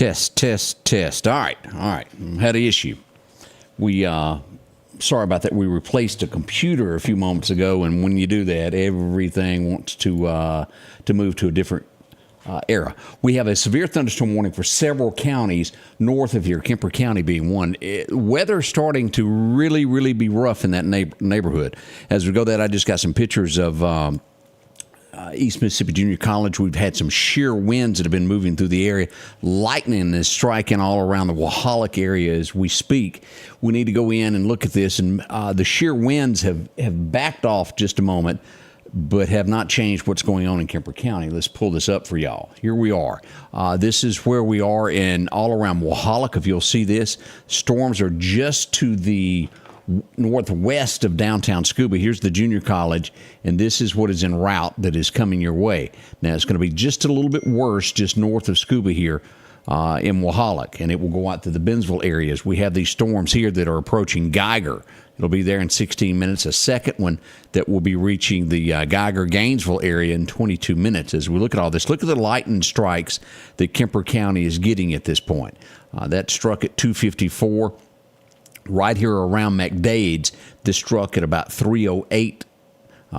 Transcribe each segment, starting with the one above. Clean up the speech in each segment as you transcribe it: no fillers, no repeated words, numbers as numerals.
Test, test, test. All right. Had an issue. We, sorry about that. We replaced a computer a few moments ago, and when you do that, everything wants to move to a different era. We have a severe thunderstorm warning for several counties north of here, Kemper County being one. Weather starting to really be rough in that neighborhood. As we go that, I just got some pictures of East Mississippi Junior College. We've had some sheer winds that have been moving through the area. Lightning is striking all around the Wahalak area as we speak. We need to go in and look at this, and the sheer winds have backed off just a moment, but have not changed what's going on in Kemper County. Let's pull this up for y'all. Here we are. This is where we are in all around Wahalak. If you'll see this, storms are just to the northwest of downtown NOXUBEE. Here's the junior college, and this is what is en route that is coming your way. Now, it's going to be just a little bit worse just north of NOXUBEE here in Wahalak, and it will go out to the Bentonville areas. We have these storms here that are approaching Geiger. It'll be there in 16 minutes. A second one that will be reaching the Geiger-Gainesville area in 22 minutes. As we look at all this, look at the lightning strikes that Kemper County is getting at this point. That struck at 2:54. Right here around McDade's, this struck at about 3:08,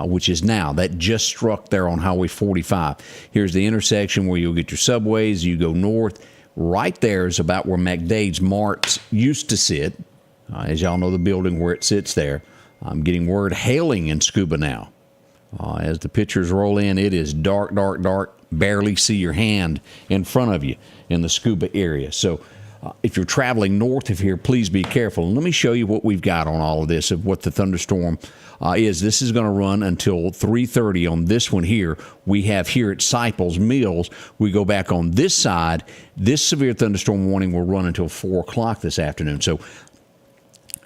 which is now. That just struck there on Highway 45. Here's the intersection where you'll get your subways. You go north. Right there is about where McDade's Marts used to sit. As y'all know, the building where it sits there. I'm getting word hailing in NOXUBEE now. As the pictures roll in, it is dark. Barely see your hand in front of you in the NOXUBEE area. So if you're traveling north of here, please be careful. And let me show you what we've got on all of this, of what the thunderstorm is. This is going to run until 3:30 on this one here. We have here at Cyples Mills. We go back on this side. This severe thunderstorm warning will run until 4 o'clock this afternoon. So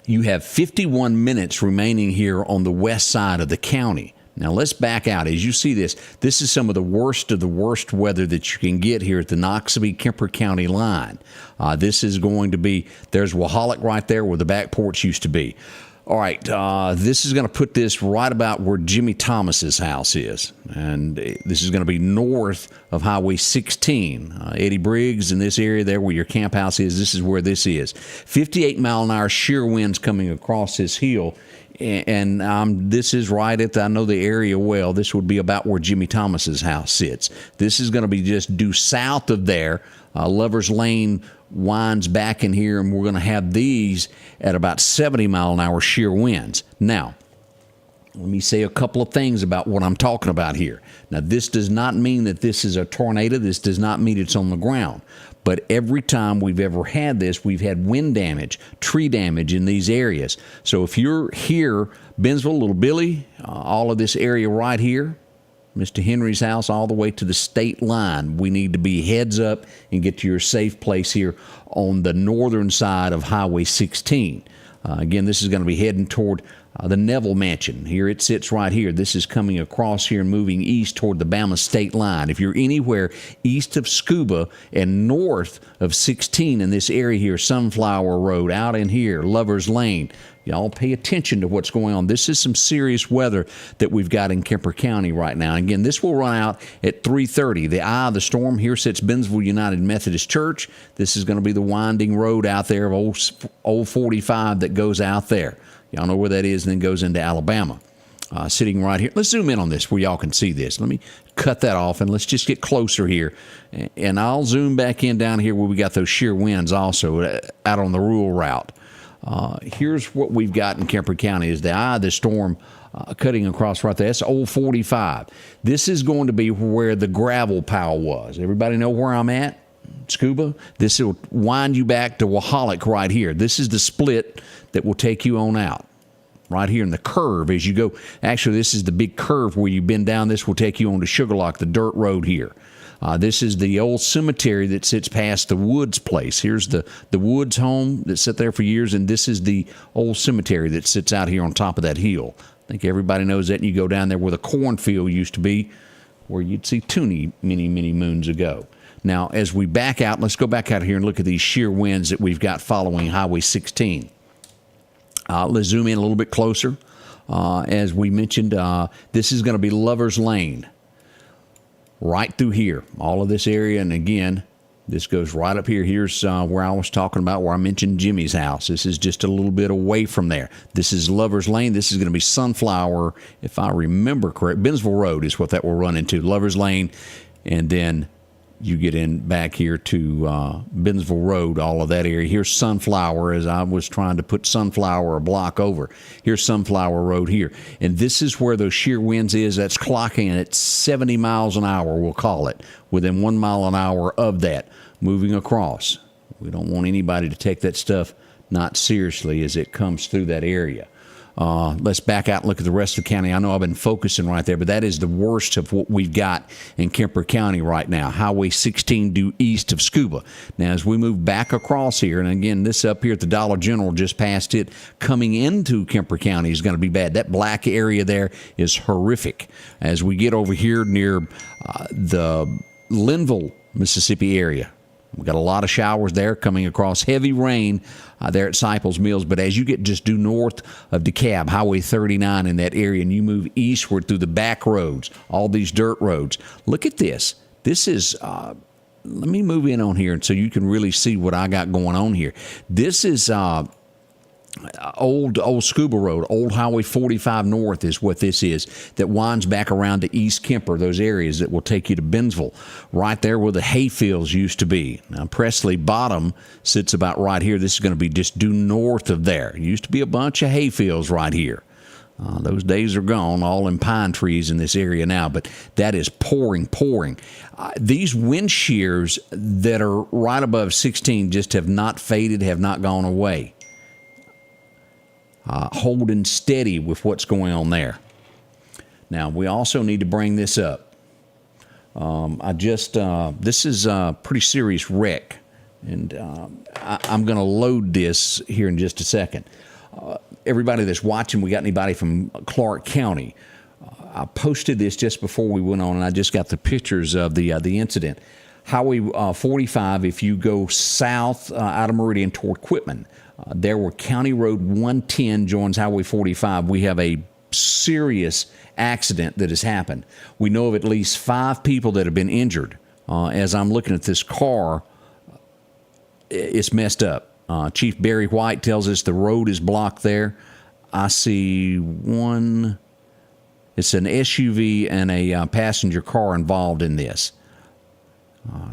you have 51 minutes remaining here on the west side of the county. Now, let's back out. As you see this is some of the worst weather that you can get here at the NOXUBEE-Kemper County line. This is going to be, there's Wahalak right there where the back porch used to be. All right, this is going to put this right about where Jimmy Thomas's house is. And this is going to be north of Highway 16. Eddie Briggs in this area there where your camp house is, this is where this is. 58-mile-an-hour sheer winds coming across this hill. And this is right at I know the area well. This would be about where Jimmy Thomas's house sits. This is going to be just due south of there. Lover's Lane winds back in here, and we're going to have these at about 70-mile-an-hour sheer winds. Now, let me say a couple of things about what I'm talking about here. Now, this does not mean that this is a tornado. This does not mean it's on the ground. But every time we've ever had this, we've had wind damage, tree damage in these areas. So if you're here, Bentonville, Little Billy, all of this area right here, Mr. Henry's house, all the way to the state line, we need to be heads up and get to your safe place here on the northern side of Highway 16. Again, this is going to be heading toward the Neville Mansion. Here it sits right here. This is coming across here and moving east toward the Bama state line. If you're anywhere east of NOXUBEE and north of 16 in this area here, Sunflower Road, out in here, Lover's Lane, y'all pay attention to what's going on. This is some serious weather that we've got in Kemper County right now. Again, this will run out at 3:30. The eye of the storm, here sits Bentonville United Methodist Church. This is going to be the winding road out there of old 45 that goes out there. Y'all know where that is, and then goes into Alabama. Sitting right here. Let's zoom in on this where y'all can see this. Let me cut that off, and let's just get closer here. And I'll zoom back in down here where we got those sheer winds also out on the rural route. Here's what we've got in Kemper County is the eye of the storm cutting across right there. That's old 45. This is going to be where the gravel pile was. Everybody know where I'm at? NOXUBEE. This will wind you back to Wahalak right here. This is the split that will take you on out. Right here in the curve as you go. Actually, this is the big curve where you bend down. This will take you on to Sugarlock, the dirt road here. This is the old cemetery that sits past the Woods place. Here's the Woods home that sat there for years, and this is the old cemetery that sits out here on top of that hill. I think everybody knows that. And you go down there where the cornfield used to be, where you'd see Toonie many moons ago. Now, as we back out, let's go back out here and look at these sheer winds that we've got following Highway 16. Let's zoom in a little bit closer. As we mentioned, this is going to be Lover's Lane. Right through here, all of this area, and again, This goes right up here. Here's where I was talking about, where I mentioned Jimmy's house. This is just a little bit away from there. This is Lover's Lane. This is going to be Sunflower, if I remember correct. Bennsville Road is what that will run into. Lover's Lane, and then you get in back here to Bennsville Road, all of that area. Here's Sunflower, as I was trying to put Sunflower a block over. Here's Sunflower Road here. And this is where those shear winds is. That's clocking at 70 miles an hour, we'll call it, within 1 mile an hour of that, moving across. We don't want anybody to take that stuff not seriously as it comes through that area. Let's back out and look at the rest of the county. I know I've been focusing right there, but that is the worst of what we've got in Kemper County right now. Highway 16 due east of Scuba. Now, as we move back across here, and again, this up here at the Dollar General, just past it, coming into Kemper County is going to be bad. That black area there is horrific. As we get over here near the Linville, Mississippi area, we've got a lot of showers there coming across, heavy rain there at Cyples Mills. But as you get just due north of DeKalb, Highway 39 in that area, and you move eastward through the back roads, all these dirt roads, look at this. This is, let me move in on here so you can really see what I got going on here. This is old Scuba Road, old Highway 45 North is what this is, that winds back around to East Kemper, those areas that will take you to Bennsville, right there where the hayfields used to be. Now, Presley Bottom sits about right here. This is going to be just due north of there. It used to be a bunch of hayfields right here. Those days are gone, all in pine trees in this area now, but that is pouring. These wind shears that are right above 16 just have not faded, have not gone away. Holding steady with what's going on there. Now, we also need to bring this up. This is a pretty serious wreck, and I'm going to load this here in just a second. Everybody that's watching, we got anybody from Clark County? I posted this just before we went on, and I just got the pictures of the incident. Highway 45, if you go south out of Meridian toward Quitman, there where County Road 110 joins Highway 45, we have a serious accident that has happened. We know of at least 5 people that have been injured. As I'm looking at this car, it's messed up. Chief Barry White tells us the road is blocked there. I see one. It's an SUV and a passenger car involved in this.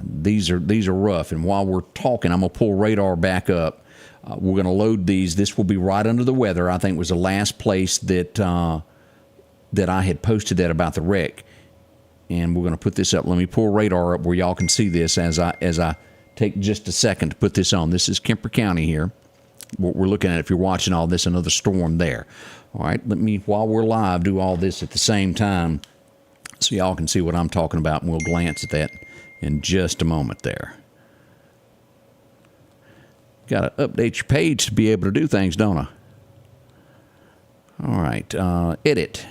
These are rough. And while we're talking, I'm going to pull radar back up. We're going to load these. This will be right under the weather. I think was the last place that that I had posted that about the wreck. And we're going to put this up. Let me pull radar up where y'all can see this as I take just a second to put this on. This is Kemper County here. What we're looking at, if you're watching all this, another storm there. All right, let me, while we're live, do all this at the same time so y'all can see what I'm talking about, and we'll glance at that in just a moment there. Got to update your page to be able to do things, don't I? All right, edit.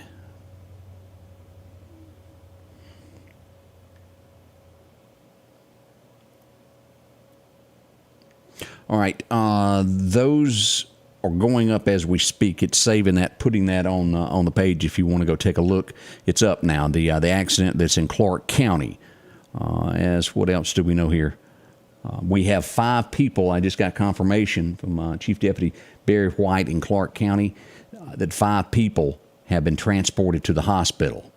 All right, those are going up as we speak. It's saving that, putting that on the page if you want to go take a look. It's up now, the accident that's in Clark County. As what else do we know here? We have 5 people. I just got confirmation from Chief Deputy Barry White in Clark County that 5 people have been transported to the hospital.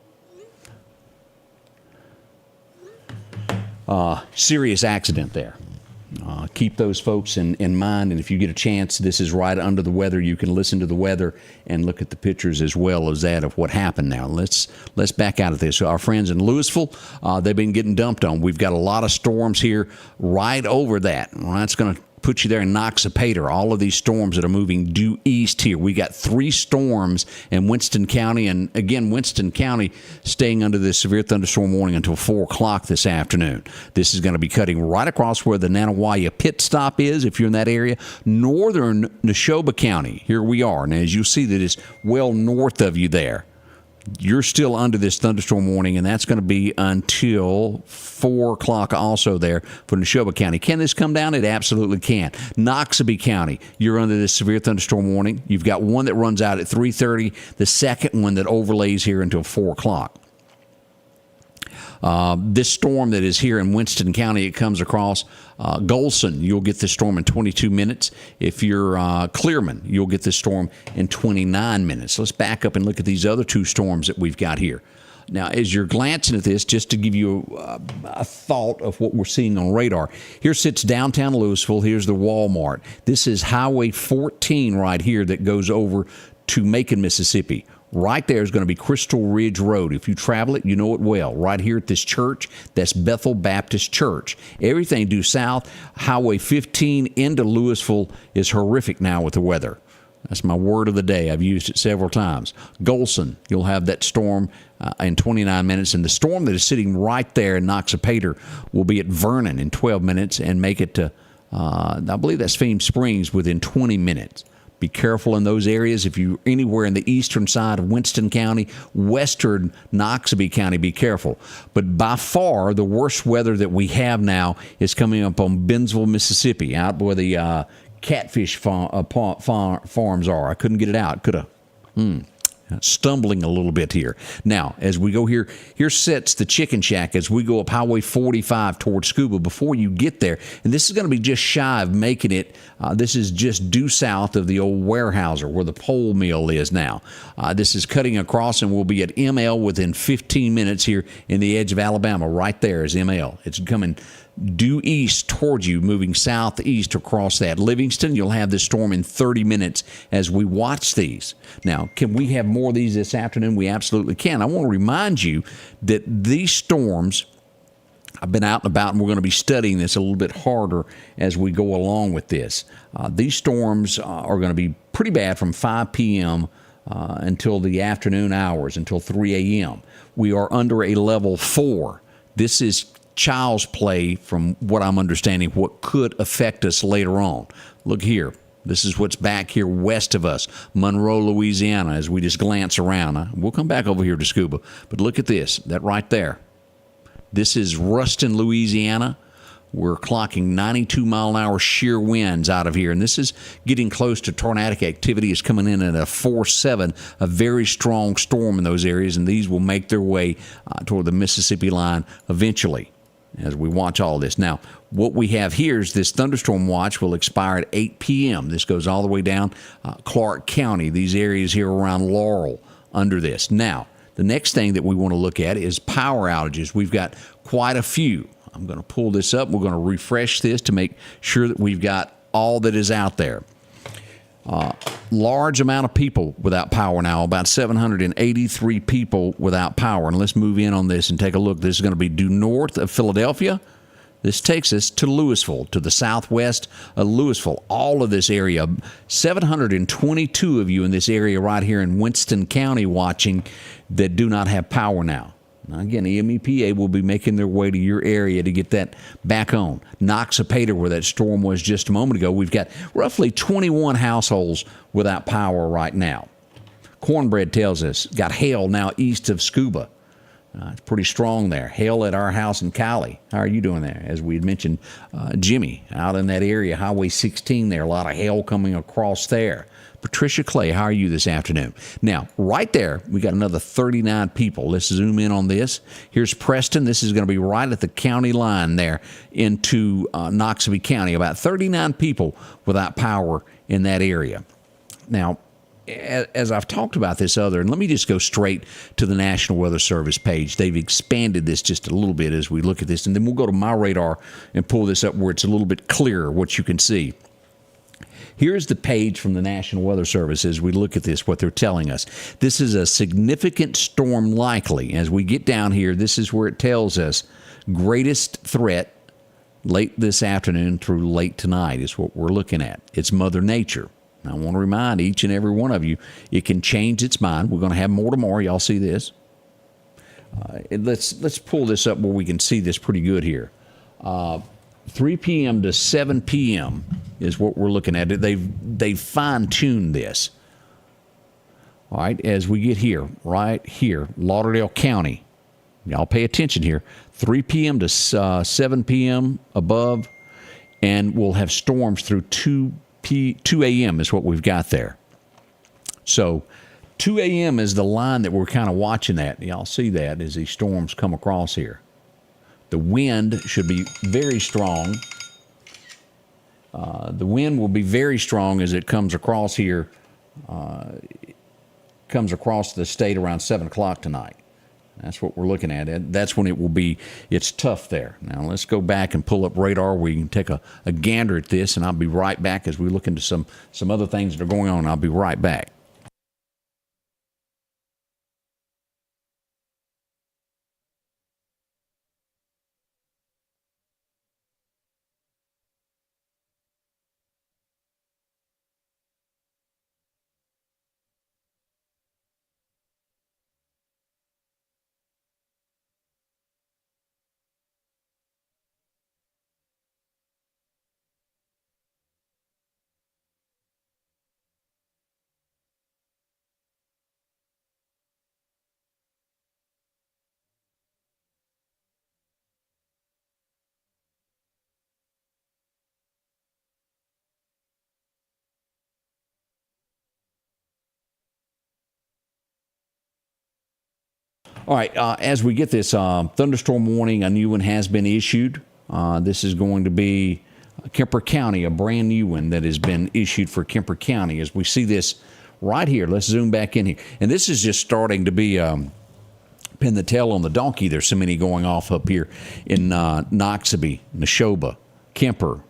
Serious accident there. Keep those folks in mind, and if you get a chance, this is right under the weather. You can listen to the weather and look at the pictures as well as that of what happened. Now let's back out of this. So our friends in Louisville, they've been getting dumped on. We've got a lot of storms here right over that. Well, that's going to put you there in NOXUBEE. All of these storms that are moving due east here. We got 3 storms in Winston County, and again, Winston County staying under this severe thunderstorm warning until 4 o'clock this afternoon. This is going to be cutting right across where the Nanawaya pit stop is, if you're in that area. Northern Neshoba County, here we are. And as you see, that is well north of you there. You're still under this thunderstorm warning, and that's going to be until 4 o'clock also there for Neshoba County. Can this come down? It absolutely can. NOXUBEE County, you're under this severe thunderstorm warning. You've got one that runs out at 3:30, the second one that overlays here until 4 o'clock. This storm that is here in Winston County, it comes across Golson, you'll get this storm in 22 minutes. If you're Clearman, you'll get this storm in 29 minutes. Let's back up and look at these other two storms that we've got here. Now, as you're glancing at this, just to give you a thought of what we're seeing on radar, here sits downtown Louisville. Here's the Walmart. This is Highway 14 right here that goes over to Macon, Mississippi. Right there is going to be Crystal Ridge Road. If you travel it, you know it well. Right here at this church, that's Bethel Baptist Church. Everything due south, Highway 15 into Louisville is horrific now with the weather. That's my word of the day. I've used it several times. Golson, you'll have that storm in 29 minutes. And the storm that is sitting right there in NOXUBEE will be at Vernon in 12 minutes and make it to, I believe that's Phoenix Springs, within 20 minutes. Be careful in those areas. If you're anywhere in the eastern side of Winston County, western NOXUBEE County, be careful. But by far, the worst weather that we have now is coming up on Bentonville, Mississippi, out where the catfish farms are. I couldn't get it out. Could have. Stumbling a little bit here. Now, as we go here sits the chicken shack as we go up Highway 45 towards Scuba. Before you get there, and this is going to be just shy of making it, this is just due south of the old Warehouser where the pole mill is now. This is cutting across and we'll be at ML within 15 minutes here in the edge of Alabama. Right there is ML. It's coming due east towards you, moving southeast across that. Livingston, you'll have this storm in 30 minutes as we watch these. Now, can we have more of these this afternoon? We absolutely can. I want to remind you that these storms, I've been out and about, and we're going to be studying this a little bit harder as we go along with this. These storms are going to be pretty bad from 5 p.m. Until the afternoon hours, until 3 a.m. We are under a level 4. This is child's play from what I'm understanding, what could affect us later on. Look here. This is what's back here west of us, Monroe, Louisiana, as we just glance around. We'll come back over here to Scuba, but look at this, that right there. This is Ruston, Louisiana. We're clocking 92-mile-an-hour shear winds out of here, and this is getting close to tornadic activity. It's coming in at a 4.7, a very strong storm in those areas, and these will make their way toward the Mississippi line eventually as we watch all this. Now, what we have here is this thunderstorm watch will expire at 8 p.m. This goes all the way down Clark County, these areas here around Laurel under this. Now, the next thing that we want to look at is power outages. We've got quite a few. I'm going to pull this up. We're going to refresh this to make sure that we've got all that is out there. Large amount of people without power now, about 783 people without power. And let's move in on this and take a look. This is going to be due north of Philadelphia. This takes us to Louisville, to the southwest of Louisville. All of this area, 722 of you in this area right here in Winston County watching that do not have power now. Now, again, the MEPA will be making their way to your area to get that back on. NOXUBEE, where that storm was just a moment ago, we've got roughly 21 households without power right now. Cornbread tells us, got hail now east of Scuba. It's pretty strong there. Hail at our house in Cali. How are you doing there? As we had mentioned, Jimmy, out in that area, Highway 16 there, a lot of hail coming across there. Patricia Clay, how are you this afternoon? Now, right there, we got another 39 people. Let's zoom in on this. Here's Preston. This is going to be right at the county line there into NOXUBEE County. About 39 people without power in that area. Now, as I've talked about this other, and let me just go straight to the National Weather Service page. They've expanded this just a little bit as we look at this, and then we'll go to my radar and pull this up where it's a little bit clearer what you can see. Here's the page from the National Weather Service as we look at this, what they're telling us. This is a significant storm likely. As we get down here, this is where it tells us greatest threat late this afternoon through late tonight is what we're looking at. It's Mother Nature. I want to remind each and every one of you, it can change its mind. We're going to have more tomorrow. Y'all see this? Let's pull this up where we can see this pretty good here. 3 p.m. to 7 p.m. is what we're looking at. They've fine-tuned this. All right, as we get here, right here, Lauderdale County. Y'all pay attention here. 3 p.m. to 7 p.m. above, and we'll have storms through 2 a.m. is what we've got there. So 2 a.m. is the line that we're kind of watching at. Y'all see that as these storms come across here. The wind should be very strong. The wind will be very strong as it comes across here, comes across the state around 7 o'clock tonight. That's what we're looking at. That's when it will be, it's tough there. Now, let's go back and pull up radar. We can take a gander at this, and I'll be right back as we look into some other things that are going on. I'll be right back. All right, as we get this thunderstorm warning, a new one has been issued. This is going to be Kemper County, a brand new one that has been issued for Kemper County. As we see this right here, let's zoom back in here. And this is just starting to be pin the tail on the donkey. There's so many going off up here in NOXUBEE, Neshoba, Kemper,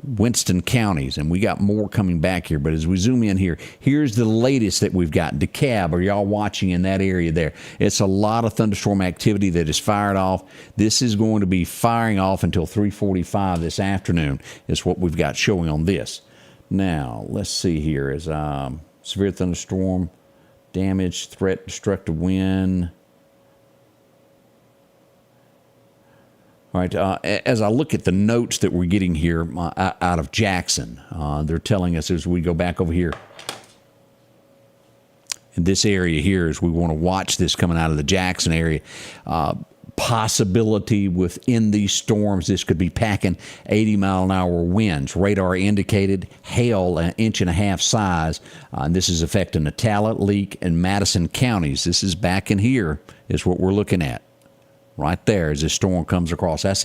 Winston counties, and we got more coming back here. But as we zoom in here, here's the latest that we've got. DeKalb, are y'all watching in that area there? It's a lot of thunderstorm activity that is fired off. This is going to be firing off until 3:45 this afternoon is what we've got showing on this. Now, let's see here. Is severe thunderstorm, damage, threat, destructive wind. All right, as I look at the notes that we're getting here out of Jackson, they're telling us as we go back over here in this area here, as we want to watch this coming out of the Jackson area, possibility within these storms, this could be packing 80-mile-an-hour winds. Radar indicated hail 1.5 inch size. And this is affecting Natala, Leake, and Madison counties. This is back in here is what we're looking at. Right there as this storm comes across. That's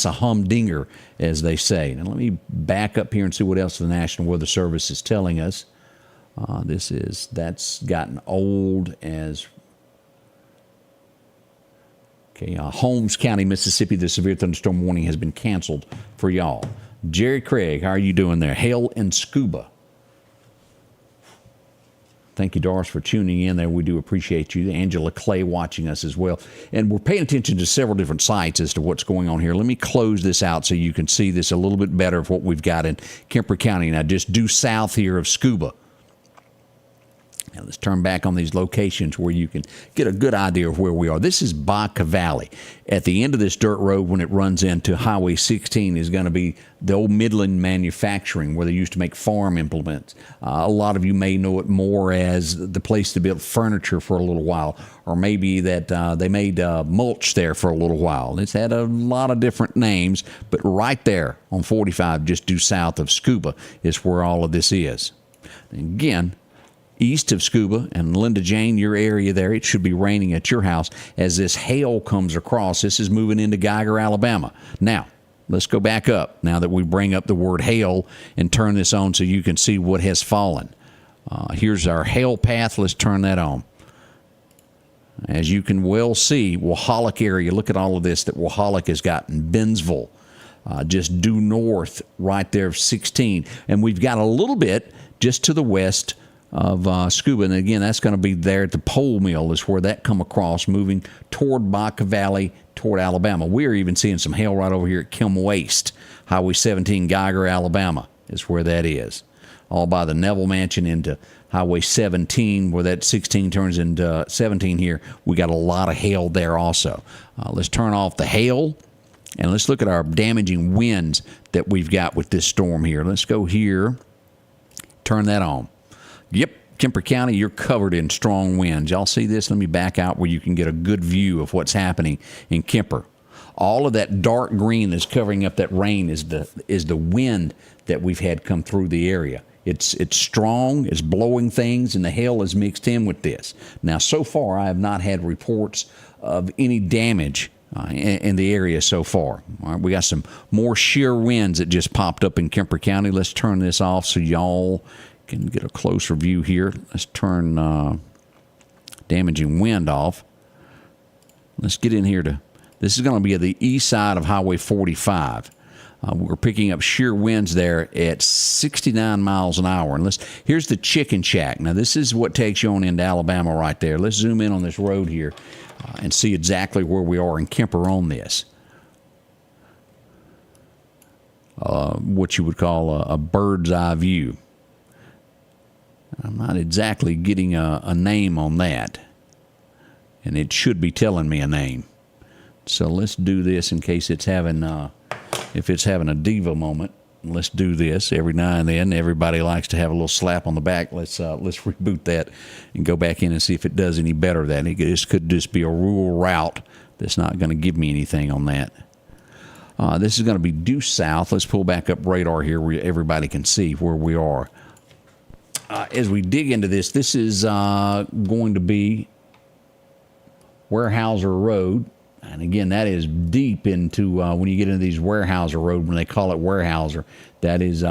a humdinger, as they say. Now let me back up here and see what else the National Weather Service is telling us. That's gotten old as Holmes County, Mississippi. The severe thunderstorm warning has been canceled for y'all. Jerry Craig, how are you doing there? Hail and scuba. Thank you, Doris, for tuning in there. We do appreciate you. Angela Clay watching us as well. And we're paying attention to several different sites as to what's going on here. Let me close this out so you can see this a little bit better of what we've got in Kemper County. Now, just due south here of Scuba. Now, let's turn back on these locations where you can get a good idea of where we are. This is Baca Valley. At the end of this dirt road, when it runs into Highway 16, is going to be the old Midland Manufacturing, where they used to make farm implements. A lot of you may know it more as the place to build furniture for a little while, or maybe that they made mulch there for a little while. It's had a lot of different names, but right there on 45, just due south of Scuba, is where all of this is. And again, east of Scuba and Linda Jane, your area there, it should be raining at your house as this hail comes across. This is moving into Geiger, Alabama. Now, let's go back up now that we bring up the word hail and turn this on so you can see what has fallen. Here's our hail path. Let's turn that on. As you can well see, Wahalak area, look at all of this that Wahalak has gotten. Bennsville, just due north right there of 16. And we've got a little bit just to the west of Scuba. And again, that's going to be there at the Pole Mill is where that come across, moving toward Baca Valley, toward Alabama. We're even seeing some hail right over here at Kim Waste. Highway 17, Geiger, Alabama is where that is. All by the Neville Mansion into Highway 17, where that 16 turns into 17 here. We got a lot of hail there also. Let's turn off the hail, and let's look at our damaging winds that we've got with this storm here. Let's go here, turn that on. Yep, Kemper County, you're covered in strong winds. Y'all see this? Let me back out where you can get a good view of what's happening in Kemper. All of that dark green that's covering up that rain is the wind that we've had come through the area. It's strong, it's blowing things, and the hail is mixed in with this. Now, so far, I have not had reports of any damage in the area so far. All right, we got some more shear winds that just popped up in Kemper County. Let's turn this off so y'all can get a closer view here. Let's turn damaging wind off. Let's get in here to, this is going to be at the east side of Highway 45. We're picking up shear winds there at 69 miles an hour. And here's the chicken shack. Now, this is what takes you on into Alabama right there. Let's zoom in on this road here and see exactly where we are in Kemper on this. What you would call a bird's eye view. I'm not exactly getting a name on that. And it should be telling me a name. So let's do this in case it's having, if it's having a diva moment. Let's do this every now and then. Everybody likes to have a little slap on the back. Let's reboot that and go back in and see if it does any better than that. This could just be a rural route that's not going to give me anything on that. This is going to be due south. Let's pull back up radar here where everybody can see where we are. As we dig into this, this is going to be Warehouser Road. And again, that is deep into, when you get into these Warehouser Road, when they call it Warehouser, that is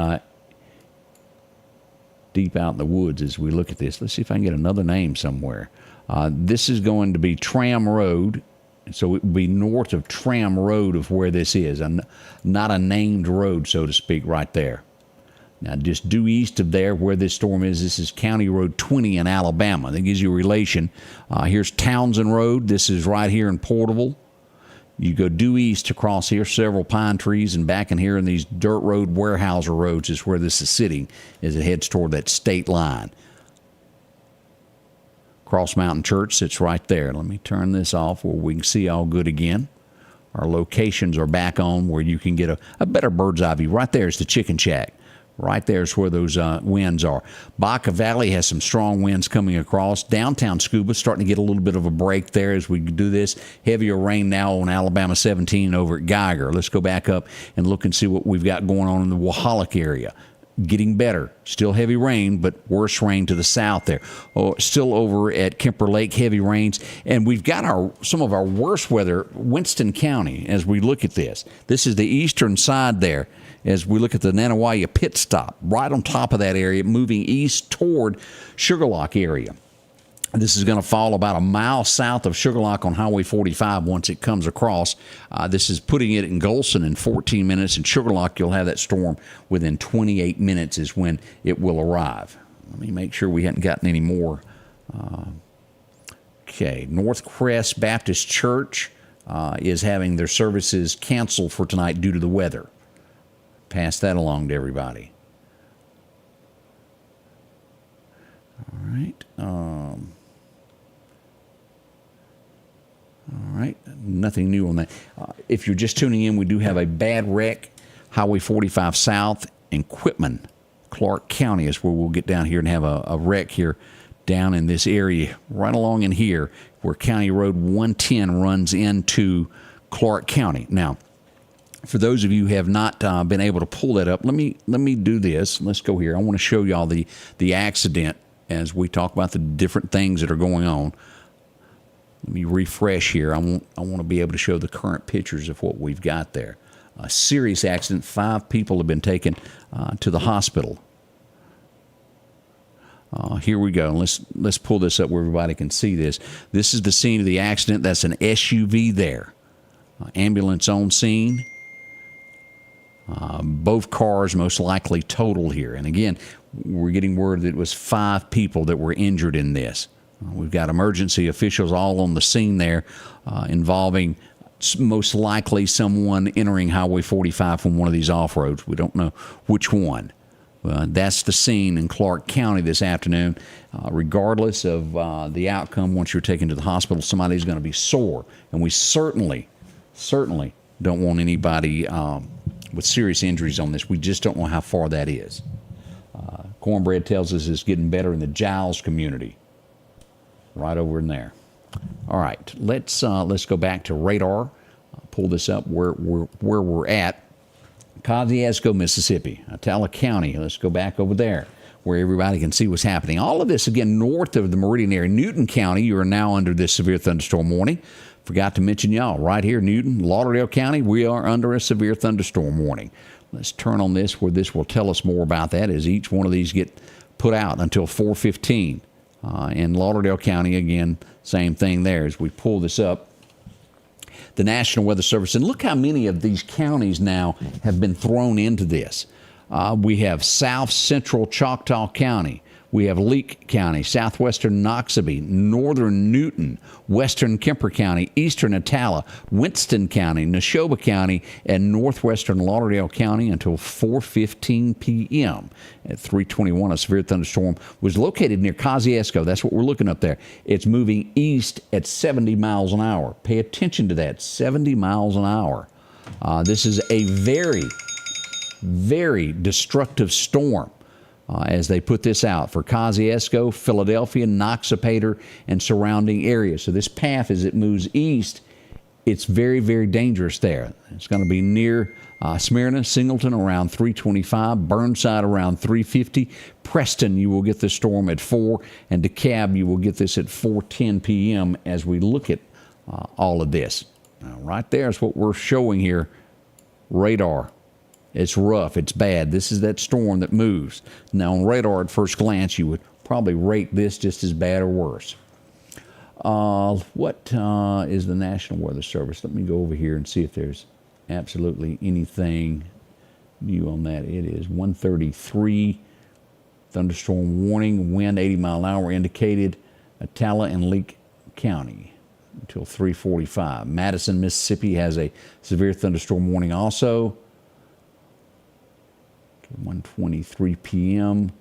deep out in the woods as we look at this. Let's see if I can get another name somewhere. This is going to be Tram Road. So it would be north of Tram Road of where this is. Not a named road, so to speak, right there. Now, just due east of there where this storm is, this is County Road 20 in Alabama. That gives you a relation. Here's Townsend Road. This is right here in Portable. You go due east across here, several pine trees, and back in here in these dirt road Warehouser roads is where this is sitting as it heads toward that state line. Cross Mountain Church sits right there. Let me turn this off where we can see all good again. Our locations are back on where you can get a better bird's eye view. Right there is the chicken shack. Right there is where those winds are. Baca Valley has some strong winds coming across. Downtown Scuba starting to get a little bit of a break there as we do this. Heavier rain now on Alabama 17 over at Geiger. Let's go back up and look and see what we've got going on in the Wahalik area. Getting better. Still heavy rain, but worse rain to the south there. Still over at Kemper Lake, heavy rains. And we've got some of our worst weather, Winston County, as we look at this. This is the eastern side there. As we look at the Nanawaya pit stop, right on top of that area, moving east toward Sugarlock area. This is going to fall about a mile south of Sugarlock on Highway 45 once it comes across. This is putting it in Golson in 14 minutes. In Sugarlock, you'll have that storm within 28 minutes is when it will arrive. Let me make sure we hadn't gotten any more. Okay, North Crest Baptist Church is having their services canceled for tonight due to the weather. Pass that along to everybody. All right. All right. Nothing new on that. If you're just tuning in, we do have a bad wreck. Highway 45 South in Quitman, Clark County is where we'll get down here and have a wreck here down in this area, right along in here where County Road 110 runs into Clark County. Now, for those of you who have not been able to pull that up, let me do this. Let's go here. I want to show y'all the accident as we talk about the different things that are going on. Let me refresh here. I want to be able to show the current pictures of what we've got there. A serious accident. 5 people have been taken to the hospital. Here we go. Let's pull this up where everybody can see this. This is the scene of the accident. That's an SUV there. Ambulance on scene. Both cars most likely totaled here. And again, we're getting word that it was 5 people that were injured in this. We've got emergency officials all on the scene there involving most likely someone entering Highway 45 from one of these off-roads. We don't know which one. That's the scene in Clark County this afternoon. Regardless of the outcome, once you're taken to the hospital, somebody's going to be sore. And we certainly don't want anybody with serious injuries on this. We just don't know how far that is. Cornbread tells us it's getting better in the Giles community. Right over in there. All right, let's go back to radar. Pull this up where we're at. Kosciuszko, Mississippi, Attala County. Let's go back over there where everybody can see what's happening. All of this, again, north of the Meridian area. Newton County, you are now under this severe thunderstorm warning. Forgot to mention y'all, right here, Newton, Lauderdale County, we are under a severe thunderstorm warning. Let's turn on this where this will tell us more about that as each one of these get put out until 4:15. In Lauderdale County, again, same thing there as we pull this up. The National Weather Service, and look how many of these counties now have been thrown into this. We have South Central Choctaw County. We have Leake County, southwestern NOXUBEE, northern Newton, western Kemper County, eastern Attala, Winston County, Neshoba County, and northwestern Lauderdale County until 4:15 p.m. At 3:21, a severe thunderstorm was located near Kosciuszko. That's what we're looking up there. It's moving east at 70 miles an hour. Pay attention to that, 70 miles an hour. This is a very, very destructive storm. As they put this out for Kosciuszko, Philadelphia, Noxapater, and surrounding areas. So this path, as it moves east, it's very, very dangerous there. It's going to be near Smyrna, Singleton around 3:25, Burnside around 3:50, Preston, you will get this storm at 4, and DeKalb, you will get this at 4:10 p.m. as we look at all of this. Now, right there is what we're showing here, radar. It's rough. It's bad. This is that storm that moves. Now, on radar at first glance, you would probably rate this just as bad or worse. What is the National Weather Service? Let me go over here and see if there's absolutely anything new on that. It is 1:33. Thunderstorm warning. Wind 80 mile an hour indicated. Attala and Leake County until 3:45. Madison, Mississippi has a severe thunderstorm warning also. 1:23 p.m.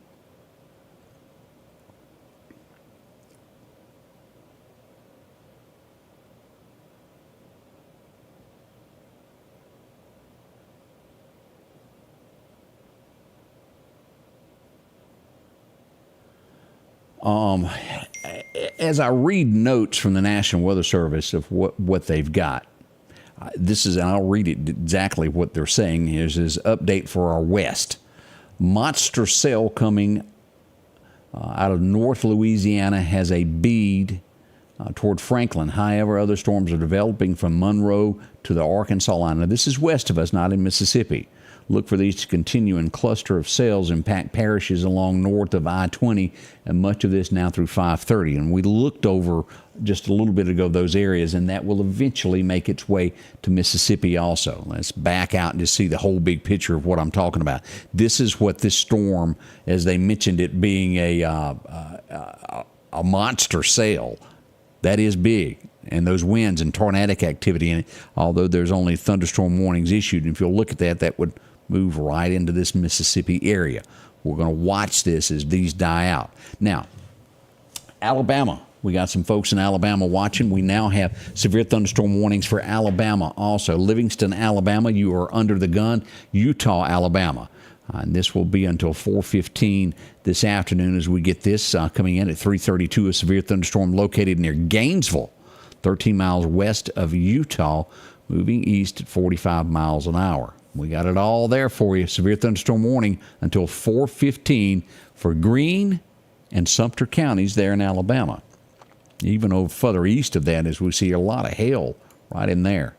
As I read notes from the National Weather Service of what they've got, this is, and I'll read it exactly what they're saying, is update for our west. Monster cell coming out of North Louisiana has a bead toward Franklin. However, other storms are developing from Monroe to the Arkansas line. Now, this is west of us, not in Mississippi. Look for these to continue and cluster of cells impact parishes along north of I-20, and much of this now through 530. And we looked over just a little bit ago those areas, and that will eventually make its way to Mississippi also. Let's back out and just see the whole big picture of what I'm talking about. This is what this storm, as they mentioned it being a monster cell, that is big. And those winds and tornadic activity in it, although there's only thunderstorm warnings issued, and if you'll look at that, that would move right into this Mississippi area. We're going to watch this as these die out. Now, Alabama. We got some folks in Alabama watching. We now have severe thunderstorm warnings for Alabama also. Livingston, Alabama, you are under the gun. Utah, Alabama. And this will be until 4:15 this afternoon as we get this coming in at 3:32. A severe thunderstorm located near Gainesville, 13 miles west of Utah, moving east at 45 miles an hour. We got it all there for you. Severe thunderstorm warning until 4:15 for Greene and Sumter counties there in Alabama. Even over further east of that, as we see a lot of hail right in there.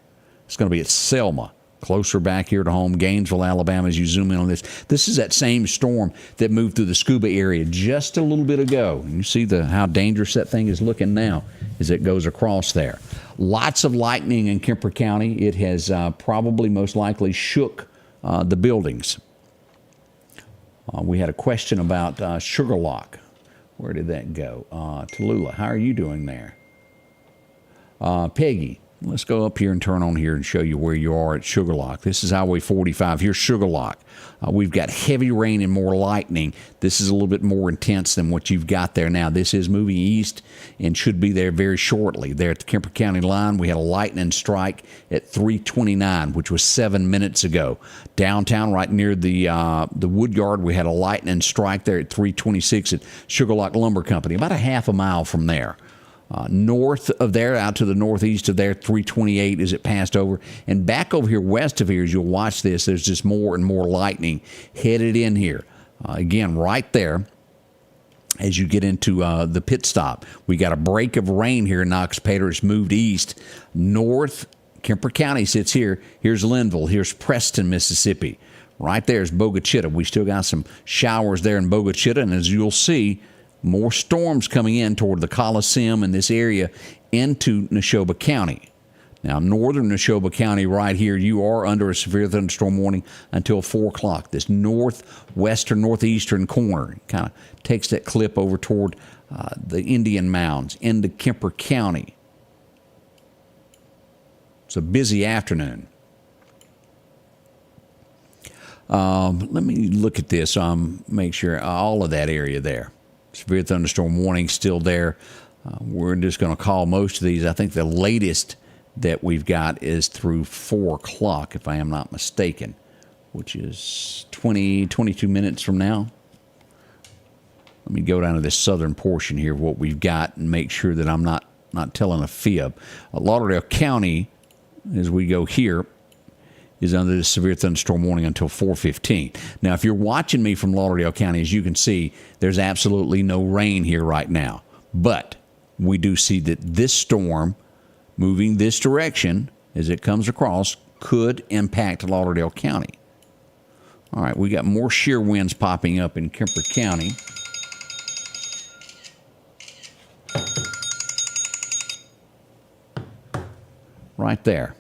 It's going to be at Selma, closer back here to home, Gainesville, Alabama, as you zoom in on this. This is that same storm that moved through the Scuba area just a little bit ago. You see how dangerous that thing is looking now as it goes across there. Lots of lightning in Kemper County. It has probably most likely shook the buildings. We had a question about Sugar Lock. Where did that go? Tallulah, how are you doing there? Peggy, let's go up here and turn on here and show you where you are at Sugar Lock. This is Highway 45. Here's Sugar Lock. We've got heavy rain and more lightning. This is a little bit more intense than what you've got there now. This is moving east and should be there very shortly. There at the Kemper County line, we had a lightning strike at 3:29, which was 7 minutes ago. Downtown, right near the Woodyard, we had a lightning strike there at 3:26 at Sugar Lock Lumber Company, about a half a mile from there. North of there, out to the northeast of there, 328 as it passed over. And back over here west of here, as you'll watch this, there's just more and more lightning headed in here. Again, right there as you get into the pit stop. We got a break of rain here in NOXUBEE. It's moved east. North Kemper County sits here. Here's Linville. Here's Preston, Mississippi. Right there's Bogachita. We still got some showers there in Bogachita, and as you'll see, more storms coming in toward the Coliseum in this area into Neshoba County. Now, northern Neshoba County right here, you are under a severe thunderstorm warning until 4 o'clock. This northwestern, northeastern corner kind of takes that clip over toward the Indian Mounds into Kemper County. It's a busy afternoon. Let me look at this. Make sure all of that area there. Severe thunderstorm warning still there. We're just going to call most of these. I think the latest that we've got is through 4 o'clock, if I am not mistaken, which is 22 minutes from now. Let me go down to this southern portion here of what we've got and make sure that I'm not telling a fib. Lauderdale County, as we go here, is under the severe thunderstorm warning until 4:15. Now, if you're watching me from Lauderdale County, as you can see, there's absolutely no rain here right now. But we do see that this storm moving this direction as it comes across could impact Lauderdale County. All right, we got more shear winds popping up in Kemper County. Right there.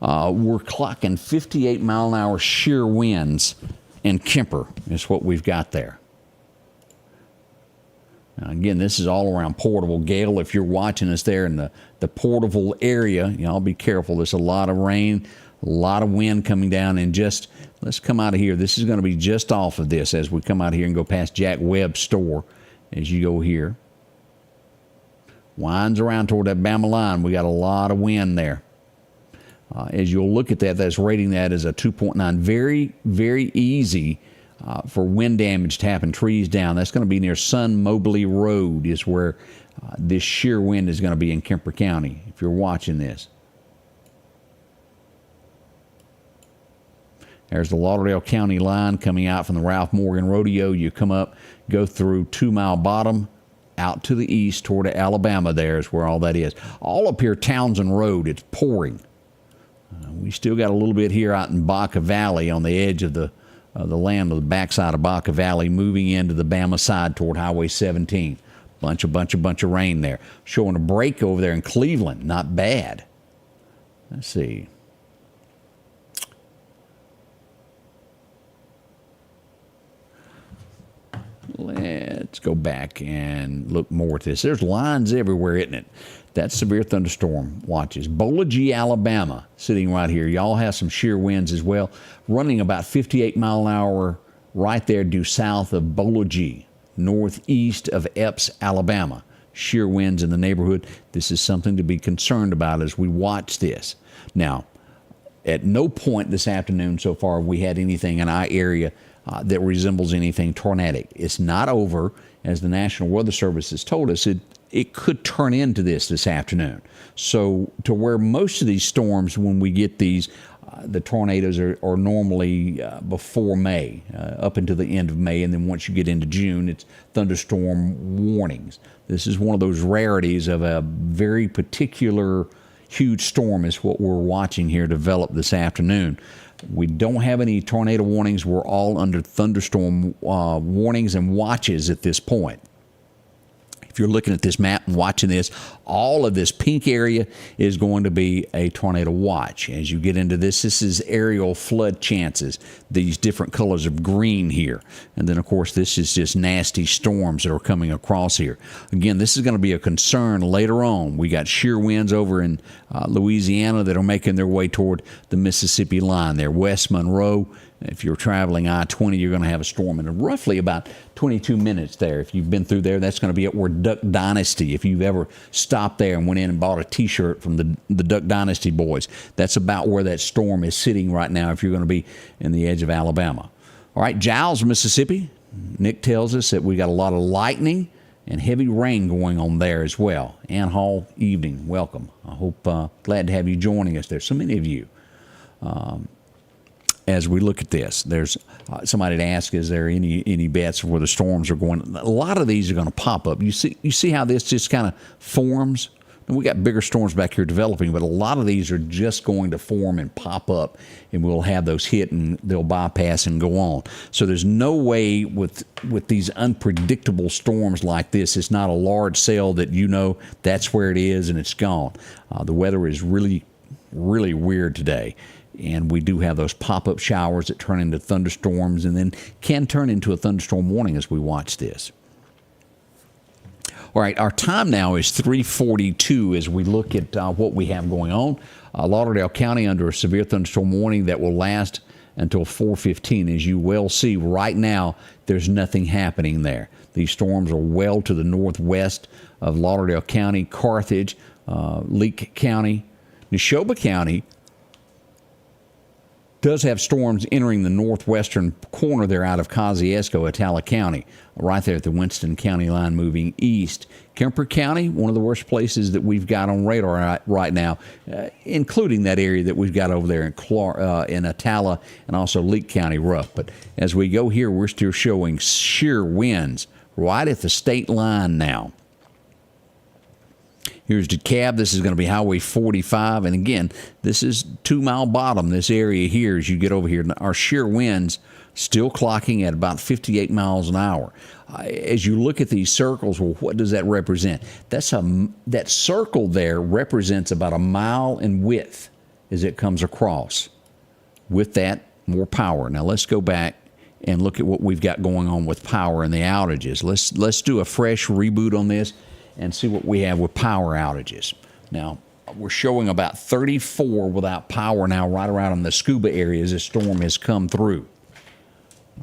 We're clocking 58-mile-an-hour shear winds in Kemper is what we've got there. Now, again, this is all around Portable. Gale, if you're watching us there in the Portable area, y'all be careful. There's a lot of rain, a lot of wind coming down, and just let's come out of here. This is going to be just off of this as we come out here and go past Jack Webb's store as you go here. Winds around toward that Bama line. We got a lot of wind there. As you'll look at that, that's rating that as a 2.9. Very, very easy for wind damage to happen. Trees down. That's going to be near Sun Mobley Road is where this shear wind is going to be in Kemper County, if you're watching this. There's the Lauderdale County line coming out from the Ralph Morgan Rodeo. You come up, go through 2 Mile Bottom, out to the east toward Alabama. There is where all that is. All up here, Townsend Road, it's pouring. We still got a little bit here out in Baca Valley on the edge of the land of the backside of Baca Valley, moving into the Bama side toward Highway 17. Bunch of rain there. Showing a break over there in Cleveland. Not bad. Let's see. Let's go back and look more at this. There's lines everywhere, isn't it? That's severe thunderstorm watches. Bowlagee, Alabama, sitting right here. Y'all have some shear winds as well, running about 58 mile an hour right there due south of Bowlagee, northeast of Epps, Alabama. Shear winds in the neighborhood. This is something to be concerned about as we watch this. Now, at no point this afternoon so far have we had anything in our area that resembles anything tornadic. It's not over. As the National Weather Service has told us, it could turn into this afternoon. So to where most of these storms, when we get these, the tornadoes are normally before May, up until the end of May, and then once you get into June, it's thunderstorm warnings. This is one of those rarities of a very particular huge storm is what we're watching here develop this afternoon. We don't have any tornado warnings. We're all under thunderstorm warnings and watches at this point. If you're looking at this map and watching this, all of this pink area is going to be a tornado watch. As you get into this is aerial flood chances, these different colors of green here. And then, of course, this is just nasty storms that are coming across here. Again, this is going to be a concern later on. We got shear winds over in Louisiana that are making their way toward the Mississippi line there. West Monroe. If you're traveling I-20, you're going to have a storm in roughly about 22 minutes there. If you've been through there, that's going to be at where Duck Dynasty. If you've ever stopped there and went in and bought a T-shirt from the Duck Dynasty boys, that's about where that storm is sitting right now if you're going to be in the edge of Alabama. All right, Giles, Mississippi. Nick tells us that we got a lot of lightning and heavy rain going on there as well. Ann Hall, evening. Welcome. I hope, glad to have you joining us. There's so many of you. as we look at this. There's somebody to ask, is there any bets where the storms are going? A lot of these are going to pop up. You see how this just kind of forms? And we got bigger storms back here developing, but a lot of these are just going to form and pop up, and we'll have those hit and they'll bypass and go on. So there's no way with these unpredictable storms like this, it's not a large cell that you know that's where it is and it's gone. The weather is really, really weird today. And we do have those pop-up showers that turn into thunderstorms and then can turn into a thunderstorm warning as we watch this. All right, our time now is 3:42 as we look at what we have going on. Lauderdale County under a severe thunderstorm warning that will last until 4:15. As you well see right now, there's nothing happening there. These storms are well to the northwest of Lauderdale County, Carthage, Leake County, Neshoba County does have storms entering the northwestern corner there out of Kosciuszko, Atala County, right there at the Winston County line moving east. Kemper County, one of the worst places that we've got on radar right now, including that area that we've got over there in Atala and also Leake County rough. But as we go here, we're still showing sheer winds right at the state line now. Here's DeKalb. This is going to be Highway 45. And again, this is 2 Mile Bottom, this area here as you get over here. Our sheer winds still clocking at about 58 miles an hour. As you look at these circles, well, what does that represent? That circle there represents about 1 mile in width as it comes across. With that, more power. Now let's go back and look at what we've got going on with power and the outages. Let's do a fresh reboot on this and see what we have with power outages. Now, we're showing about 34 without power now right around in the Scuba area as this storm has come through.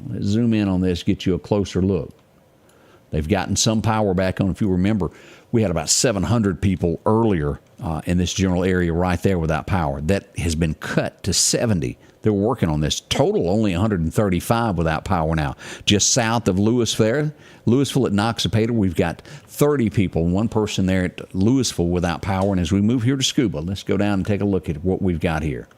Let's zoom in on this, get you a closer look. They've gotten some power back on. If you remember, we had about 700 people earlier in this general area right there without power. That has been cut to 70. They're working on this. Total only 135 without power now. Just south of Louisville at NOXUBEE, we've got 30 people, one person there at Louisville without power. And as we move here to Scuba, let's go down and take a look at what we've got here.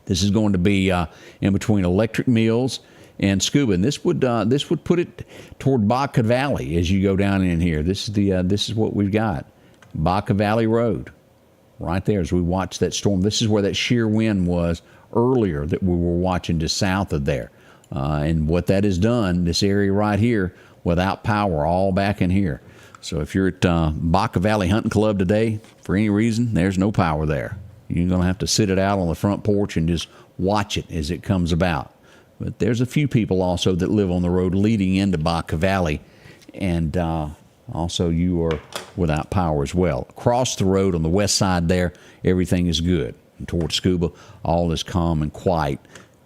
This is going to be in between Electric Mills and Scuba, and this would put it toward Baca Valley as you go down in here. This is what we've got, Baca Valley Road, right there as we watch that storm. This is where that sheer wind was earlier that we were watching just south of there, and what that has done, this area right here without power, all back in here. So if you're at Baca Valley Hunting Club today, for any reason, there's no power there. You're going to have to sit it out on the front porch and just watch it as it comes about. But there's a few people also that live on the road leading into Baca Valley, and also you are without power as well. Across the road on the west side there, everything is good. And towards Scuba, all is calm and quiet.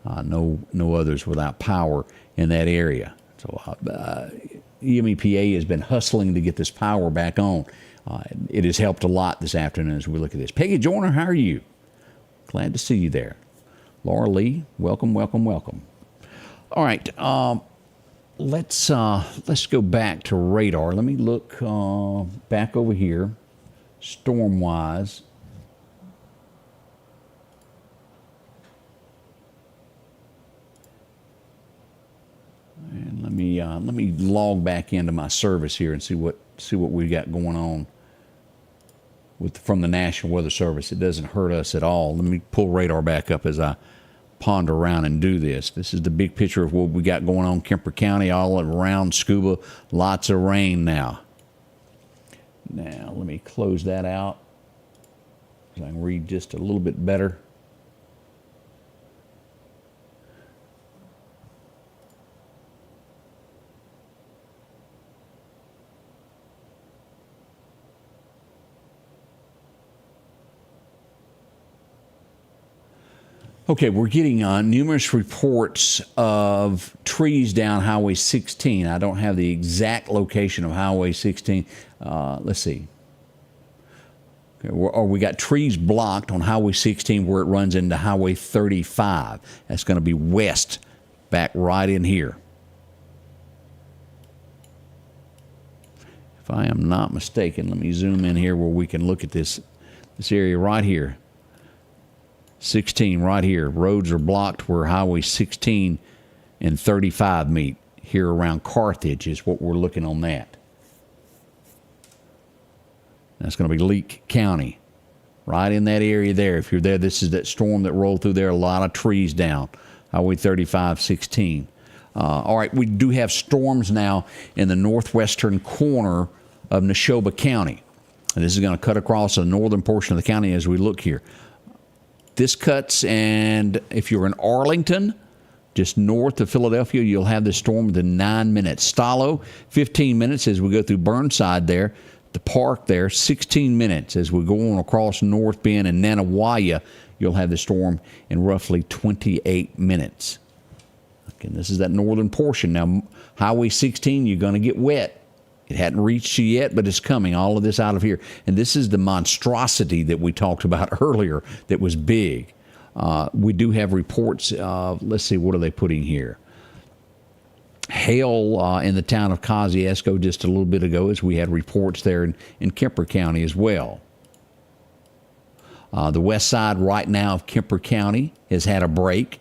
No others without power in that area. So EMEPA has been hustling to get this power back on. It has helped a lot this afternoon as we look at this. Peggy Joyner, how are you? Glad to see you there. Laura Lee, welcome, welcome, welcome. All right, let's go back to radar. Let me look back over here, storm-wise. And let me log back into my service here and see what we got going on from the National Weather Service. It doesn't hurt us at all. Let me pull radar back up as I ponder around and do this. This is the big picture of what we got going on. Kemper County, all around Scuba, lots of rain now. Now, let me close that out so I can read just a little bit better. Okay, we're getting numerous reports of trees down Highway 16. I don't have the exact location of Highway 16. Let's see. Okay, we got trees blocked on Highway 16 where it runs into Highway 35. That's going to be west, back right in here. If I am not mistaken, let me zoom in here where we can look at this area right here. 16 right here. Roads are blocked where Highway 16 and 35 meet. Here around Carthage is what we're looking on that. That's going to be Leake County. Right in that area there. If you're there, this is that storm that rolled through there. A lot of trees down. Highway 35, 16. All right, we do have storms now in the northwestern corner of NOXUBEE County. And this is going to cut across the northern portion of the county as we look here. This cuts, and if you're in Arlington, just north of Philadelphia, you'll have this storm within 9 minutes. Stallo, 15 minutes as we go through Burnside there. The park there, 16 minutes as we go on across North Bend and Nanawaya. You'll have the storm in roughly 28 minutes. Again, this is that northern portion. Now, Highway 16, you're going to get wet. It hadn't reached you yet, but it's coming. All of this out of here. And this is the monstrosity that we talked about earlier that was big. We do have reports of, let's see, what are they putting here? Hail in the town of Kosciuszko just a little bit ago, as we had reports there in Kemper County as well. The west side right now of Kemper County has had a break.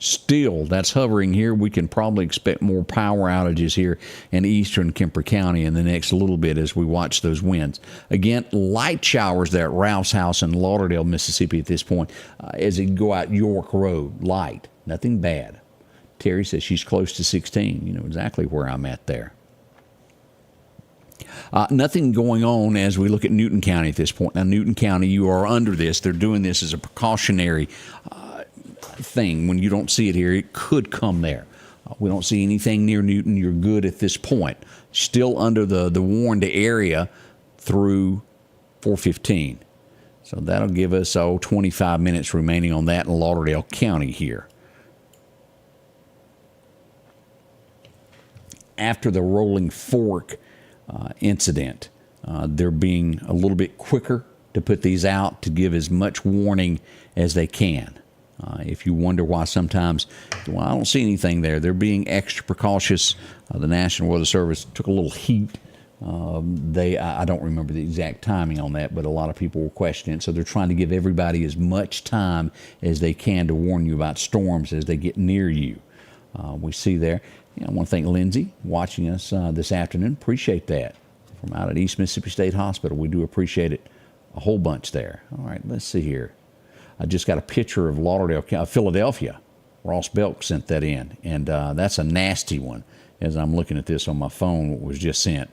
Still, that's hovering here. We can probably expect more power outages here in eastern Kemper County in the next little bit as we watch those winds. Again, light showers there at Ralph's house in Lauderdale, Mississippi at this point as you go out York Road. Light, nothing bad. Terry says she's close to 16. You know exactly where I'm at there. Nothing going on as we look at Newton County at this point. Now, Newton County, you are under this. They're doing this as a precautionary thing. When you don't see it here, it could come there. We don't see anything near Newton. You're good at this point. Still under the warned area through 4:15. So that'll give us 25 minutes remaining on that in Lauderdale County here. After the Rolling Fork incident, they're being a little bit quicker to put these out to give as much warning as they can. If you wonder why sometimes, well, I don't see anything there, they're being extra precautious. The National Weather Service took a little heat. I don't remember the exact timing on that, but a lot of people were questioning it. So they're trying to give everybody as much time as they can to warn you about storms as they get near you. We see there. I want to thank Lindsay watching us this afternoon. Appreciate that. From out at East Mississippi State Hospital. We do appreciate it a whole bunch there. All right, let's see here. I just got a picture of Philadelphia. Ross Belk sent that in, and that's a nasty one as I'm looking at this on my phone, what was just sent.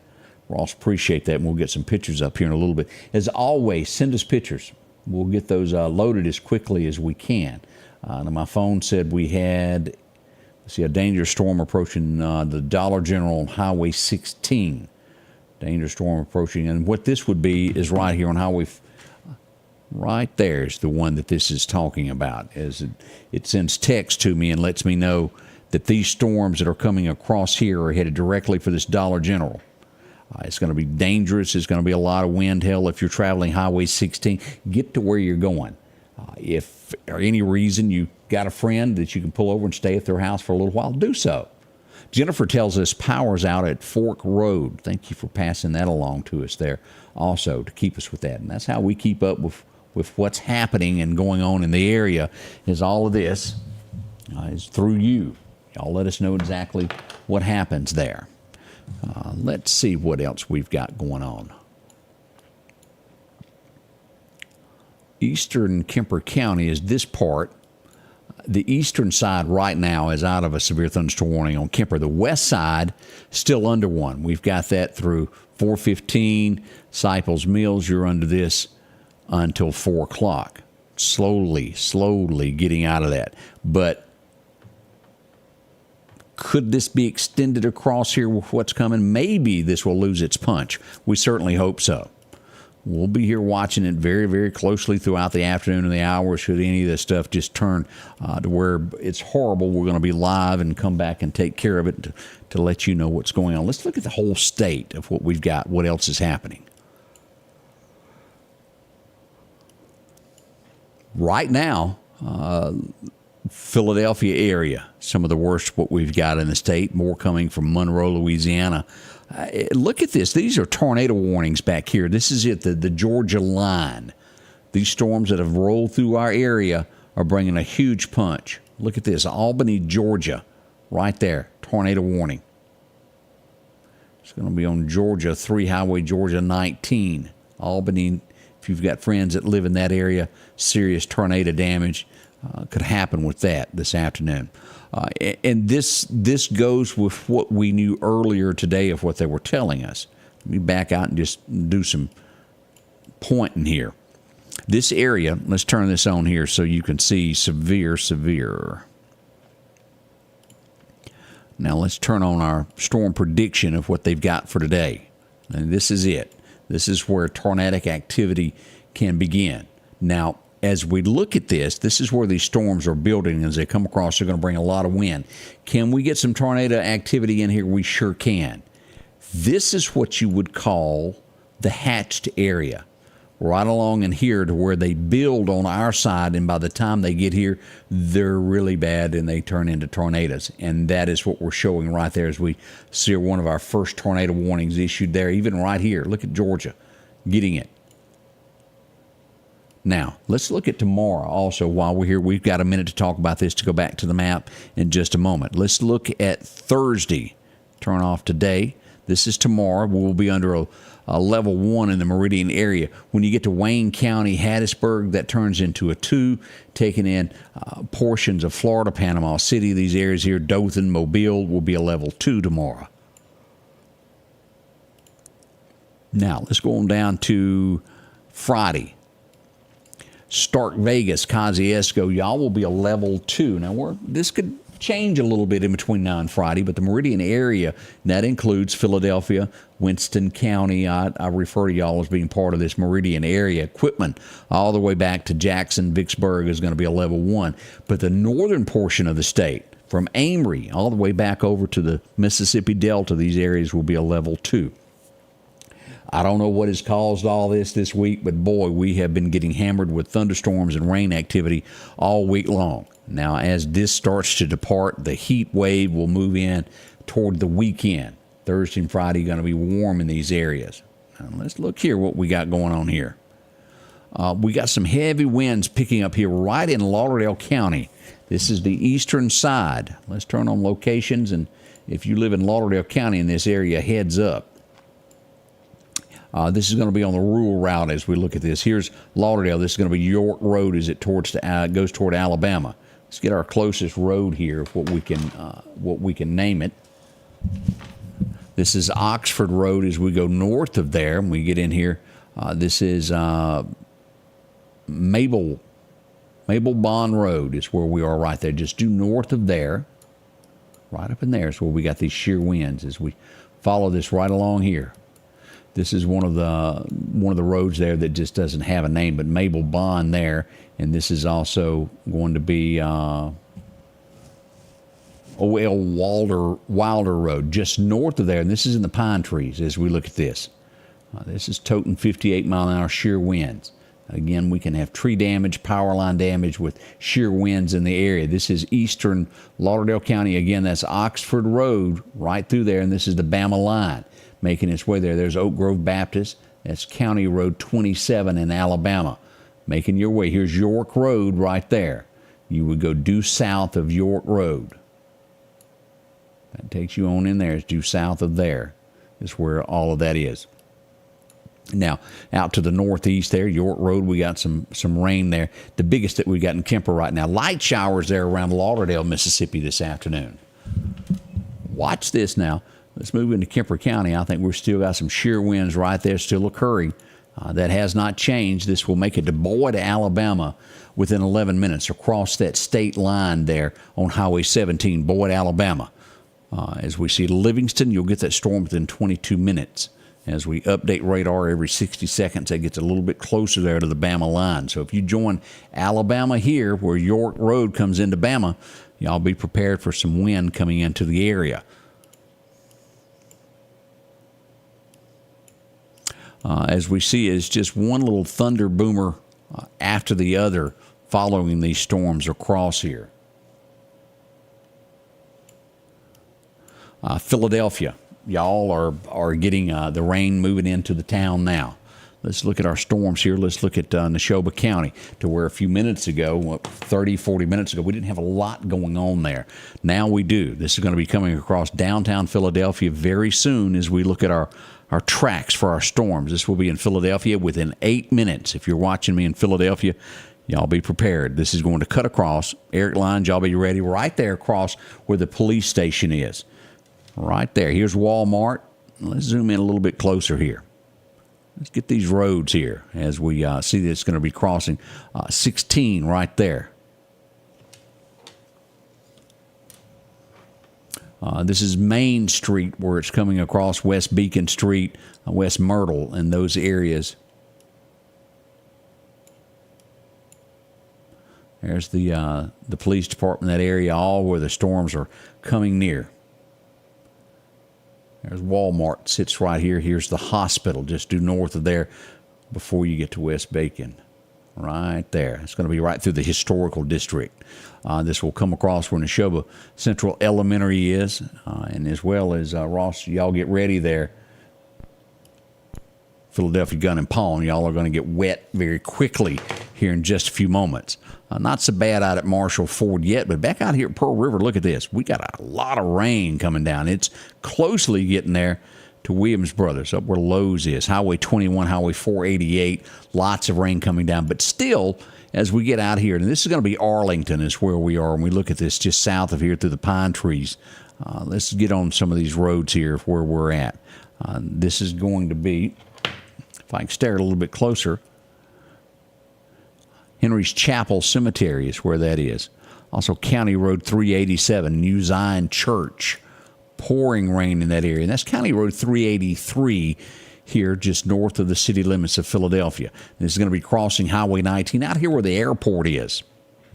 Ross, appreciate that, and we'll get some pictures up here in a little bit. As always, send us pictures. We'll get those loaded as quickly as we can. Now my phone said we had, a dangerous storm approaching the Dollar General on Highway 16. Dangerous storm approaching, and what this would be is right here on Highway right there is the one that this is talking about. As it sends text to me and lets me know that these storms that are coming across here are headed directly for this Dollar General. It's going to be dangerous. It's going to be a lot of wind. Hell, if you're traveling Highway 16, get to where you're going. If for any reason you got a friend that you can pull over and stay at their house for a little while, do so. Jennifer tells us power's out at Fork Road. Thank you for passing that along to us there also to keep us with that. And that's how we keep up with what's happening and going on in the area, is all of this is through you. Y'all let us know exactly what happens there. Let's see what else we've got going on. Eastern Kemper County is this part. The eastern side right now is out of a severe thunderstorm warning on Kemper. The west side still under one. We've got that through 4:15. Cypress Mills, you're under this until 4 o'clock. Slowly getting out of that. But could this be extended across here with what's coming? Maybe this will lose its punch. We certainly hope so. We'll be here watching it very, very closely throughout the afternoon and the hours. Should any of this stuff just turn to where it's horrible, we're going to be live and come back and take care of it to let you know what's going on. Let's look at the whole state of what we've got, what else is happening. Right now, Philadelphia area, some of the worst what we've got in the state, more coming from Monroe, Louisiana. Look at this. These are tornado warnings back here. This is it, the Georgia line. These storms that have rolled through our area are bringing a huge punch. Look at this, Albany, Georgia, right there, tornado warning. It's going to be on Georgia 3 Highway, Georgia 19. Albany, if you've got friends that live in that area, serious tornado damage could happen with that this afternoon. And this goes with what we knew earlier today of what they were telling us. Let me back out and just do some pointing here. This area, let's turn this on here so you can see severe. Now let's turn on our storm prediction of what they've got for today. And this is it. This is where tornadic activity can begin. Now, as we look at this, this is where these storms are building. As they come across, they're going to bring a lot of wind. Can we get some tornado activity in here? We sure can. This is what you would call the hatched area. Right along in here to where they build on our side, and by the time they get here, they're really bad and they turn into tornadoes. And that is what we're showing right there as we see one of our first tornado warnings issued there, even right here. Look at Georgia getting it. Now, let's look at tomorrow also while we're here. We've got a minute to talk about this to go back to the map in just a moment. Let's look at Thursday. Turn off today. This is tomorrow. We'll be under a level 1 in the Meridian area. When you get to Wayne County, Hattiesburg, that turns into a 2, taking in portions of Florida, Panama City, these areas here, Dothan, Mobile, will be a level 2 tomorrow. Now, let's go on down to Friday. Stark Vegas, Kosciuszko, y'all will be a level 2. Now, this could change a little bit in between now and Friday, but the Meridian area, that includes Philadelphia, Winston County. I refer to y'all as being part of this Meridian area. Quitman, all the way back to Jackson, Vicksburg is going to be a level 1. But the northern portion of the state, from Amory all the way back over to the Mississippi Delta, these areas will be a level 2. I don't know what has caused all this week, but boy, we have been getting hammered with thunderstorms and rain activity all week long. Now, as this starts to depart, the heat wave will move in toward the weekend. Thursday and Friday are going to be warm in these areas. Now, let's look here what we got going on here. We got some heavy winds picking up here right in Lauderdale County. This is the eastern side. Let's turn on locations, and if you live in Lauderdale County in this area, heads up. This is going to be on the rural route as we look at this. Here's Lauderdale. This is going to be York Road as it goes toward Alabama. Let's get our closest road here, what we can name it. This is Oxford Road as we go north of there. And we get in here. This is Mabel Bond Road is where we are right there. Just due north of there. Right up in there is where we got these sheer winds as we follow this right along here. This is one of the roads there that just doesn't have a name, but Mabel Bond there, and this is also going to be O.L. Wilder Road, just north of there, and this is in the pine trees as we look at this. This is toting 58-mile-an-hour sheer winds. Again, we can have tree damage, power line damage with sheer winds in the area. This is eastern Lauderdale County. Again, that's Oxford Road right through there, and this is the Bama line making its way there. There's Oak Grove Baptist. That's County Road 27 in Alabama. Making your way. Here's York Road right there. You would go due south of York Road. That takes you on in there. It's due south of there. Is where all of that is. Now, out to the northeast there, York Road, we got some rain there. The biggest that we got in Kemper right now. Light showers there around Lauderdale, Mississippi this afternoon. Watch this now. Let's move into Kemper County. I think we've still got some sheer winds right there still occurring. That has not changed. This will make it to Boyd, Alabama within 11 minutes across that state line there on Highway 17, Boyd, Alabama. As we see Livingston, you'll get that storm within 22 minutes. As we update radar every 60 seconds, that gets a little bit closer there to the Bama line. So if you join Alabama here, where York Road comes into Bama, y'all be prepared for some wind coming into the area. As we see, it's just one little thunder boomer after the other following these storms across here. Philadelphia, y'all are getting the rain moving into the town now. Let's look at our storms here. Let's look at Neshoba County, to where a few minutes ago, 30, 40 minutes ago, we didn't have a lot going on there. Now we do. This is going to be coming across downtown Philadelphia very soon as we look at our tracks for our storms. This will be in Philadelphia within 8 minutes. If you're watching me in Philadelphia, y'all be prepared. This is going to cut across. Eric Lines, y'all be ready right there across where the police station is. Right there. Here's Walmart. Let's zoom in a little bit closer here. Let's get these roads here as we see that it's going to be crossing 16 right there. This is Main Street, where it's coming across West Beacon Street, West Myrtle, and those areas. There's the police department, that area, all where the storms are coming near. There's Walmart, sits right here. Here's the hospital, just due north of there before you get to West Bacon. Right there. It's going to be right through the historical district. This will come across where Neshoba Central Elementary is, and as well as Ross, y'all get ready there. Philadelphia Gun and Pawn, y'all are going to get wet very quickly here in just a few moments. Not so bad out at Marshall Ford yet, but back out here at Pearl River, look at this. We got a lot of rain coming down. It's closely getting there to Williams Brothers, up where Lowe's is. Highway 21, Highway 488, lots of rain coming down. But still, as we get out here, and this is going to be Arlington is where we are, and we look at this just south of here through the pine trees. Let's get on some of these roads here where we're at. This is going to be, if I can stare a little bit closer, Henry's Chapel Cemetery is where that is. Also County Road 387, New Zion Church. Pouring rain in that area. And that's County Road 383 here just north of the city limits of Philadelphia. This is going to be crossing Highway 19 out here where the airport is.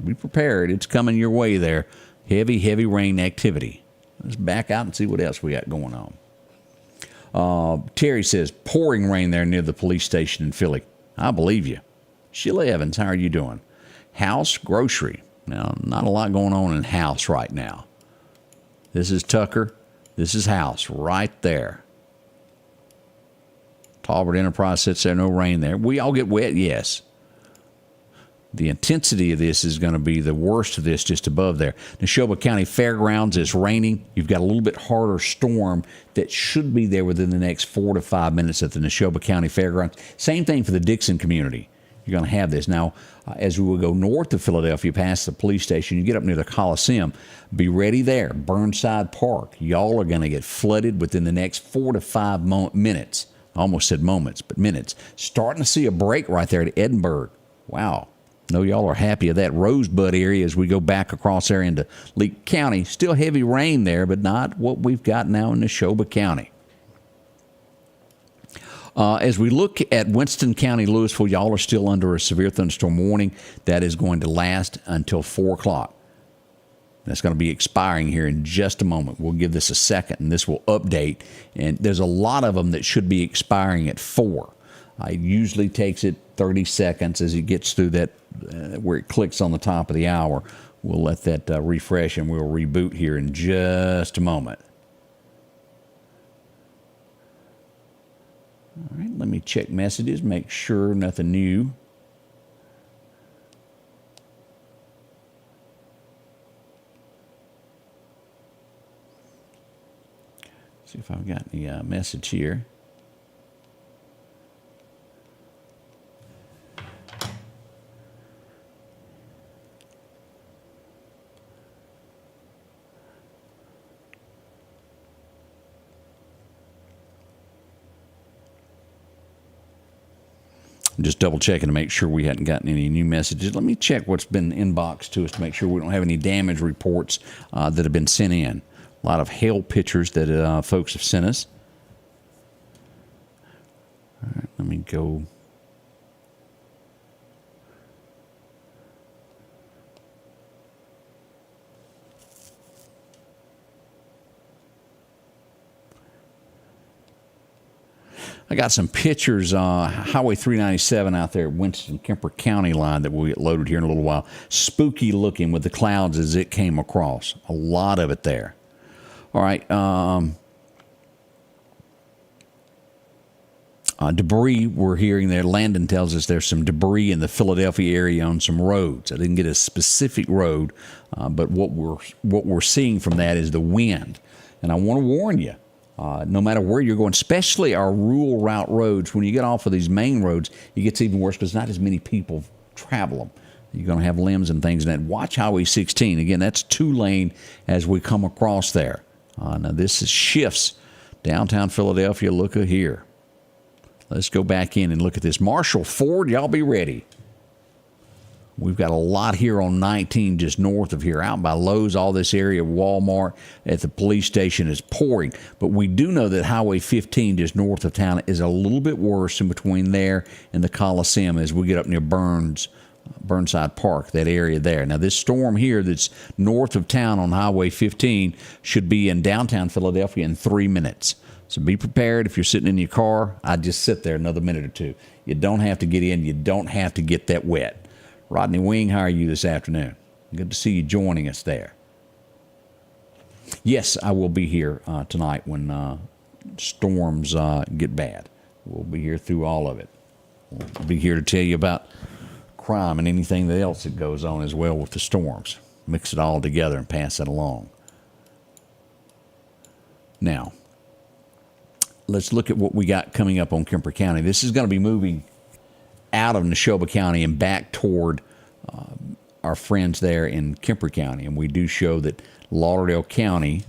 Be prepared. It's coming your way there. Heavy, heavy rain activity. Let's back out and see what else we got going on. Terry says, pouring rain there near the police station in Philly. I believe you. Sheila Evans, how are you doing? House Grocery. Now, not a lot going on in House right now. This is Tucker. This is House right there. Talbot Enterprise sits there, no rain there. We all get wet, yes. The intensity of this is going to be the worst of this just above there. Neshoba County Fairgrounds is raining. You've got a little bit harder storm that should be there within the next 4 to 5 minutes at the Neshoba County Fairgrounds. Same thing for the Dixon community. You're going to have this. Now, as we will go north of Philadelphia past the police station, you get up near the Coliseum, be ready there. Burnside Park. Y'all are going to get flooded within the next 4 to 5 minutes. I almost said moments, but minutes. Starting to see a break right there at Edinburgh. Wow. know y'all are happy of that Rosebud area as we go back across there into Lee County. Still heavy rain there, but not what we've got now in Neshoba County. As we look at Winston County, Louisville, y'all are still under a severe thunderstorm warning. That is going to last until 4 o'clock. That's going to be expiring here in just a moment. We'll give this a second, and this will update. And there's a lot of them that should be expiring at 4. It usually takes it 30 seconds as it gets through that, where it clicks on the top of the hour. We'll let that refresh, and we'll reboot here in just a moment. All right, let me check messages, make sure nothing new. See if I've got any message here. Just double checking to make sure we hadn't gotten any new messages. Let me check what's been inboxed to us to make sure we don't have any damage reports that have been sent in. A lot of hail pictures that folks have sent us. All right, let me go. I got some pictures, Highway 397 out there at Winston Kemper County line that we'll get loaded here in a little while. Spooky looking with the clouds as it came across. A lot of it there. All right. Debris, we're hearing there. Landon tells us there's some debris in the Philadelphia area on some roads. I didn't get a specific road, but what we're seeing from that is the wind. And I want to warn you, no matter where you're going, especially our rural route roads, when you get off of these main roads, it gets even worse because not as many people travel them. You're going to have limbs and things in that. Watch Highway 16. Again, that's 2-lane as we come across there. Now, this is shifts. Downtown Philadelphia, look at here. Let's go back in and look at this. Marshall Ford, y'all be ready. We've got a lot here on 19 just north of here. Out by Lowe's, all this area, Walmart, at the police station is pouring. But we do know that Highway 15 just north of town is a little bit worse in between there and the Coliseum as we get up near Burnside Park, that area there. Now, this storm here that's north of town on Highway 15 should be in downtown Philadelphia in 3 minutes. So be prepared. If you're sitting in your car, I'd just sit there another minute or two. You don't have to get in. You don't have to get that wet. Rodney Wing, how are you this afternoon? Good to see you joining us there. Yes, I will be here tonight when storms get bad. We'll be here through all of it. We'll be here to tell you about crime and anything else that goes on as well with the storms. Mix it all together and pass it along. Now, let's look at what we got coming up on Kemper County. This is going to be moving out of Neshoba County and back toward our friends there in Kemper County. And we do show that Lauderdale County,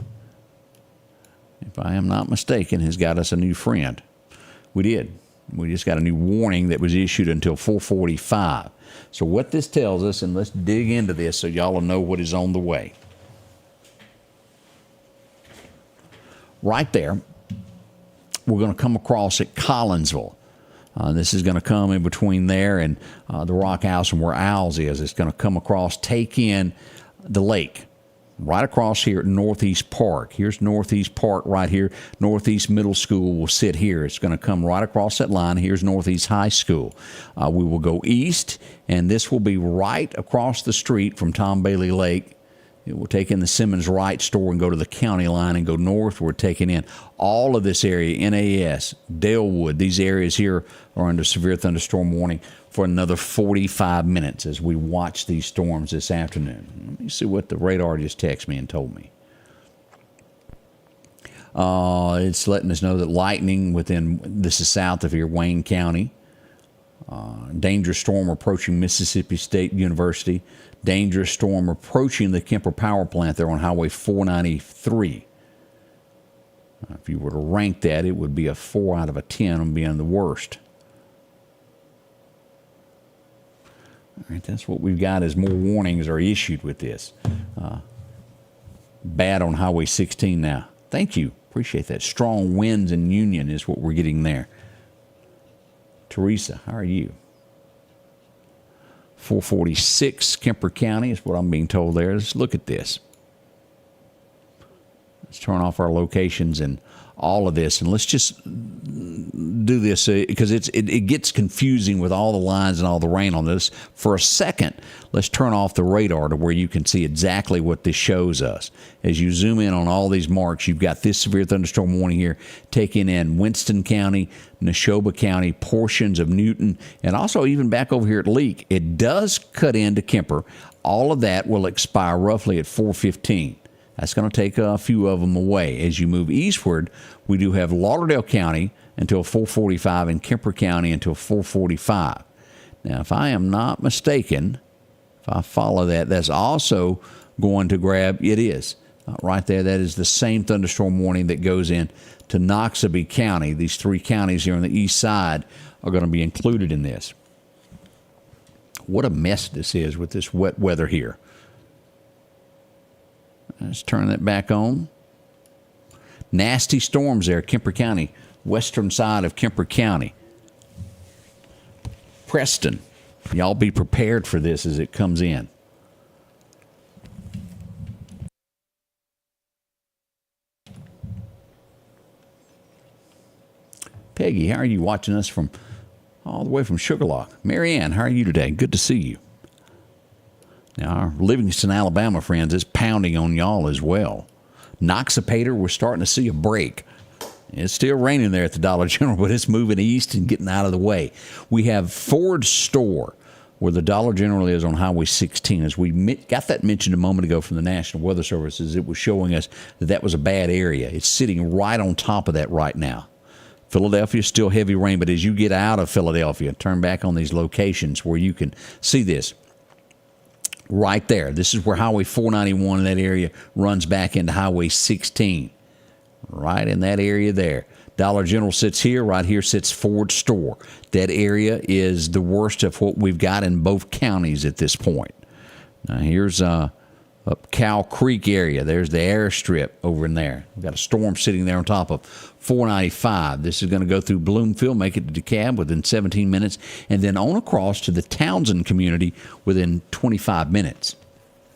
if I am not mistaken, has got us a new friend. We did. We just got a new warning that was issued until 4:45. So what this tells us, and let's dig into this so y'all will know what is on the way. Right there, we're going to come across at Collinsville. This is going to come in between there and the Rock House and where Owls is. It's going to come across, take in the lake. Right across here at Northeast Park. Here's Northeast Park right here. Northeast Middle School will sit here. It's going to come right across that line. Here's Northeast High School. We will go east, and this will be right across the street from Tom Bailey Lake. It will take in the Simmons Wright store and go to the county line and go northward, taking in all of this area, NAS, Dalewood. These areas here are under severe thunderstorm warning for another 45 minutes as we watch these storms this afternoon. Let me see what the radar just texted me and told me. It's letting us know that lightning within, this is south of here, Wayne County. Dangerous storm approaching Mississippi State University. Dangerous storm approaching the Kemper Power Plant there on Highway 493. If you were to rank that, it would be a 4 out of a 10 on being the worst. All right, that's what we've got as more warnings are issued with this. Bad on Highway 16 now. Thank you. Appreciate that. Strong winds in Union is what we're getting there. Teresa, how are you? 446 Kemper County is what I'm being told there. Let's look at this. Let's turn off our locations and all of this, and let's just do this because it gets confusing with all the lines and all the rain on this. For a second, let's turn off the radar to where you can see exactly what this shows us. As you zoom in on all these marks, you've got this severe thunderstorm warning here taking in Winston County, Neshoba County, portions of Newton, and also even back over here at Leake. It does cut into Kemper. All of that will expire roughly at 4:15. That's going to take a few of them away. As you move eastward, we do have Lauderdale County until 4:45 and Kemper County until 4:45. Now, if I am not mistaken, if I follow that, that's also going to grab, it is, right there, that is the same thunderstorm warning that goes in to NOXUBEE County. These 3 counties here on the east side are going to be included in this. What a mess this is with this wet weather here. Let's turn that back on. Nasty storms there, Kemper County, western side of Kemper County. Preston, y'all be prepared for this as it comes in. Peggy, how are you watching us from all the way from Sugarlock? Marianne, how are you today? Good to see you. Now, our Livingston, Alabama friends is pounding on y'all as well. NOXUBEE, we're starting to see a break. It's still raining there at the Dollar General, but it's moving east and getting out of the way. We have Ford Store, where the Dollar General is on Highway 16. As we got that mentioned a moment ago from the National Weather Services, it was showing us that that was a bad area. It's sitting right on top of that right now. Philadelphia, still heavy rain, but as you get out of Philadelphia, turn back on these locations where you can see this. Right there. This is where Highway 491 in that area runs back into Highway 16. Right in that area there. Dollar General sits here. Right here sits Ford Store. That area is the worst of what we've got in both counties at this point. Now here's up Cow Creek area. There's the airstrip over in there. We've got a storm sitting there on top of 495. This is going to go through Bloomfield, make it to DeKalb within 17 minutes, and then on across to the Townsend community within 25 minutes.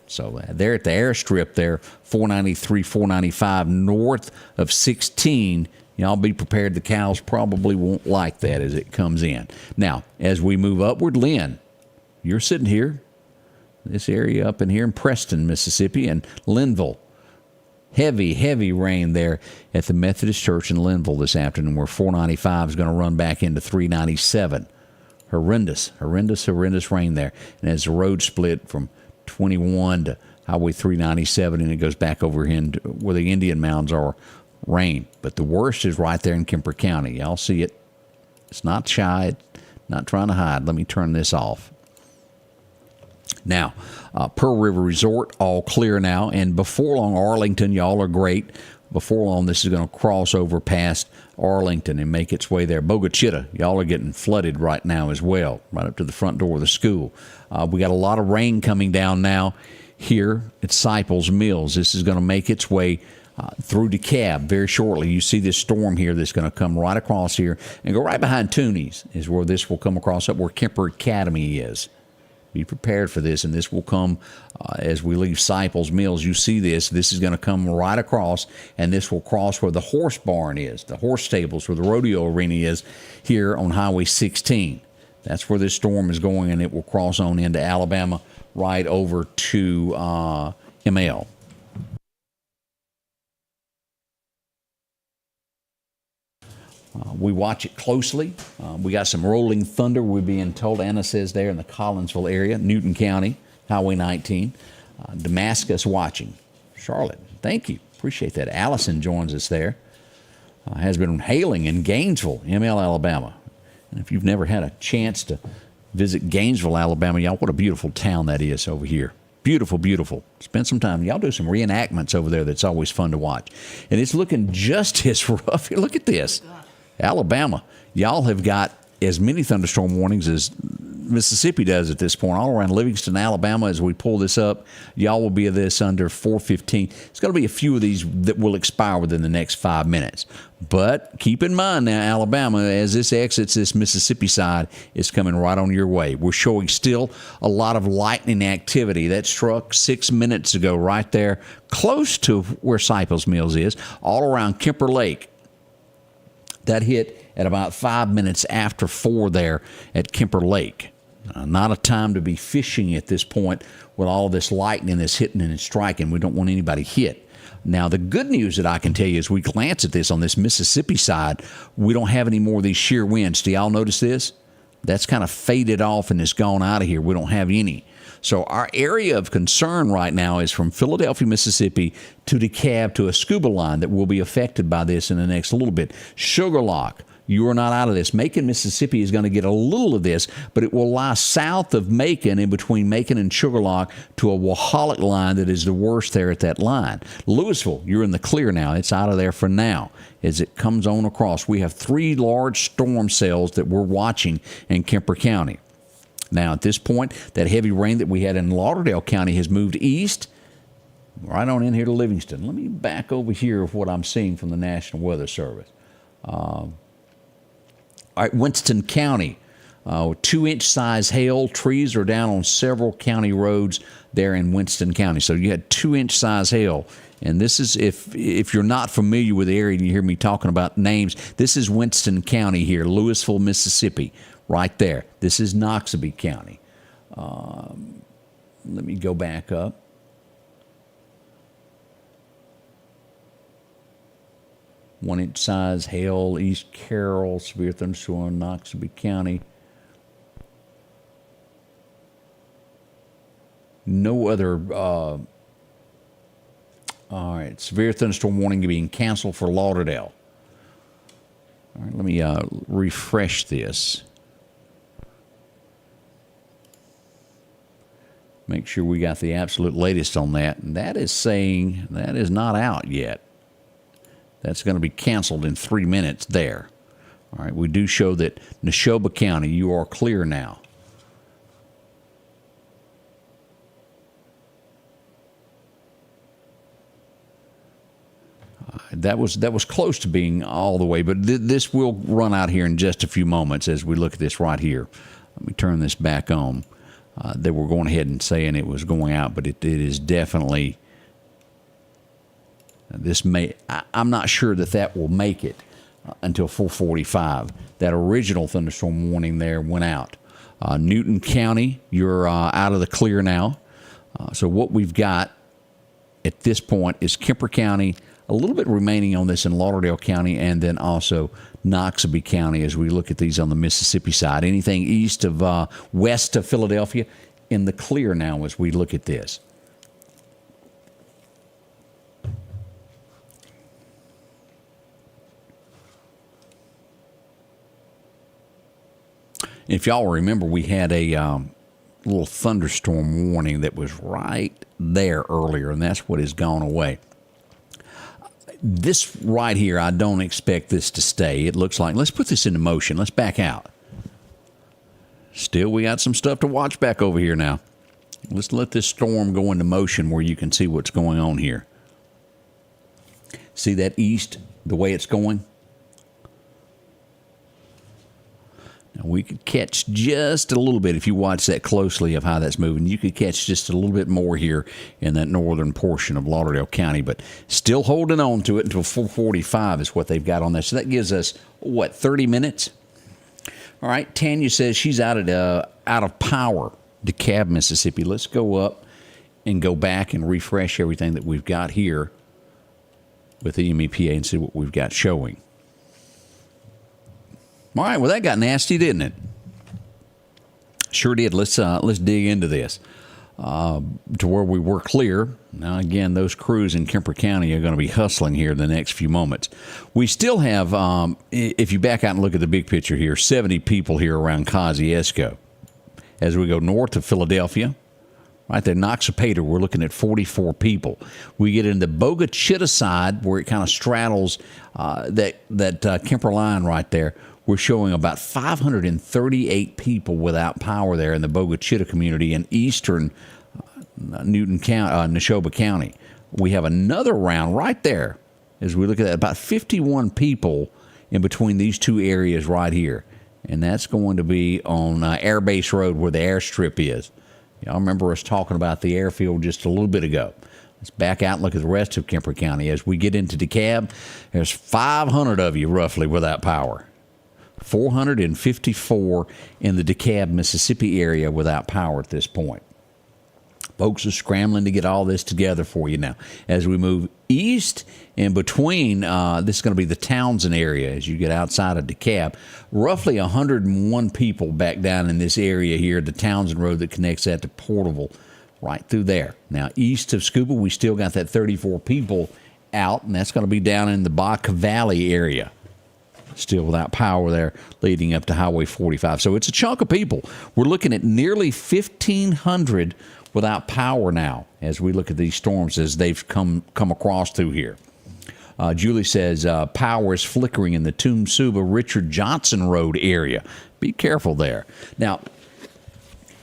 So they're at the airstrip there, 493, 495, north of 16. Y'all be prepared. The cows probably won't like that as it comes in. Now, as we move upward, Lynn, you're sitting here, this area up in here in Preston, Mississippi, and Linville. Heavy, heavy rain there at the Methodist Church in Linville this afternoon, where 495 is going to run back into 397. Horrendous rain there. And as the road split from 21 to Highway 397, and it goes back over here where the Indian Mounds are, rain. But the worst is right there in Kemper County. Y'all see it. It's not shy, not trying to hide. Let me turn this off. Now, Pearl River Resort, all clear now. And before long, Arlington, y'all are great. Before long, this is going to cross over past Arlington and make its way there. Bogachita, y'all are getting flooded right now as well, right up to the front door of the school. We got a lot of rain coming down now here at Cypress Mills. This is going to make its way through DeKalb very shortly. You see this storm here that's going to come right across here and go right behind Toonies is where this will come across, up where Kemper Academy is. Be prepared for this, and this will come as we leave Cypress Mills. You see this. This is going to come right across, and this will cross where the horse barn is, the horse stables, where the rodeo arena is here on Highway 16. That's where this storm is going, and it will cross on into Alabama right over to ML. We watch it closely. We got some rolling thunder, we're being told. Anna says there in the Collinsville area, Newton County, Highway 19. Damascus watching. Charlotte, thank you. Appreciate that. Allison joins us there. Has been hailing in Gainesville, ML, Alabama. And if you've never had a chance to visit Gainesville, Alabama, y'all, what a beautiful town that is over here. Beautiful, beautiful. Spend some time. Y'all do some reenactments over there that's always fun to watch. And it's looking just as rough. Look at this. Alabama, y'all have got as many thunderstorm warnings as Mississippi does at this point. All around Livingston, Alabama, as we pull this up, y'all will be at this under 415. It's going to be a few of these that will expire within the next 5 minutes. But keep in mind now, Alabama, as this exits this Mississippi side, it's coming right on your way. We're showing still a lot of lightning activity. That struck 6 minutes ago right there, close to where Cypress Mills is, all around Kemper Lake. That hit at about 5 minutes after 4 there at Kemper Lake. Not a time to be fishing at this point with all this lightning that's hitting and striking. We don't want anybody hit. Now, the good news that I can tell you as we glance at this on this Mississippi side, we don't have any more of these shear winds. Do y'all notice this? That's kind of faded off and it's gone out of here. We don't have any. So our area of concern right now is from Philadelphia, Mississippi to DeKalb to a scuba line that will be affected by this in the next little bit. Sugar Lock, you are not out of this. Macon, Mississippi is going to get a little of this, but it will lie south of Macon, in between Macon and Sugar Lock, to a Waholic line that is the worst there at that line. Louisville, you're in the clear now. It's out of there for now. As it comes on across, we have 3 large storm cells that we're watching in Kemper County. Now, at this point, that heavy rain that we had in Lauderdale County has moved east, right on in here to Livingston. Let me back over here of what I'm seeing from the National Weather Service. All right, Winston County, 2-inch size hail. Trees are down on several county roads there in Winston County. So you had 2-inch size hail. And this is, if you're not familiar with the area and you hear me talking about names, this is Winston County here, Louisville, Mississippi. Right there. This is NOXUBEE County. Let me go back up. 1-inch size hail, East Carroll, severe thunderstorm, NOXUBEE County. No other, all right, severe thunderstorm warning being canceled for Lauderdale. All right, let me refresh this. Make sure we got the absolute latest on that. And that is saying that is not out yet. That's going to be canceled in 3 minutes there. All right, we do show that Neshoba County, you are clear now. That was close to being all the way, but this will run out here in just a few moments as we look at this right here. Let me turn this back on. They were going ahead and saying it was going out, but it is definitely, I'm not sure that will make it until 4:45. That original thunderstorm warning there went out. Newton County, you're out of the clear now. So what we've got at this point is Kemper County, a little bit remaining on this in Lauderdale County, and then also NOXUBEE County as we look at these on the Mississippi side. Anything east of, west of Philadelphia in the clear now as we look at this. If y'all remember, we had a little thunderstorm warning that was right there earlier, and that's what has gone away. This right here, I don't expect this to stay. It looks like, let's put this into motion. Let's back out. Still, we got some stuff to watch back over here now. Let's let this storm go into motion where you can see what's going on here. See that east, the way it's going? Now, we could catch just a little bit, if you watch that closely, of how that's moving. You could catch just a little bit more here in that northern portion of Lauderdale County, but still holding on to it until 4:45 is what they've got on there. So that gives us, what, 30 minutes? All right, Tanya says she's out of power, DeKalb, Mississippi. Let's go up and go back and refresh everything that we've got here with the MEPA and see what we've got showing. All right, well, that got nasty, didn't it? Sure did. Let's dig into this to where we were clear. Now, again, those crews in Kemper County are going to be hustling here in the next few moments. We still have, if you back out and look at the big picture here, 70 people here around Kosciuszko. As we go north of Philadelphia, right there, NOXUBEE, we're looking at 44 people. We get into Bogachita side, where it kind of straddles that Kemper line right there. We're showing about 538 people without power there in the Bogachita community in eastern Newton County, Neshoba County. We have another round right there as we look at that, about 51 people in between these two areas right here. And that's going to be on Air Base Road where the airstrip is. Y'all remember us talking about the airfield just a little bit ago. Let's back out and look at the rest of Kemper County. As we get into DeKalb, there's 500 of you roughly without power. 454 in the DeKalb, Mississippi area without power at this point. Folks are scrambling to get all this together for you now. As we move east and between, this is going to be the Townsend area as you get outside of DeKalb. Roughly 101 people back down in this area here, the Townsend Road that connects that to Portable, right through there. Now, east of Scuba, we still got that 34 people out, and that's going to be down in the Baca Valley area. Still without power there leading up to Highway 45. So it's a chunk of people. We're looking at nearly 1,500 without power now as we look at these storms as they've come across through here. Julie says power is flickering in the Tumsuba Richard Johnson Road area. Be careful there. Now,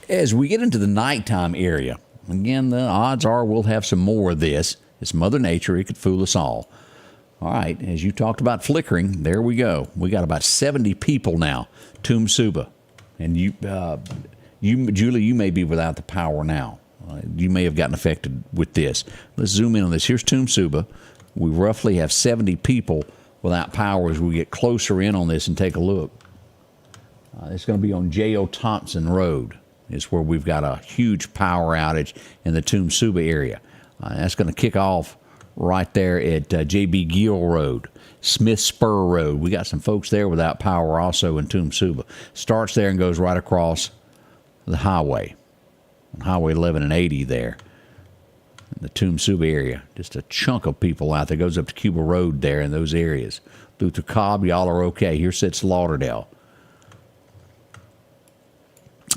as we get into the nighttime area, again, the odds are we'll have some more of this. It's Mother Nature. It could fool us all. All right, as you talked about flickering, there we go. We got about 70 people now, Tumsuba. And you, Julie, you may be without the power now. You may have gotten affected with this. Let's zoom in on this. Here's Tumsuba. We roughly have 70 people without power as we get closer in on this and take a look. It's going to be on J.O. Thompson Road. It's where we've got a huge power outage in the Tumsuba area. That's going to kick off right there at J.B. Gill Road, Smith Spur Road. We got some folks there without power also in NOXUBEE. Starts there and goes right across the highway, Highway 11 and 80 there, in the NOXUBEE area. Just a chunk of people out there. Goes up to Cuba Road there in those areas. Luther Cobb, y'all are okay. Here sits Lauderdale.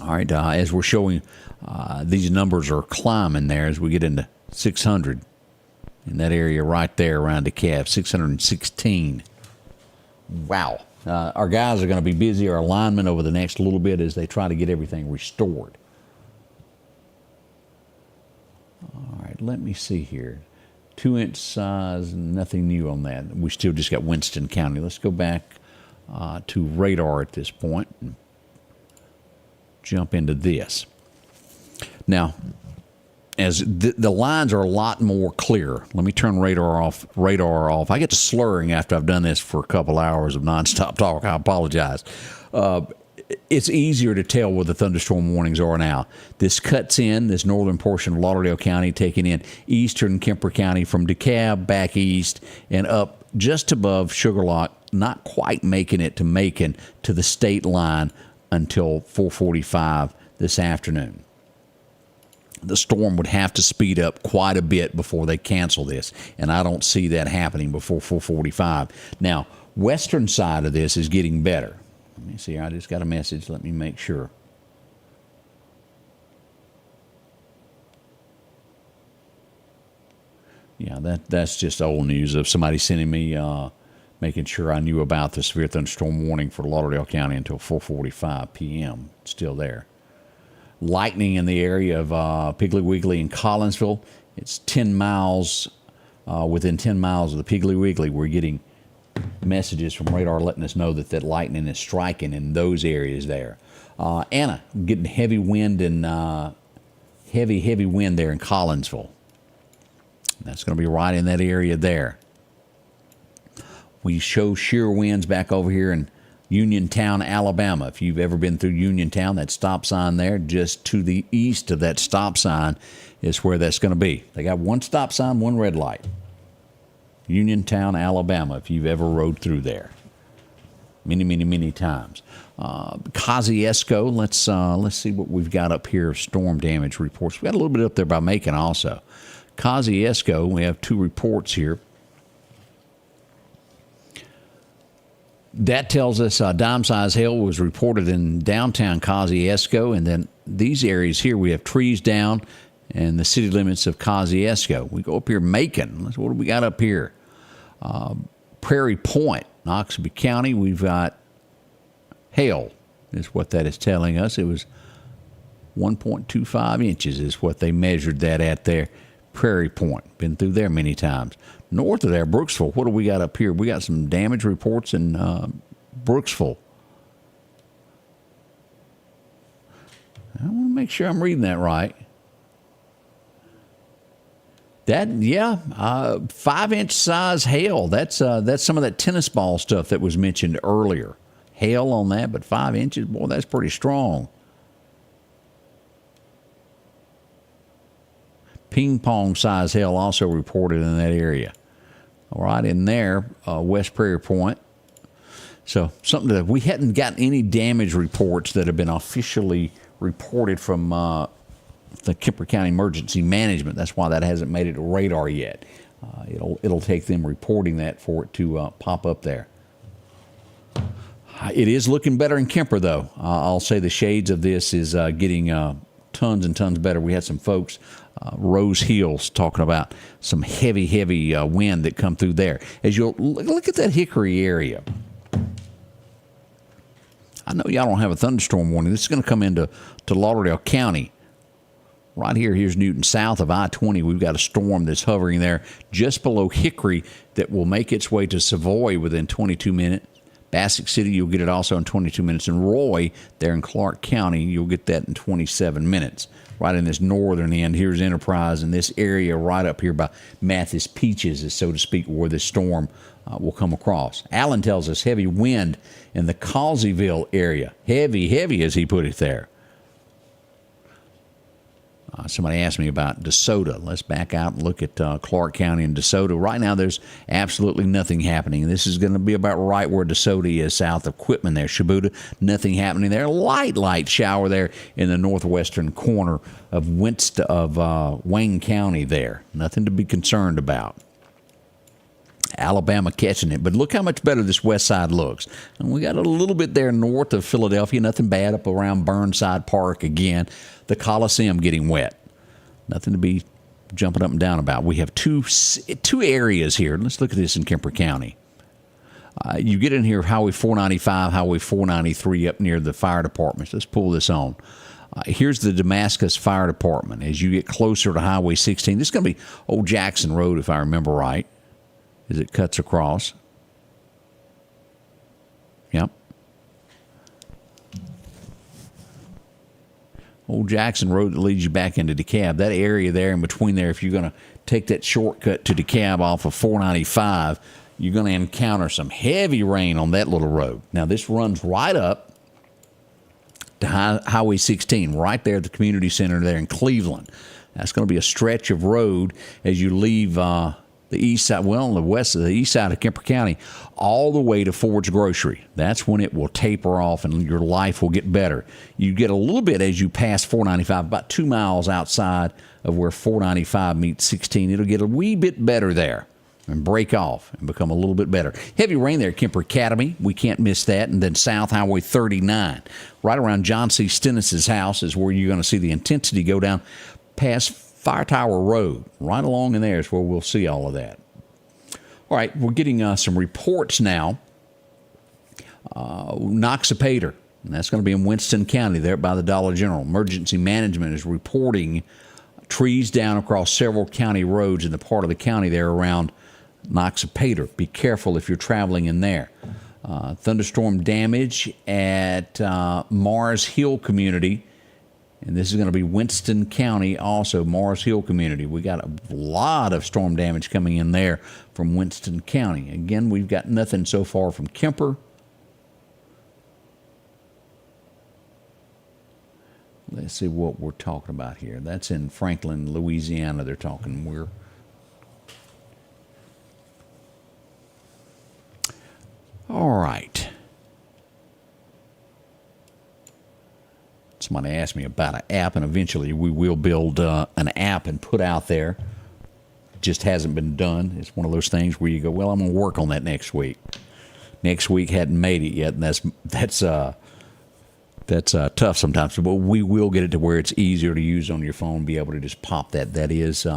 All right, as we're showing, these numbers are climbing there as we get into 600 in that area right there around DeKalb, 616. Wow. Our guys are going to be busy, our linemen, over the next little bit as they try to get everything restored. All right, let me see here. 2-inch size, nothing new on that. We still just got Winston County. Let's go back to radar at this point and jump into this. Now, as the lines are a lot more clear. Let me turn radar off. I get to slurring after I've done this for a couple hours of nonstop talk. I apologize. It's easier to tell where the thunderstorm warnings are now. This cuts in this northern portion of Lauderdale County, taking in eastern Kemper County from DeKalb back east and up just above Sugarlock, not quite making it to Macon to the state line until 4:45 this afternoon. The storm would have to speed up quite a bit before they cancel this, and I don't see that happening before 4:45. Now, western side of this is getting better. Let me see, I just got a message. Let me make sure. Yeah, that's just old news of somebody sending me, making sure I knew about the severe thunderstorm warning for Lauderdale County until 4:45 p.m. It's still there. Lightning in the area of Piggly Wiggly and Collinsville. It's 10 miles, within 10 miles of the Piggly Wiggly. We're getting messages from radar letting us know that lightning is striking in those areas there. Anna, getting heavy wind and heavy wind there in Collinsville. That's going to be right in that area there. We show shear winds back over here in Uniontown, Alabama. If you've ever been through Uniontown, that stop sign there, just to the east of that stop sign is where that's going to be. They got one stop sign, one red light. Uniontown, Alabama, if you've ever rode through there. Many times. Kosciuszko, let's see what we've got up here of storm damage reports. We got a little bit up there by Macon also. Kosciuszko, we have 2 reports here. That tells us dime-size hail was reported in downtown Kosciuszko, and then these areas here, we have trees down and the city limits of Kosciuszko. We go up here, Macon. What do we got up here? Prairie Point, NOXUBEE County, we've got hail is what that is telling us. It was 1.25 inches is what they measured that at there. Prairie Point, been through there many times. North of there, Brooksville, what do we got up here? We got some damage reports in Brooksville. I want to make sure I'm reading that right. That, yeah, 5-inch size hail. That's some of that tennis ball stuff that was mentioned earlier. Hail on that, but 5 inches, boy, that's pretty strong. Ping pong size hail also reported in that area. All right, in there, West Prairie Point. So something that we hadn't gotten any damage reports that have been officially reported from the Kemper County Emergency Management. That's why that hasn't made it to radar yet. It'll take them reporting that for it to pop up there. It is looking better in Kemper, though. I'll say the shades of this is getting tons and tons better. We had some folks, Rose Hills, talking about some heavy wind that come through there. As you'll look at that Hickory area, I know y'all don't have a thunderstorm warning. This is going to come into Lauderdale County. Right here, here's Newton, south of I-20. We've got a storm that's hovering there just below Hickory that will make its way to Savoy within 22 minutes. Bassick City, you'll get it also in 22 minutes. And Roy, there in Clark County, you'll get that in 27 minutes. Right in this northern end, here's Enterprise, and this area right up here by Mathis Peaches is, so to speak, where this storm will come across. Allen tells us heavy wind in the Causeyville area. Heavy, as he put it there. Somebody asked me about DeSoto. Let's back out and look at Clark County and DeSoto. Right now, there's absolutely nothing happening. This is going to be about right where DeSoto is, south of Quitman there. Shibuda, nothing happening there. Light shower there in the northwestern corner of Wayne County there. Nothing to be concerned about. Alabama catching it, but look how much better this west side looks. And we got a little bit there north of Philadelphia, nothing bad up around Burnside Park again. The Coliseum getting wet. Nothing to be jumping up and down about. We have two areas here. Let's look at this in Kemper County. You get in here, Highway 495, Highway 493 up near the fire departments. Let's pull this on. Here's the Damascus Fire Department. As you get closer to Highway 16, this is going to be Old Jackson Road, if I remember right, as it cuts across. Yep. Old Jackson Road that leads you back into DeKalb. That area there in between there, if you're going to take that shortcut to DeKalb off of 495, you're going to encounter some heavy rain on that little road. Now, this runs right up to Highway 16, right there at the community center there in Cleveland. That's going to be a stretch of road as you leave the east side, well, the east side of Kemper County, all the way to Ford's Grocery. That's when it will taper off and your life will get better. You get a little bit as you pass 495, about 2 miles outside of where 495 meets 16. It'll get a wee bit better there and break off and become a little bit better. Heavy rain there at Kemper Academy. We can't miss that. And then South Highway 39, right around John C. Stennis's house is where you're going to see the intensity go down past Fire Tower Road. Right along in there is where we'll see all of that. All right, we're getting some reports now. NOXUBEE, and that's going to be in Winston County there by the Dollar General. Emergency Management is reporting trees down across several county roads in the part of the county there around NOXUBEE. Be careful if you're traveling in there. Thunderstorm damage at Mars Hill Community. And this is going to be Winston County, also Mars Hill Community. We got a lot of storm damage coming in there from Winston County. Again, we've got nothing so far from Kemper. Let's see what we're talking about here. That's in Franklin, Louisiana. They're talking. We're all right. Somebody asked me about an app, and eventually we will build an app and put out there. Just hasn't been done. It's one of those things where you go, well, I'm going to work on that next week. Next week hadn't made it yet, and that's tough sometimes. But we will get it to where it's easier to use on your phone, be able to just pop that. That is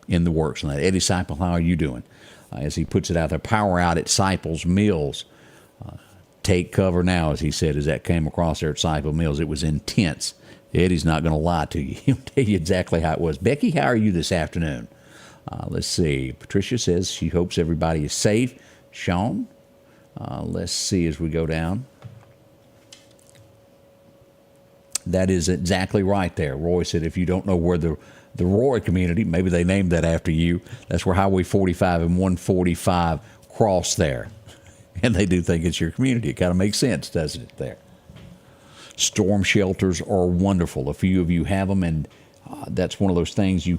in the works on that. Eddie Seipel, how are you doing? As he puts it out there, power out at Seipel's Mills. Take cover now, as he said, as that came across there at Seipel Mills. It was intense. Eddie's not going to lie to you. He'll tell you exactly how it was. Becky, how are you this afternoon? Let's see. Patricia says she hopes everybody is safe. Sean, let's see as we go down. That is exactly right there. Roy said if you don't know where the Roy community, maybe they named that after you, that's where Highway 45 and 145 cross there. And they do think it's your community. It kind of makes sense, doesn't it, there? Storm shelters are wonderful. A few of you have them, and that's one of those things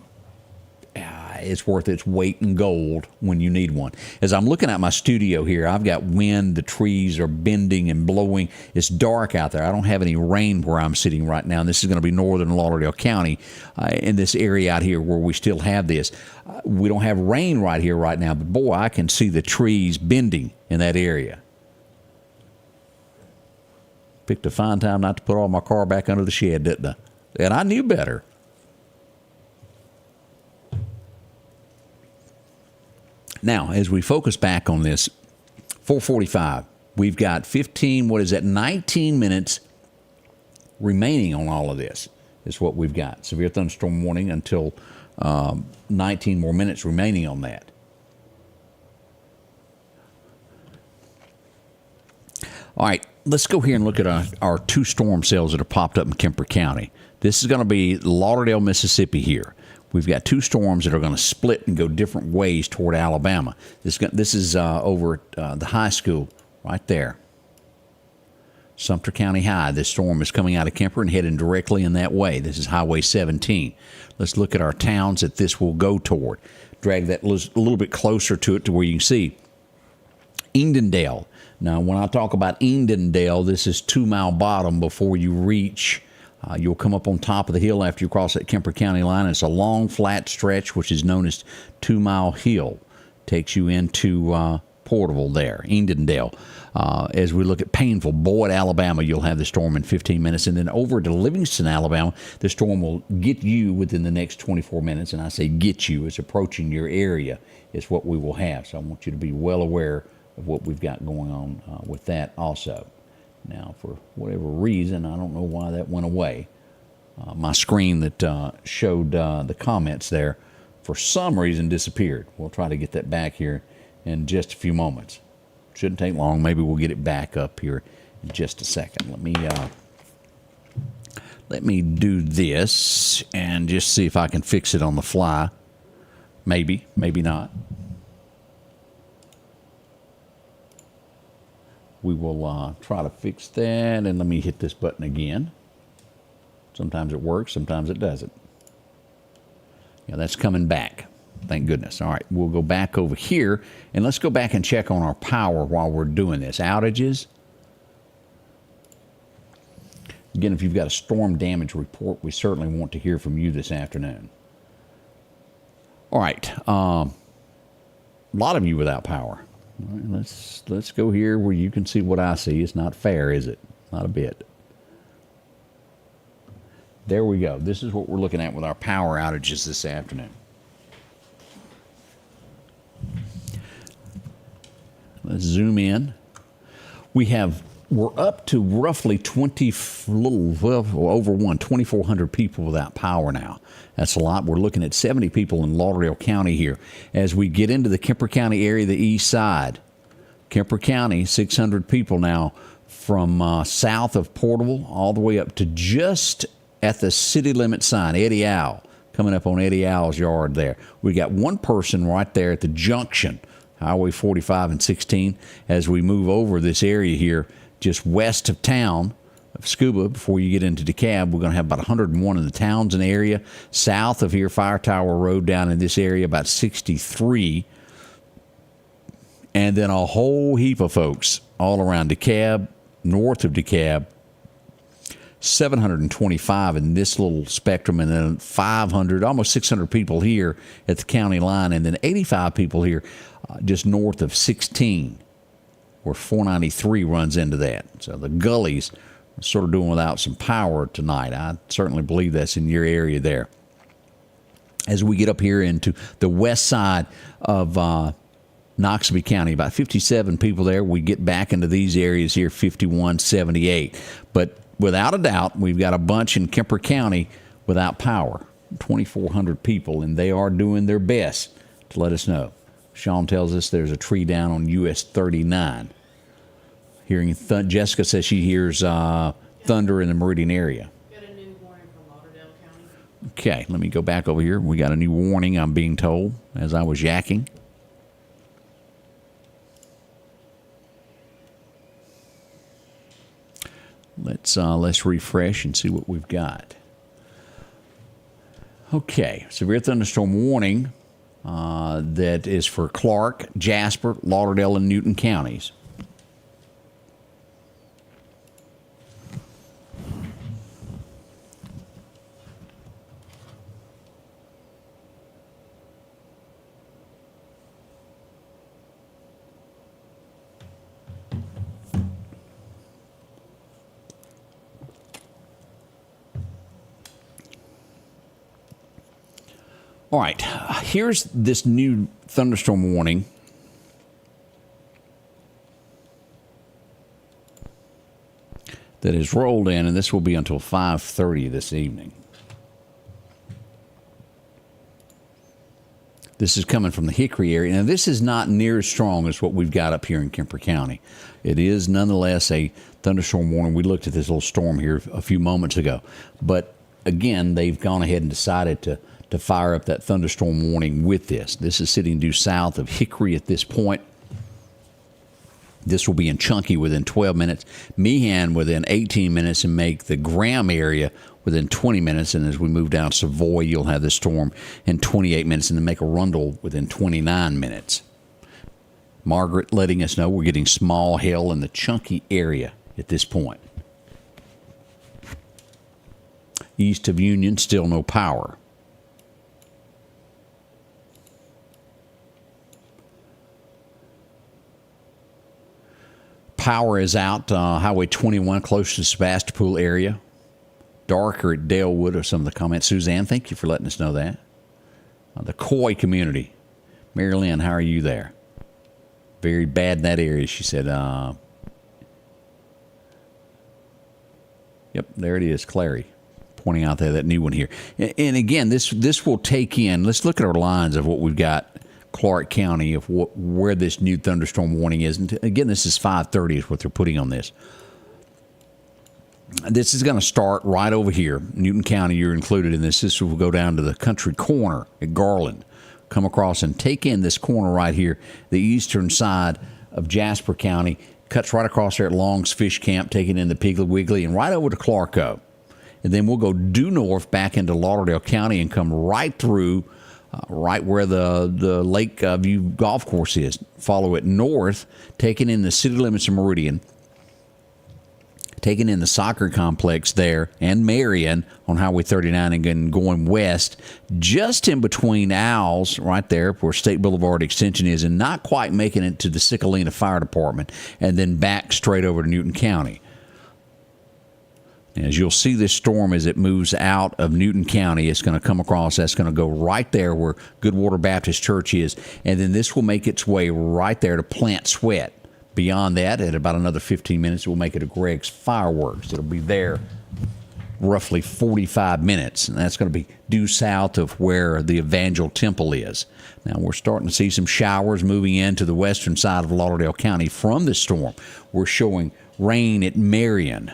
it's worth its weight in gold when you need one. As I'm looking at my studio here, I've got wind. The trees are bending and blowing. It's dark out there. I don't have any rain where I'm sitting right now, and this is going to be northern Lauderdale County in this area out here where we still have this. We don't have rain right here right now, but boy, I can see the trees bending in that area. Picked a fine time not to put all my car back under the shed, didn't I? And I knew better. Now, as we focus back on this, 445, we've got 19 minutes remaining on all of this is what we've got. Severe thunderstorm warning until 19 more minutes remaining on that. All right, let's go here and look at our two storm cells that have popped up in Kemper County. This is going to be Lauderdale, Mississippi here. We've got two storms that are going to split and go different ways toward Alabama. This is over at the high school right there. Sumter County High. This storm is coming out of Kemper and heading directly in that way. This is Highway 17. Let's look at our towns that this will go toward. Drag that a little bit closer to it to where you can see Edendale. Now, when I talk about Edendale, this is 2 Mile Bottom before you reach. You'll come up on top of the hill after you cross that Kemper County line. It's a long, flat stretch, which is known as 2 Mile Hill. Takes you into Porterville there, Edendale. As we look at Painful, Boyd, Alabama, you'll have the storm in 15 minutes. And then over to Livingston, Alabama, the storm will get you within the next 24 minutes. And I say get you, it's approaching your area is what we will have. So I want you to be well aware of what we've got going on with that also. Now, for whatever reason, I don't know why that went away. My screen that showed the comments there, for some reason, disappeared. We'll try to get that back here in just a few moments. Shouldn't take long. Maybe we'll get it back up here in just a second. Let me do this and just see if I can fix it on the fly. Maybe, maybe not. We will try to fix that, and let me hit this button again. Sometimes it works, sometimes it doesn't. Yeah, that's coming back. Thank goodness. All right, we'll go back over here, and let's go back and check on our power while we're doing this. Outages. Again, if you've got a storm damage report, we certainly want to hear from you this afternoon. All right, a lot of you without power. All right, let's go here where you can see what I see. It's not fair, is it? Not a bit. There we go. This is what we're looking at with our power outages this afternoon. Let's zoom in. We're up to roughly 2,400 people without power now. That's a lot. We're looking at 70 people in Lauderdale County here. As we get into the Kemper County area, the east side, Kemper County, 600 people now from south of Porterville all the way up to just at the city limit sign, Eddie Owl, coming up on Eddie Owl's yard there. We got one person right there at the junction, Highway 45 and 16, as we move over this area here, just west of town of Scuba, before you get into DeKalb. We're going to have about 101 in the Townsend area. South of here, Fire Tower Road down in this area, about 63. And then a whole heap of folks all around DeKalb, north of DeKalb, 725 in this little spectrum, and then 500, almost 600 people here at the county line, and then 85 people here just north of 16, where 493 runs into that. So the gullies are sort of doing without some power tonight. I certainly believe that's in your area there. As we get up here into the west side of NOXUBEE County, about 57 people there. We get back into these areas here, 5178. But without a doubt, we've got a bunch in Kemper County without power, 2,400 people, and they are doing their best to let us know. Sean tells us there's a tree down on US 39. Jessica says she hears thunder in the Meridian area. Got a new warning from Lauderdale County. Okay, let me go back over here. We got a new warning, I'm being told, as I was yakking. Let's refresh and see what we've got. Okay, severe thunderstorm warning that is for Clark, Jasper, Lauderdale, and Newton counties. All right, here's this new thunderstorm warning. That is rolled in, and this will be until 5:30 this evening. This is coming from the Hickory area. Now, this is not near as strong as what we've got up here in Kemper County. It is nonetheless a thunderstorm warning. We looked at this little storm here a few moments ago. But again, they've gone ahead and decided to fire up that thunderstorm warning with this. This is sitting due south of Hickory at this point. This will be in Chunky within 12 minutes, Meehan within 18 minutes, and make the Graham area within 20 minutes. And as we move down Savoy, you'll have the storm in 28 minutes, and then make Arundel within 29 minutes. Margaret letting us know we're getting small hail in the Chunky area at this point. East of Union, still no power. Power is out, Highway 21, close to the Sebastopol area. Darker at Dalewood are some of the comments. Suzanne, thank you for letting us know that. The Coy community. Mary Lynn, how are you there? Very bad in that area, she said. Yep, there it is, Clary, pointing out there that new one here. And again, this will take in, let's look at our lines of what we've got, Clark County, of where this new thunderstorm warning is. And again, this is 5:30 is what they're putting on this. This is going to start right over here. Newton County, you're included in this. This will go down to the country corner at Garland, come across and take in this corner right here, the eastern side of Jasper County, cuts right across there at Long's Fish Camp, taking in the Piggly Wiggly, and right over to Clarko. And then we'll go due north back into Lauderdale County and come right through, right where the Lake View Golf Course is. Follow it north, taking in the city limits of Meridian, taking in the soccer complex there and Marion on Highway 39, and then going west just in between Owls right there where State Boulevard Extension is, and not quite making it to the Sicalina Fire Department, and then back straight over to Newton County. As you'll see this storm as it moves out of Newton County, it's going to come across. That's going to go right there where Goodwater Baptist Church is, and then this will make its way right there to Plant Sweat. Beyond that, at about another 15 minutes, we'll make it to Greg's Fireworks. It'll be there roughly 45 minutes, and that's going to be due south of where the Evangel Temple is. Now, we're starting to see some showers moving into the western side of Lauderdale County from this storm. We're showing rain at Marion.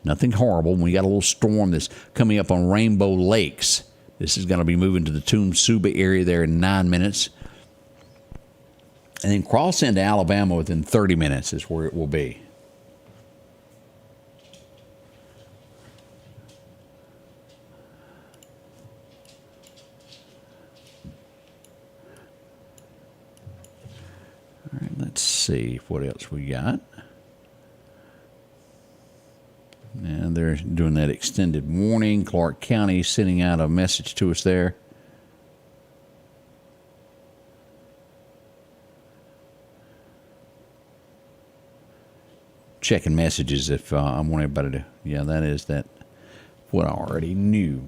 Nothing horrible. We got a little storm that's coming up on Rainbow Lakes. This is going to be moving to the Toomsuba area there in 9 minutes. And then cross into Alabama within 30 minutes is where it will be. All right, let's see what else we got. And they're doing that extended warning. Clark County sending out a message to us there. Checking messages if I want everybody to, yeah, that is that what I already knew.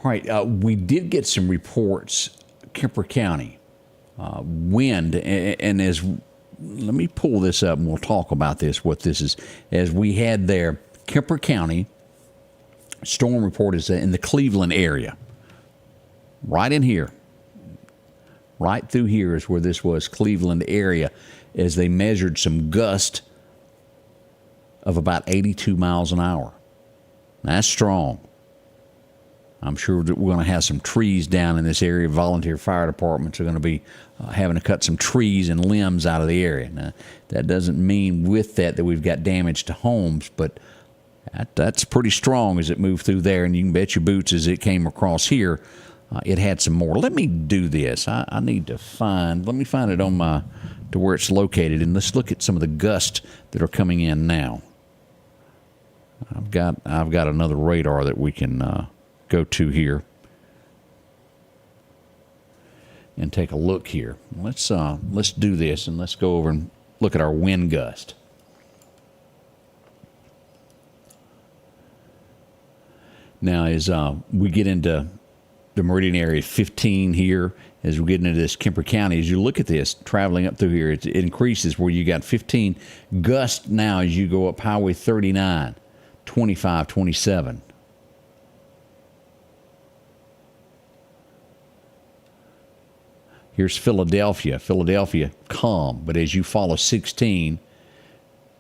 All right, we did get some reports, Kemper County, wind, and as, let me pull this up and we'll talk about this, what this is. As we had there, Kemper County, storm report is in the Cleveland area. Right in here, right through here is where this was, Cleveland area, as they measured some gust of about 82 miles an hour. That's strong. I'm sure that we're going to have some trees down in this area. Volunteer fire departments are going to be having to cut some trees and limbs out of the area. Now, that doesn't mean with that we've got damage to homes, but that's pretty strong as it moved through there, and you can bet your boots as it came across here. It had some more. Let me do this. I need to let me find it on to where it's located, and let's look at some of the gusts that are coming in now. I've got another radar that we can go to here and take a look here. Let's do this, and let's go over and look at our wind gust. Now, as we get into the Meridian area 15 here, as we get into this Kemper County, as you look at this, traveling up through here, it increases where you got 15 gusts now as you go up Highway 39, 25, 27. Here's Philadelphia. Philadelphia, calm, but as you follow 16,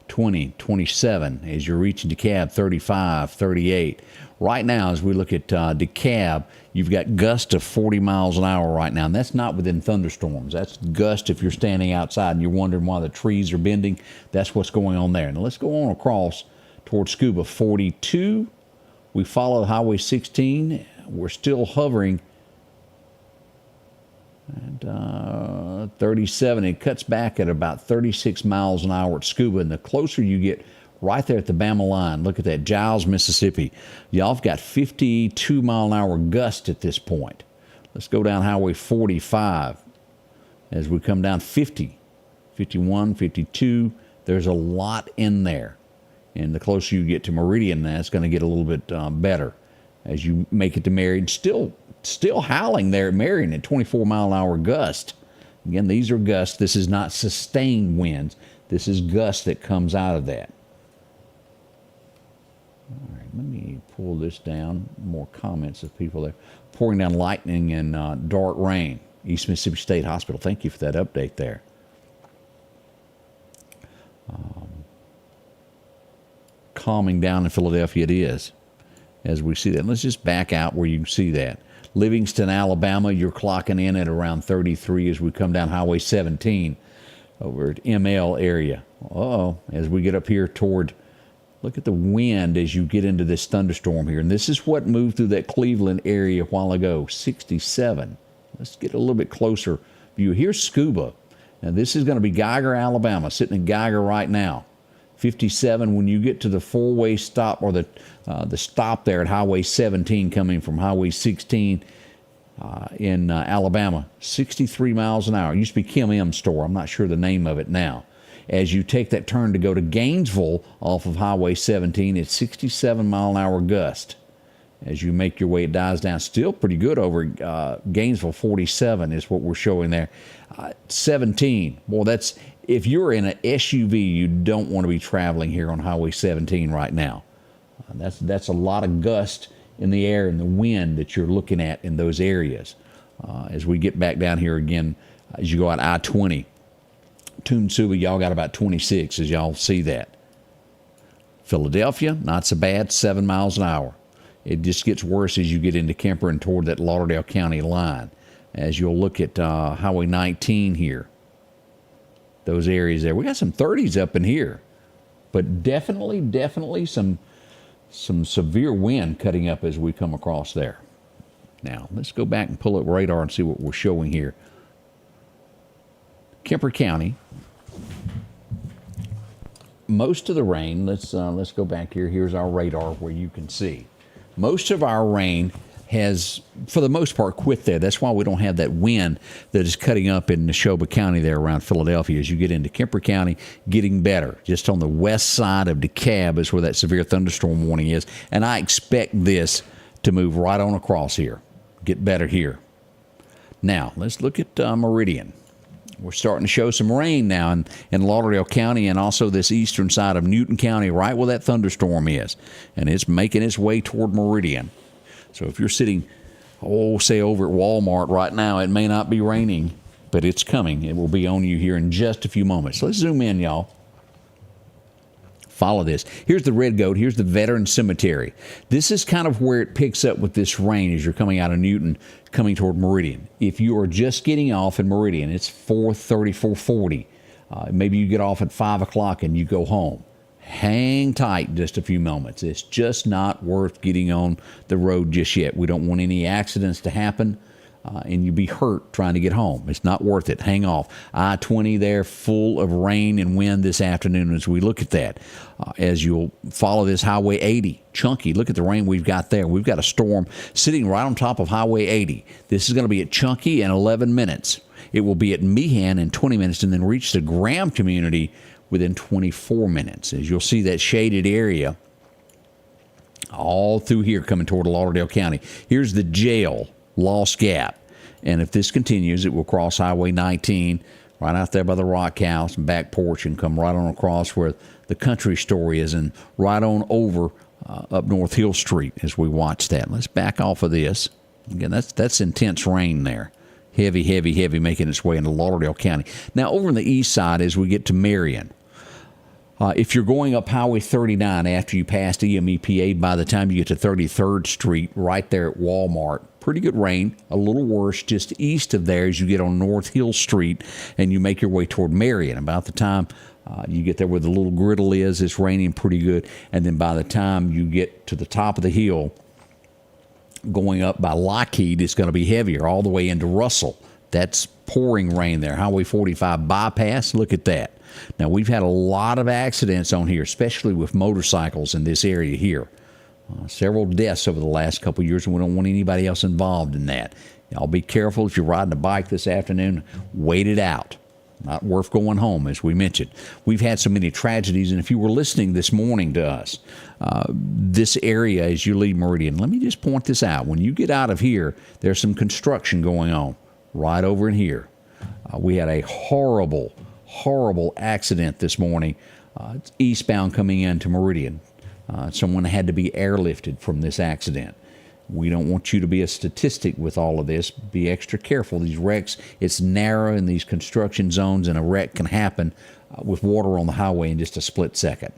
20, 27. As you're reaching DeKalb, 35, 38. Right now, as we look at DeKalb, you've got gusts of 40 miles an hour right now, and that's not within thunderstorms. That's gust if you're standing outside and you're wondering why the trees are bending. That's what's going on there. Now let's go on across towards Scuba, 42. We follow Highway 16. We're still hovering at 37. It cuts back at about 36 miles an hour at Scuba, and the closer you get, right there at the Bama line, look at that, Giles, Mississippi. Y'all have got 52 mile an hour gust at this point. Let's go down Highway 45 as we come down 50, 51, 52. There's a lot in there. And the closer you get to Meridian, that's going to get a little bit better as you make it to Marion. Still howling there at Marion at 24 mile an hour gust. Again, these are gusts. This is not sustained winds. This is gust that comes out of that. All right, let me pull this down. More comments of people there. Pouring down lightning and dark rain. East Mississippi State Hospital. Thank you for that update there. Calming down in Philadelphia it is, as we see that. Let's just back out where you can see that. Livingston, Alabama, you're clocking in at around 33 as we come down Highway 17 over at ML area. As we get up here toward, look at the wind as you get into this thunderstorm here. And this is what moved through that Cleveland area a while ago, 67. Let's get a little bit closer view. Here's Scuba. Now this is going to be Geiger, Alabama, sitting in Geiger right now. 57 when you get to the four-way stop, or the stop there at Highway 17 coming from Highway 16 in Alabama, 63 miles an hour. It used to be Kim M store. I'm not sure the name of it now. As you take that turn to go to Gainesville off of Highway 17, it's 67 mile an hour gust. As you make your way, it dies down. Still pretty good over Gainesville. 47 is what we're showing there. 17. Boy, that's, if you're in an SUV, you don't want to be traveling here on Highway 17 right now. That's a lot of gust in the air and the wind that you're looking at in those areas. As we get back down here again, as you go out I-20, NOXUBEE, y'all got about 26 as y'all see that. Philadelphia, not so bad, 7 miles an hour. It just gets worse as you get into Kemper and toward that Lauderdale County line. As you'll look at Highway 19 here, those areas there. We got some 30s up in here, but definitely some severe wind cutting up as we come across there. Now, let's go back and pull up radar and see what we're showing here. Kemper County, most of the rain, let's go back here. Here's our radar where you can see. Most of our rain has, for the most part, quit there. That's why we don't have that wind that is cutting up in Neshoba County there around Philadelphia. As you get into Kemper County, getting better. Just on the west side of DeKalb is where that severe thunderstorm warning is. And I expect this to move right on across here. Get better here. Now, let's look at Meridian. We're starting to show some rain now in Lauderdale County and also this eastern side of Newton County, right where that thunderstorm is. And it's making its way toward Meridian. So if you're sitting, say over at Walmart right now, it may not be raining, but it's coming. It will be on you here in just a few moments. Let's zoom in, y'all. Follow this. Here's the Red Goat. Here's the Veteran Cemetery. This is kind of where it picks up with this rain as you're coming out of Newton, coming toward Meridian. If you are just getting off in Meridian, it's 4:30, 4:40. Maybe you get off at 5 o'clock and you go home. Hang tight just a few moments. It's just not worth getting on the road just yet. We don't want any accidents to happen and you be hurt trying to get home. It's not worth it. Hang off. I-20 there, full of rain and wind this afternoon as we look at that. As you'll follow this Highway 80, chunky. Look at the rain we've got there. We've got a storm sitting right on top of Highway 80. This is going to be at Chunky in 11 minutes. It will be at Meehan in 20 minutes and then reach the Graham community within 24 minutes. As you'll see that shaded area all through here coming toward Lauderdale County. Here's the jail, Lost Gap. And if this continues, it will cross Highway 19 right out there by the Rock House and back porch and come right on across where the country store is and right on over up North Hill Street as we watch that. Let's back off of this. Again, that's intense rain there. Heavy making its way into Lauderdale County. Now, over on the east side as we get to Marion, If you're going up Highway 39 after you pass EMEPA, by the time you get to 33rd Street, right there at Walmart, pretty good rain. A little worse just east of there as you get on North Hill Street and you make your way toward Marion. About the time you get there where the little griddle is, it's raining pretty good. And then by the time you get to the top of the hill, going up by Lockheed, it's going to be heavier all the way into Russell. That's pouring rain there. Highway 45 bypass, look at that. Now, we've had a lot of accidents on here, especially with motorcycles in this area here. Several deaths over the last couple of years, and we don't want anybody else involved in that. Y'all be careful if you're riding a bike this afternoon. Wait it out. Not worth going home, as we mentioned. We've had so many tragedies, and if you were listening this morning to us, this area as you leave Meridian, let me just point this out. When you get out of here, there's some construction going on right over in here. We had a horrible accident this morning. It's eastbound coming into Meridian. Someone had to be airlifted from this accident. We don't want you to be a statistic with all of this. Be extra careful. These wrecks, it's narrow in these construction zones, and a wreck can happen with water on the highway in just a split second.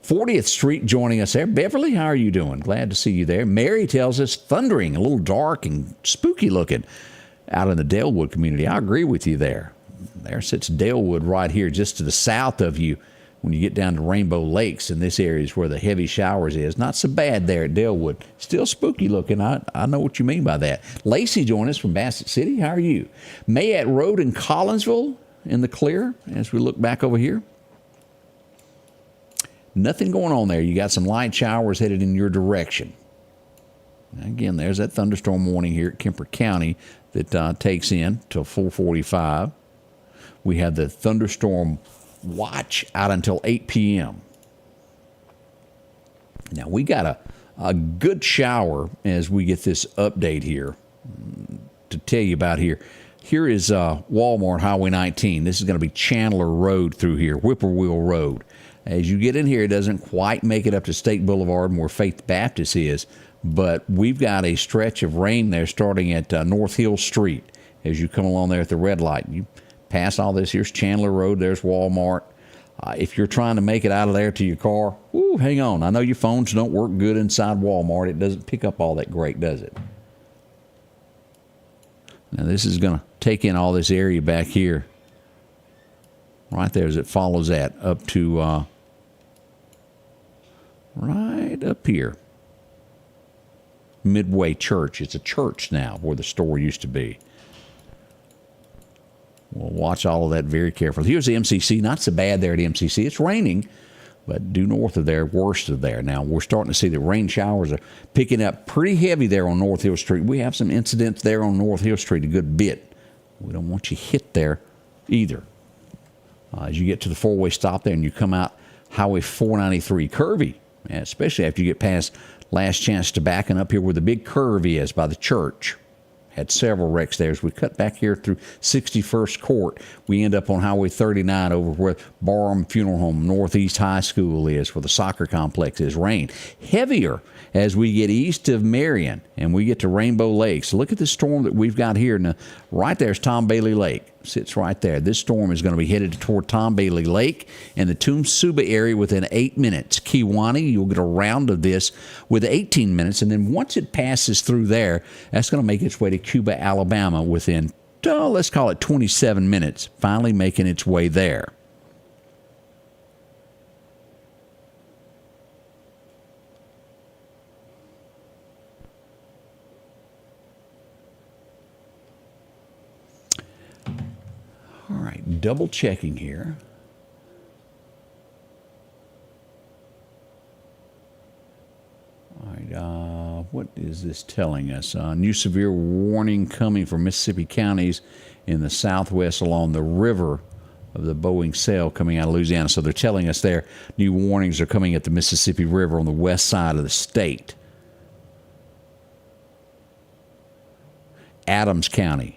40th Street joining us there. Beverly, how are you doing? Glad to see you there. Mary tells us thundering, a little dark and spooky looking out in the Dalewood community. I agree with you there. There sits Dalewood right here just to the south of you. When you get down to Rainbow Lakes, and this area is where the heavy showers is. Not so bad there at Dalewood. Still spooky looking. I know what you mean by that. Lacey joined us from Bassett City. How are you? Mayette Road in Collinsville in the clear as we look back over here. Nothing going on there. You got some light showers headed in your direction. Again, there's that thunderstorm warning here at Kemper County that takes in till 4:45. We have the thunderstorm watch out until 8 p.m. Now, we got a good shower as we get this update here to tell you about here. Here is Walmart Highway 19. This is going to be Chandler Road through here, Whippoorwill Road. As you get in here, it doesn't quite make it up to State Boulevard and where Faith Baptist is, but we've got a stretch of rain there starting at North Hill Street. As you come along there at the red light, you pass all this. Here's Chandler Road. There's Walmart. If you're trying to make it out of there to your car, hang on. I know your phones don't work good inside Walmart. It doesn't pick up all that great, does it? Now, this is going to take in all this area back here. Right there as it follows that up to right up here. Midway Church. It's a church now where the store used to be. We'll watch all of that very carefully. Here's the MCC. Not so bad there at MCC. It's raining, but due north of there, worst of there. Now, we're starting to see the rain showers are picking up pretty heavy there on North Hill Street. We have some incidents there on North Hill Street a good bit. We don't want you hit there either. As you get to the four-way stop there and you come out Highway 493, curvy, especially after you get past Last Chance Tobacco and up here where the big curve is by the church. Had several wrecks there. As we cut back here through 61st Court, we end up on Highway 39 over where Barham Funeral Home, Northeast High School is, where the soccer complex is. Rain heavier as we get east of Marion and we get to Rainbow Lakes. Look at the storm that we've got here. Now, right there's Tom Bailey Lake. Sits right there. This storm is going to be headed toward Tom Bailey Lake and the NOXUBEE area within 8 minutes. Kewanee, you'll get a round of this with 18 minutes, and then once it passes through there, that's going to make its way to Cuba, Alabama within, let's call it 27 minutes, finally making its way there. All right, double checking here. All right, what is this telling us? New severe warning coming for Mississippi counties in the southwest along the river of the Boeing Sail coming out of Louisiana. So they're telling us there new warnings are coming at the Mississippi River on the west side of the state. Adams County.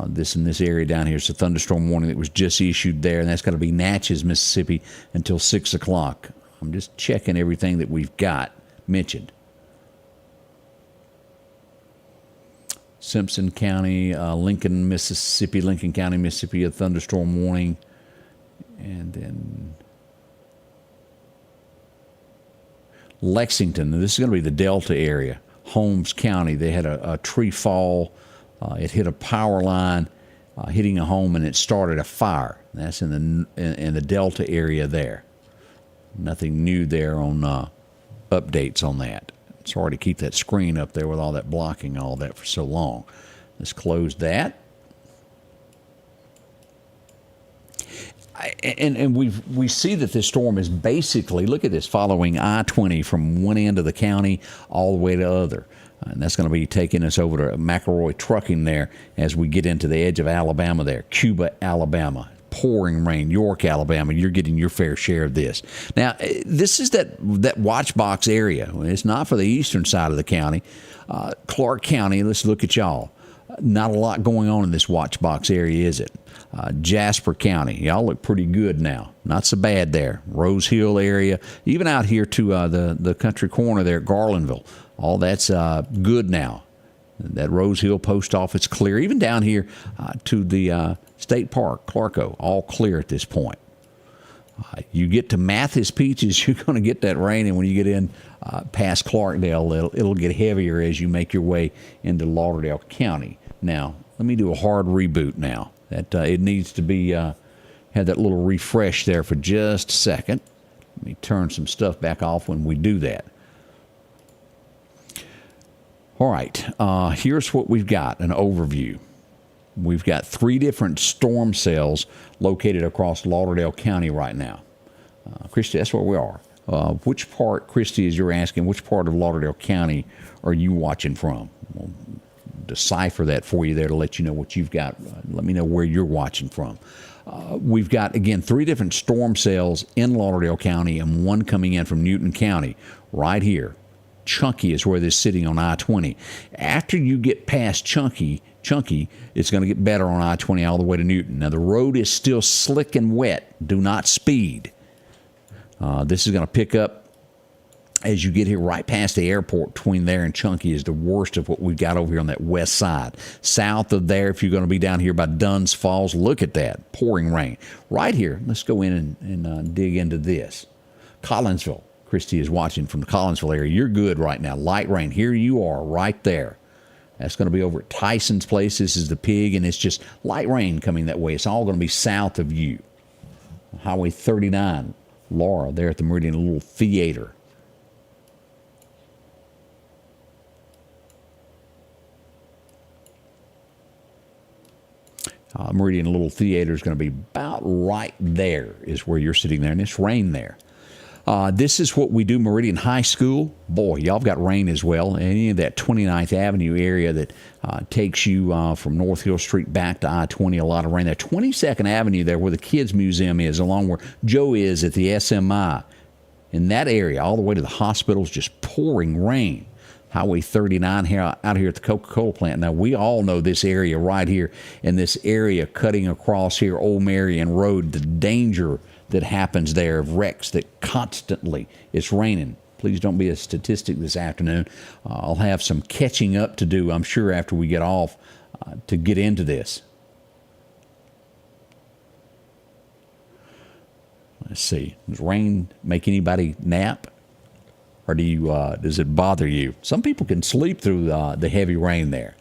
This in this area down here is a thunderstorm warning that was just issued there, and that's going to be Natchez, Mississippi, until 6 o'clock. I'm just checking everything that we've got mentioned. Simpson County, Lincoln, County, Mississippi, a thunderstorm warning. And then Lexington, this is going to be the Delta area. Holmes County, they had a tree fall. It hit a power line, hitting a home, and it started a fire. That's in the Delta area there. Nothing new there on updates on that. Sorry to keep that screen up there with all that blocking all that for so long. Let's close that. And we see that this storm is basically, look at this, following I-20 from one end of the county all the way to the other. And that's going to be taking us over to McElroy Trucking there as we get into the edge of Alabama there. Cuba, Alabama. Pouring rain. York, Alabama. You're getting your fair share of this. Now, this is that watch box area. It's not for the eastern side of the county. Clark County, let's look at y'all. Not a lot going on in this watch box area, is it? Jasper County, y'all look pretty good now. Not so bad there. Rose Hill area, even out here to the country corner there at Garlandville. All that's good now. That Rose Hill post office clear. Even down here to the State Park, Clarko, all clear at this point. You get to Mathis Peaches, you're going to get that rain, and when you get in past Clarkdale, it'll get heavier as you make your way into Lauderdale County. Now, let me do a hard reboot now. That it needs to be have that little refresh there for just a second. Let me turn some stuff back off when we do that. All right, here's what we've got, an overview. We've got 3 different storm cells located across Lauderdale County right now. Christy, that's where we are. Which part, Christy, as you're asking, which part of Lauderdale County are you watching from? We'll decipher that for you there to let you know what you've got. Let me know where you're watching from. We've got, again, 3 different storm cells in Lauderdale County and one coming in from Newton County right here. Chunky is where this is sitting on I-20. After you get past Chunky, it's going to get better on I-20 all the way to Newton. Now, the road is still slick and wet. Do not speed. This is going to pick up as you get here right past the airport. Between there and Chunky is the worst of what we've got over here on that west side. South of there, if you're going to be down here by Dunn's Falls, look at that. Pouring rain. Right here, let's go in and dig into this. Collinsville. Christy is watching from the Collinsville area. You're good right now. Light rain. Here you are right there. That's going to be over at Tyson's place. This is the Pig, and it's just light rain coming that way. It's all going to be south of you. Highway 39, Laura, there at the Meridian Little Theater. Meridian Little Theater is going to be about right there is where you're sitting there, and it's rain there. This is what we do, Meridian High School. Boy, y'all have got rain as well. Any of that 29th Avenue area that takes you from North Hill Street back to I-20, a lot of rain there. 22nd Avenue there where the Kids Museum is, along where Joe is at the SMI. In that area, all the way to the hospitals, just pouring rain. Highway 39 here, out here at the Coca-Cola plant. Now, we all know this area right here, and this area cutting across here, Old Marion Road, the danger that happens there of wrecks that constantly it's raining. Please don't be a statistic this afternoon. I'll have some catching up to do, I'm sure, after we get off to get into this. Let's see. Does rain make anybody nap? Or does it bother you? Some people can sleep through the heavy rain there.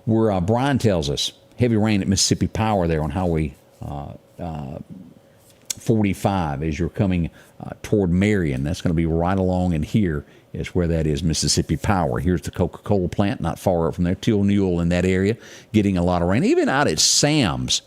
Where Brian tells us, heavy rain at Mississippi Power there on Highway 45 as you're coming toward Marion. That's going to be right along in here is where that is, Mississippi Power. Here's the Coca-Cola plant, not far up from there. Till Newell in that area, getting a lot of rain. Even out at Sam's,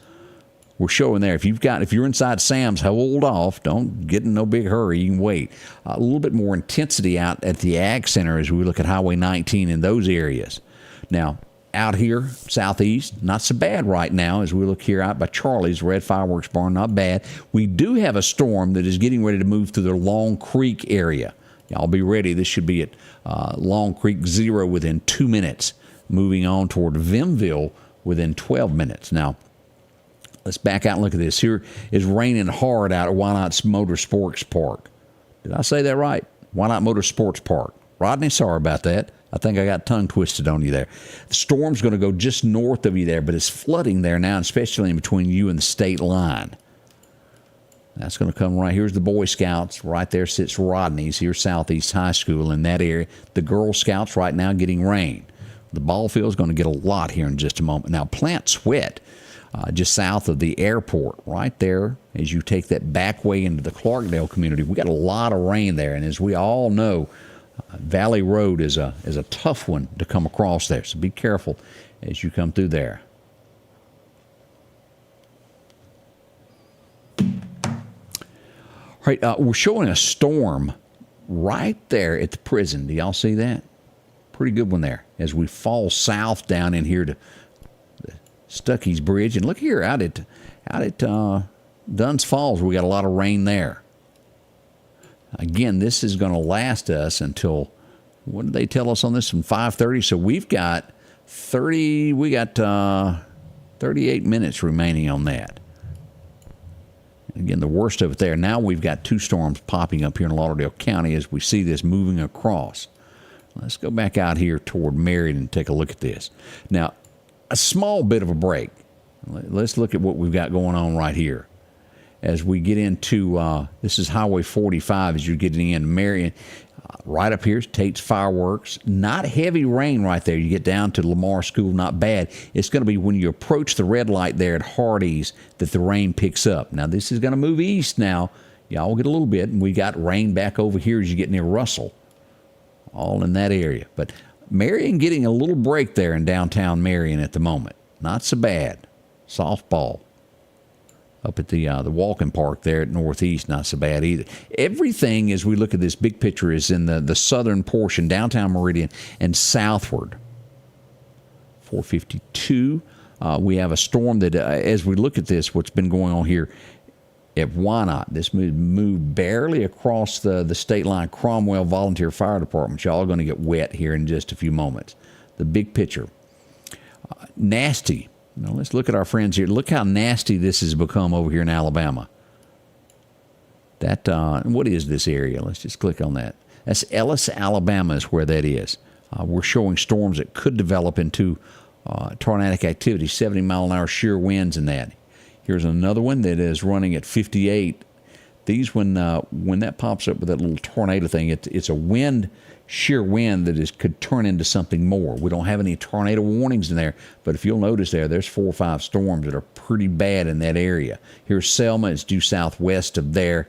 we're showing there. If you're inside Sam's, hold off. Don't get in no big hurry. You can wait. A little bit more intensity out at the Ag Center as we look at Highway 19 in those areas. Now, out here, southeast, not so bad right now as we look here out by Charlie's Red Fireworks Barn, not bad. We do have a storm that is getting ready to move through the Long Creek area. Y'all be ready. This should be at Long Creek 0 within 2 minutes, moving on toward Vimville within 12 minutes. Now, let's back out and look at this. Here is raining hard out at Why Not Motorsports Park. Did I say that right? Why Not Motorsports Park. Rodney, sorry about that. I think I got tongue twisted on you there. The storm's going to go just north of you there, but it's flooding there now, especially in between you and the state line. That's going to come right. Here's the Boy Scouts. Right there sits Rodney's. Here's Southeast High School in that area. The Girl Scouts right now getting rain. The ball field is going to get a lot here in just a moment. Now, Plant Sweat, just south of the airport, right there, as you take that back way into the Clarkdale community, we got a lot of rain there. And as we all know, Valley Road is a tough one to come across there. So be careful as you come through there. All right, we're showing a storm right there at the prison. Do y'all see that? Pretty good one there. As we fall south down in here to the Stuckey's Bridge, and look here out at Dunn's Falls, we got a lot of rain there. Again, this is going to last us until, what did they tell us on this? From 5:30. So we've got 38 minutes remaining on that. Again, the worst of it there. Now we've got 2 storms popping up here in Lauderdale County as we see this moving across. Let's go back out here toward Marion and take a look at this. Now, a small bit of a break. Let's look at what we've got going on right here. As we get into, this is Highway 45 as you're getting in Marion. Right up here is Tate's Fireworks. Not heavy rain right there. You get down to Lamar School, not bad. It's going to be when you approach the red light there at Hardee's that the rain picks up. Now, this is going to move east now. Y'all get a little bit, and we got rain back over here as you get near Russell. All in that area. But Marion getting a little break there in downtown Marion at the moment. Not so bad. Softball. Up at the walking park there at Northeast, not so bad either. Everything, as we look at this big picture, is in the southern portion, downtown Meridian, and southward. 452. We have a storm that, as we look at this, what's been going on here at Wynot, this moved barely across the state line. Cromwell Volunteer Fire Department. Y'all are going to get wet here in just a few moments. The big picture. Nasty. Now, let's look at our friends here. Look how nasty this has become over here in Alabama. That what is this area? Let's just click on that. That's Ellis, Alabama is where that is. We're showing storms that could develop into tornadic activity, 70-mile-an-hour shear winds and that. Here's another one that is running at 58. These, when that pops up with that little tornado thing, it's a shear wind that could turn into something more. We don't have any tornado warnings in there, but if you'll notice there's 4 or 5 storms that are pretty bad in that area. Here's Selma. It's due southwest of there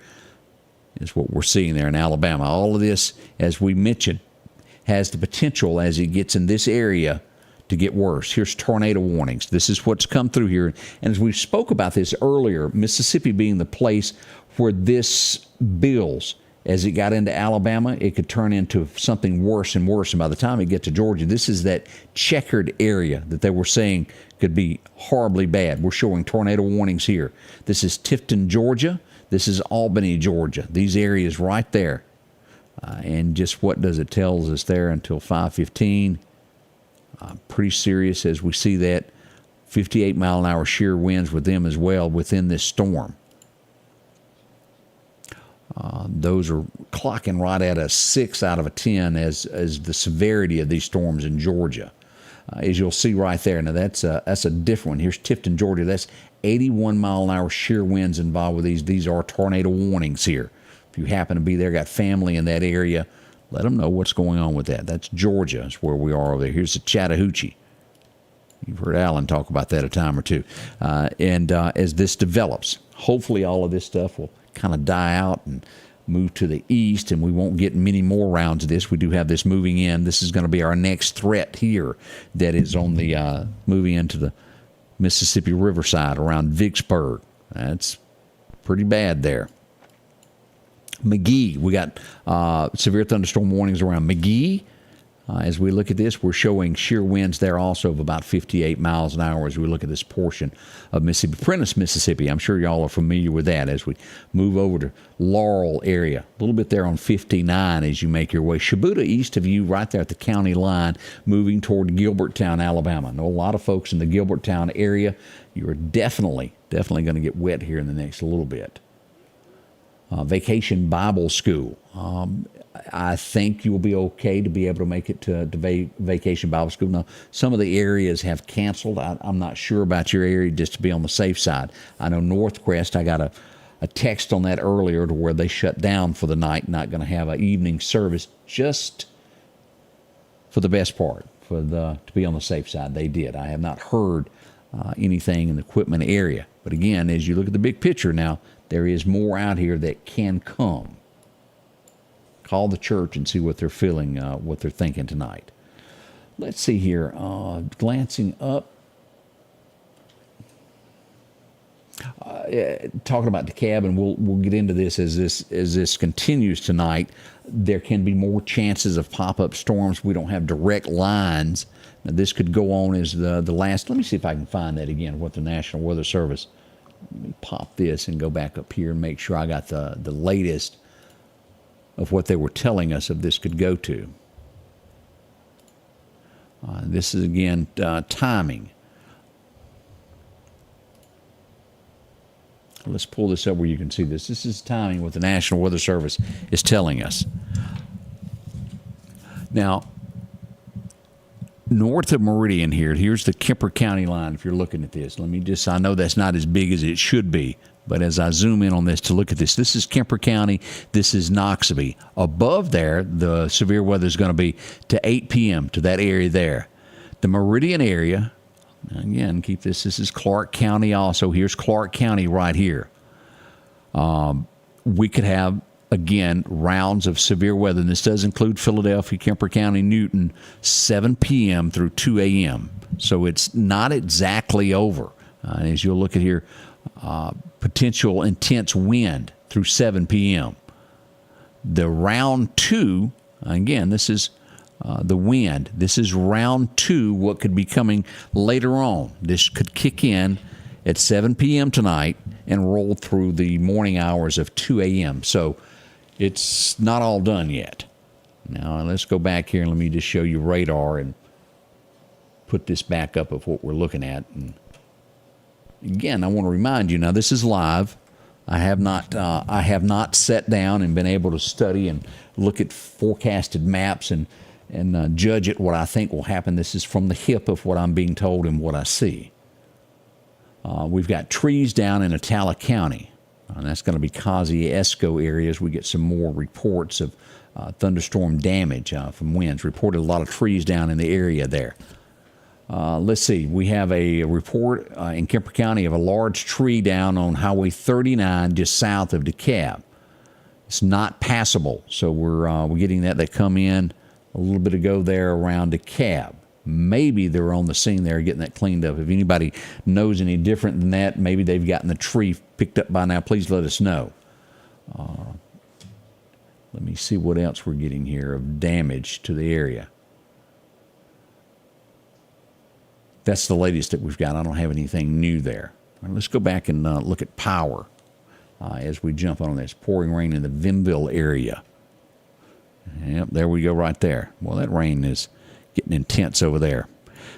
is what we're seeing there in Alabama. All of this, as we mentioned, has the potential as it gets in this area to get worse. Here's tornado warnings. This is what's come through here. And as we spoke about this earlier, Mississippi being the place where this builds. As it got into Alabama, it could turn into something worse and worse. And by the time it gets to Georgia, this is that checkered area that they were saying could be horribly bad. We're showing tornado warnings here. This is Tifton, Georgia. This is Albany, Georgia. These areas right there. And just what does it tell us there until 5:15? Pretty serious as we see that 58-mile-an-hour shear winds with them as well within this storm. Those are clocking right at a 6 out of a 10 as the severity of these storms in Georgia. As you'll see right there. Now, that's a different one. Here's Tifton, Georgia. That's 81-mile-an-hour shear winds involved with these. These are tornado warnings here. If you happen to be there, got family in that area, let them know what's going on with that. That's Georgia is where we are over there. Here's the Chattahoochee. You've heard Alan talk about that a time or two. And as this develops, hopefully all of this stuff will kind of die out and move to the east, and we won't get many more rounds of this. We do have this moving in. This is going to be our next threat here that is on the moving into the Mississippi Riverside around Vicksburg. That's pretty bad there. McGee, we got severe thunderstorm warnings around McGee. As we look at this, we're showing shear winds there also of about 58 miles an hour as we look at this portion of Mississippi. Prentiss, Mississippi, I'm sure y'all are familiar with that as we move over to Laurel area. A little bit there on 59 as you make your way. Shabuta east of you, right there at the county line, moving toward Gilberttown, Alabama. I know a lot of folks in the Gilberttown area. You are definitely going to get wet here in the next little bit. Vacation Bible School. I think you'll be okay to be able to make it to Vacation Bible School. Now, some of the areas have canceled. I'm not sure about your area, just to be on the safe side. I know Northwest, I got a text on that earlier to where they shut down for the night, not going to have an evening service, just for the best part, to be on the safe side. They did. I have not heard anything in the equipment area. But again, as you look at the big picture now, there is more out here that can come. Call the church and see what they're feeling, what they're thinking tonight. Let's see here. Glancing up. Talking about DeKalb, and we'll get into this as this continues tonight. There can be more chances of pop-up storms. We don't have direct lines. Now, this could go on as the last. Let me see if I can find that again. What the National Weather Service. Let me pop this and go back up here and make sure I got the latest of what they were telling us of this could go to. This is again timing. Let's pull this up where you can see this. This is timing what the National Weather Service is telling us. Now, north of Meridian here's the Kemper County line if you're looking at this. I know that's not as big as it should be, but as I zoom in on this to look at this is Kemper County, this is NOXUBEE. Above there, the severe weather is going to be to 8 p.m. to that area there. The Meridian area, again, keep this is Clark County also. Here's Clark County right here. We could have, again, rounds of severe weather, and this does include Philadelphia, Kemper County, Newton, 7 p.m. through 2 a.m. So it's not exactly over. As you'll look at here, potential intense wind through 7 p.m. The round 2, again, this is the wind. This is round 2, what could be coming later on. This could kick in at 7 p.m. tonight and roll through the morning hours of 2 a.m. So it's not all done yet. Now, let's go back here and let me just show you radar and put this back up of what we're looking at. And again, I want to remind you, now this is live. I have not sat down and been able to study and look at forecasted maps and judge it what I think will happen. This is from the hip of what I'm being told and what I see. We've got trees down in Atala County. And that's going to be Kosciuszko areas. We get some more reports of thunderstorm damage from winds. Reported a lot of trees down in the area there. Let's see. We have a report in Kemper County of a large tree down on Highway 39 just south of DeKalb. It's not passable, so we're getting that. They come in a little bit ago there around DeKalb. Maybe they're on the scene there getting that cleaned up. If anybody knows any different than that, maybe they've gotten the tree picked up by now, please let us know. Let me see what else we're getting here of damage to the area. That's the latest that we've got. I don't have anything new there. Right, let's go back and look at power as we jump on this. Pouring rain in the Vinville area. Yep, there we go right there. Well, that rain is getting intense over there.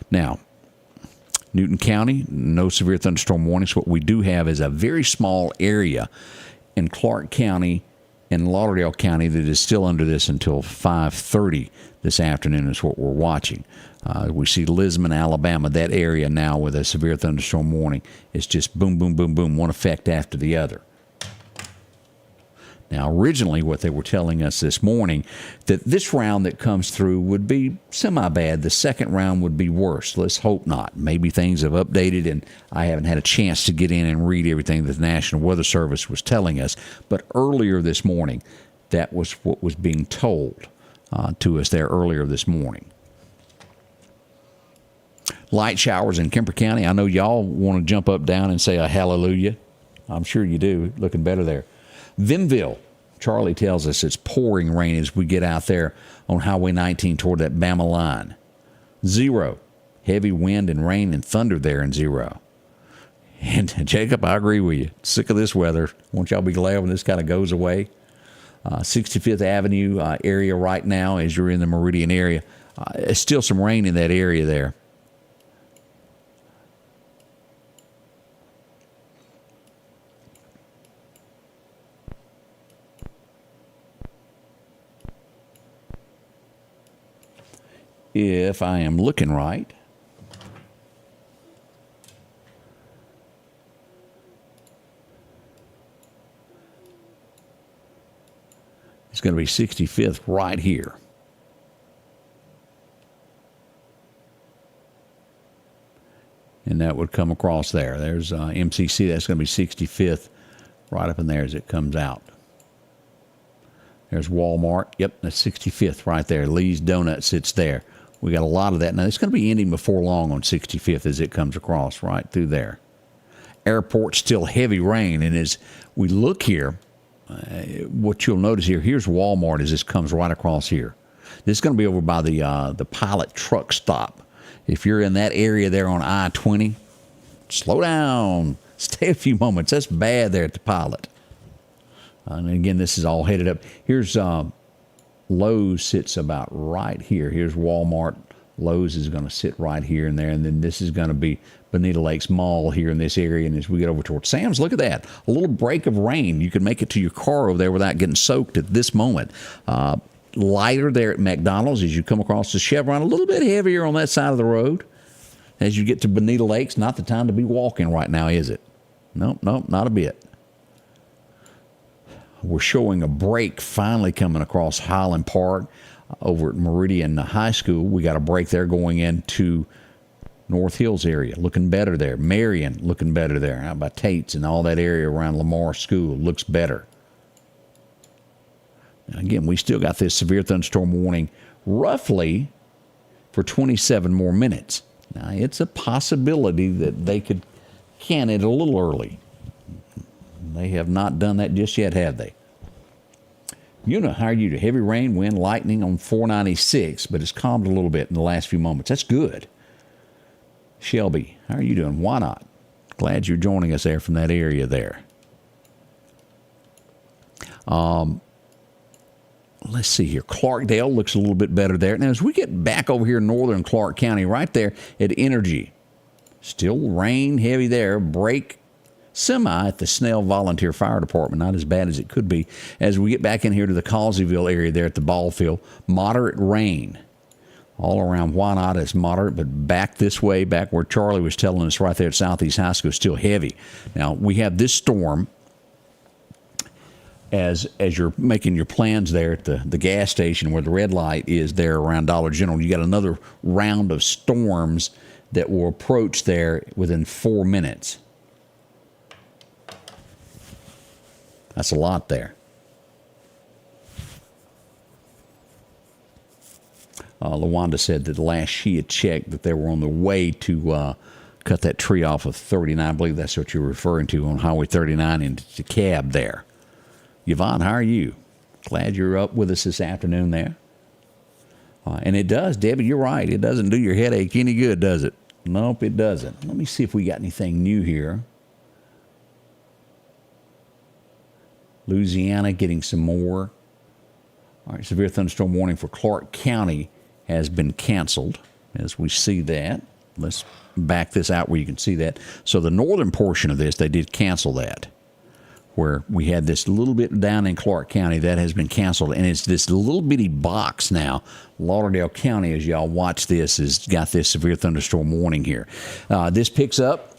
Now, Newton County, no severe thunderstorm warnings. What we do have is a very small area in Clark County and Lauderdale County that is still under this until 5:30 this afternoon is what we're watching. We see Lisbon, Alabama, that area now with a severe thunderstorm warning. It's just boom, boom, boom, boom, one effect after the other. Now, originally, what they were telling us this morning, that this round that comes through would be semi-bad. The second round would be worse. Let's hope not. Maybe things have updated, and I haven't had a chance to get in and read everything that the National Weather Service was telling us. But earlier this morning, that was what was being told to us there earlier this morning. Light showers in Kemper County. I know y'all want to jump up, down, and say a hallelujah. I'm sure you do. Looking better there. Vinville, Charlie tells us it's pouring rain as we get out there on Highway 19 toward that Bama line. 0. Heavy wind and rain and thunder there in 0. And Jacob, I agree with you. Sick of this weather. Won't y'all be glad when this kind of goes away? 65th Avenue area right now as you're in the Meridian area. There's still some rain in that area there. If I am looking right, It's going to be 65th right here. And that would come across there. There's MCC. That's going to be 65th right up in there as it comes out. There's Walmart. Yep, that's 65th right there. Lee's Donut sits there. We got a lot of that. Now, it's going to be ending before long on 65th as it comes across right through there. Airport, still heavy rain. And as we look here, what you'll notice here, here's Walmart as this comes right across here. This is going to be over by the Pilot truck stop. If you're in that area there on I-20, slow down. Stay a few moments. That's bad there at the Pilot. And again, this is all headed up. Here's Lowe's sits about right here. Here's Walmart. Lowe's is going to sit right here and there. And then this is going to be Bonita Lakes Mall here in this area. And as we get over towards Sam's, look at that. A little break of rain. You can make it to your car over there without getting soaked at this moment. Lighter there at McDonald's as you come across the Chevron. A little bit heavier on that side of the road. As you get to Bonita Lakes, not the time to be walking right now, is it? Nope, not a bit. We're showing a break finally coming across Highland Park over at Meridian High School. We got a break there going into North Hills area. Looking better there. Marion looking better there. How about Tate's and all that area around Lamar School? Looks better. Again, we still got this severe thunderstorm warning roughly for 27 more minutes. Now, it's a possibility that they could can it a little early. They have not done that just yet, have they? How are you to heavy rain, wind, lightning on 496, but it's calmed a little bit in the last few moments. That's good. Shelby, how are you doing? Why not? Glad you're joining us there from that area there. Let's see here. Clarkdale looks a little bit better there. Now, as we get back over here in northern Clark County, right there at Energy, still rain heavy there. Break semi at the Snell Volunteer Fire Department. Not as bad as it could be. As we get back in here to the Causeyville area there at the ball field, moderate rain. All around Wyandotte is moderate, but back this way, back where Charlie was telling us right there at Southeast High School, still heavy. Now, we have this storm. As you're making your plans there at the gas station where the red light is there around Dollar General, you got another round of storms that will approach there within 4 minutes. That's a lot there. LaWanda said that the last she had checked that they were on the way to cut that tree off of 39. I believe that's what you're referring to on Highway 39 into DeKalb there. Yvonne, how are you? Glad you're up with us this afternoon there. And it does, Debbie, you're right. It doesn't do your headache any good, does it? Nope, it doesn't. Let me see if we got anything new here. Louisiana getting some more. All right, severe thunderstorm warning for Clark County has been canceled as we see that. Let's back this out where you can see that. So the northern portion of this, they did cancel that. Where we had this little bit down in Clark County, that has been canceled. And it's this little bitty box now. Lauderdale County, as y'all watch this, has got this severe thunderstorm warning here. This picks up.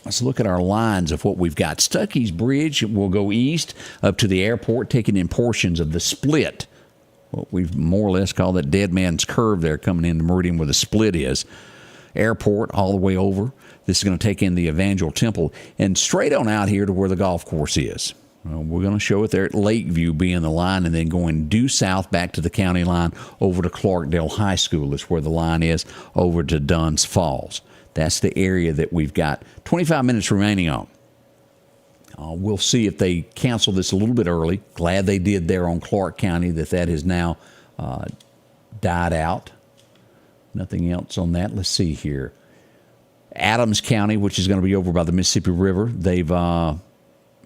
Let's look at our lines of what we've got. Stuckey's Bridge will go east up to the airport, taking in portions of the split. What we've more or less called that dead man's curve there coming into Meridian where the split is. Airport all the way over. This is going to take in the Evangel Temple and straight on out here to where the golf course is. We're going to show it there at Lakeview being the line and then going due south back to the county line over to Clarkdale High School is where the line is over to Dunn's Falls. That's the area that we've got 25 minutes remaining on. We'll see if they cancel this a little bit early. Glad they did there on Clark County that has now died out. Nothing else on that. Let's see here. Adams County, which is going to be over by the Mississippi River, they've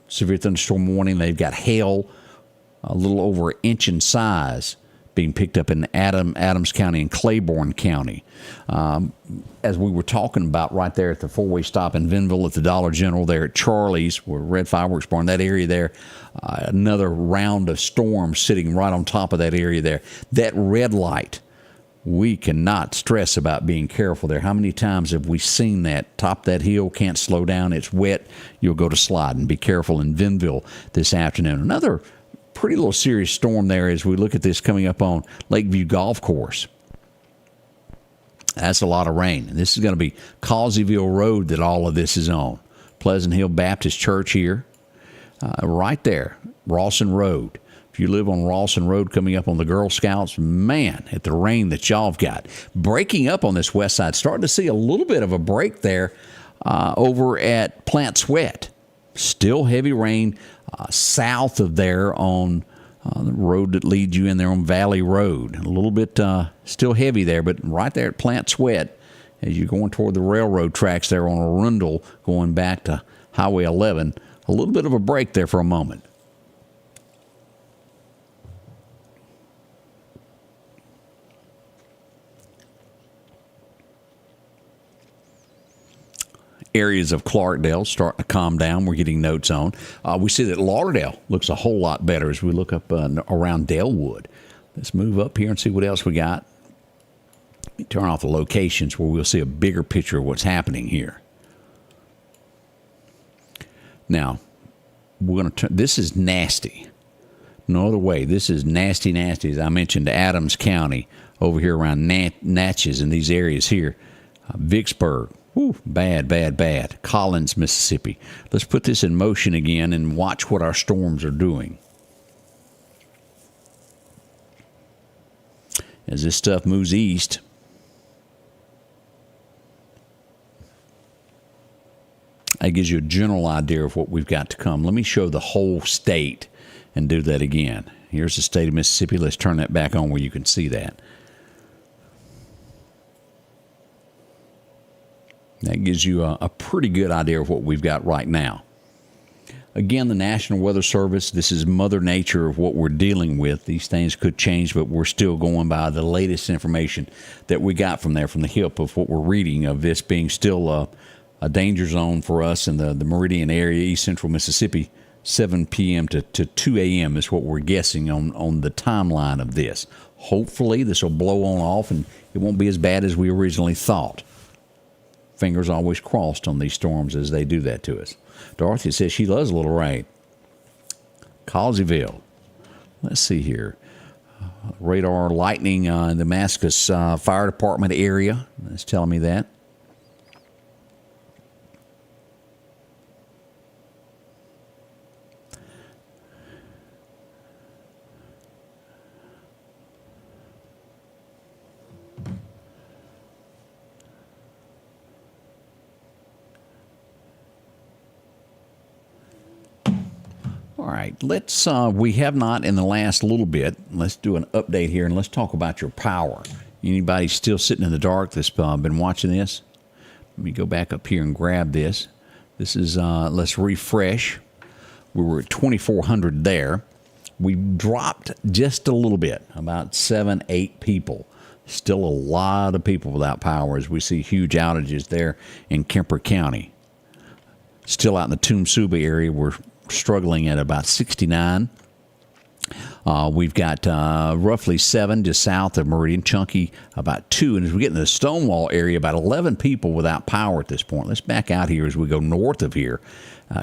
severe thunderstorm warning. They've got hail a little over an inch in size being picked up in Adams County and Claiborne County. As we were talking about right there at the four-way stop in Vinville at the Dollar General there at Charlie's, where Red Fireworks Barn, that area there, another round of storms sitting right on top of that area there. That red light, we cannot stress about being careful there. How many times have we seen that? Top that hill, can't slow down, it's wet, you'll go to slide. And be careful in Vinville this afternoon. Another pretty little serious storm there as we look at this coming up on Lakeview Golf Course. That's a lot of rain. This is going to be Causeyville Road that all of this is on. Pleasant Hill Baptist Church here. Right there, Rawson Road. If you live on Rawson Road coming up on the Girl Scouts, man, at the rain that y'all have got. Breaking up on this west side. Starting to see a little bit of a break there over at Plant Sweat. Still heavy rain south of there on the road that leads you in there on Valley Road. A little bit still heavy there, but right there at Plant Sweat, as you're going toward the railroad tracks there on Arundel, going back to Highway 11, a little bit of a break there for a moment. Areas of Clarkdale starting to calm down. We're getting notes on. We see that Lauderdale looks a whole lot better as we look up around Dalewood. Let's move up here and see what else we got. Let me turn off the locations where we'll see a bigger picture of what's happening here. Now, we're going to turn. This is nasty. No other way. This is nasty, nasty. As I mentioned, Adams County over here around Natchez in these areas here. Vicksburg. Whew, bad, bad, bad. Collins, Mississippi. Let's put this in motion again and watch what our storms are doing. As this stuff moves east, that gives you a general idea of what we've got to come. Let me show the whole state and do that again. Here's the state of Mississippi. Let's turn that back on where you can see that. That gives you a pretty good idea of what we've got right now. Again, the National Weather Service, this is Mother Nature of what we're dealing with. These things could change, but we're still going by the latest information that we got from there, from the hip of what we're reading, of this being still a danger zone for us in the Meridian area, East Central Mississippi. 7 p.m. to 2 a.m. is what we're guessing on the timeline of this. Hopefully, this will blow on off and it won't be as bad as we originally thought. Fingers always crossed on these storms as they do that to us. Dorothy says she loves a little rain. Causeyville. Let's see here. Radar lightning in the Damascus Fire Department area. That's telling me that. All right, let's, we have not in the last little bit, let's do an update here and let's talk about your power. Anybody still sitting in the dark that's been watching this? Let me go back up here and grab this. This is, let's refresh. We were at 2,400 there. We dropped just a little bit, about 7, 8 people. Still a lot of people without power as we see huge outages there in Kemper County. Still out in the NOXUBEE area, we're struggling at about 69. We've got roughly 7 just south of Meridian, Chunky about 2. And as we get into the Stonewall area, about 11 people without power at this point. Let's back out here as we go north of here.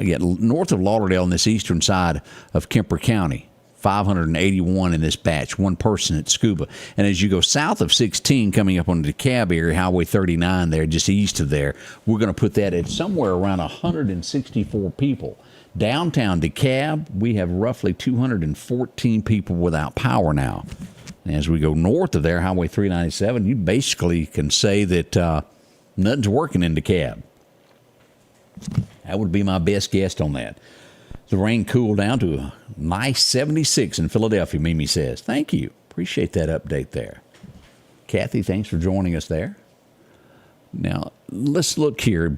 Get north of Lauderdale on this eastern side of Kemper County. 581 in this batch, 1 person at Scuba. And as you go south of 16, coming up on the DeKalb area, Highway 39 there, just east of there, we're going to put that at somewhere around 164 people. Downtown DeKalb, we have roughly 214 people without power now. And as we go north of there, Highway 397, you basically can say that nothing's working in DeKalb. That would be my best guess on that. The rain cooled down to a nice 76 in Philadelphia, Mimi says. Thank you. Appreciate that update there. Kathy, thanks for joining us there. Now, let's look here.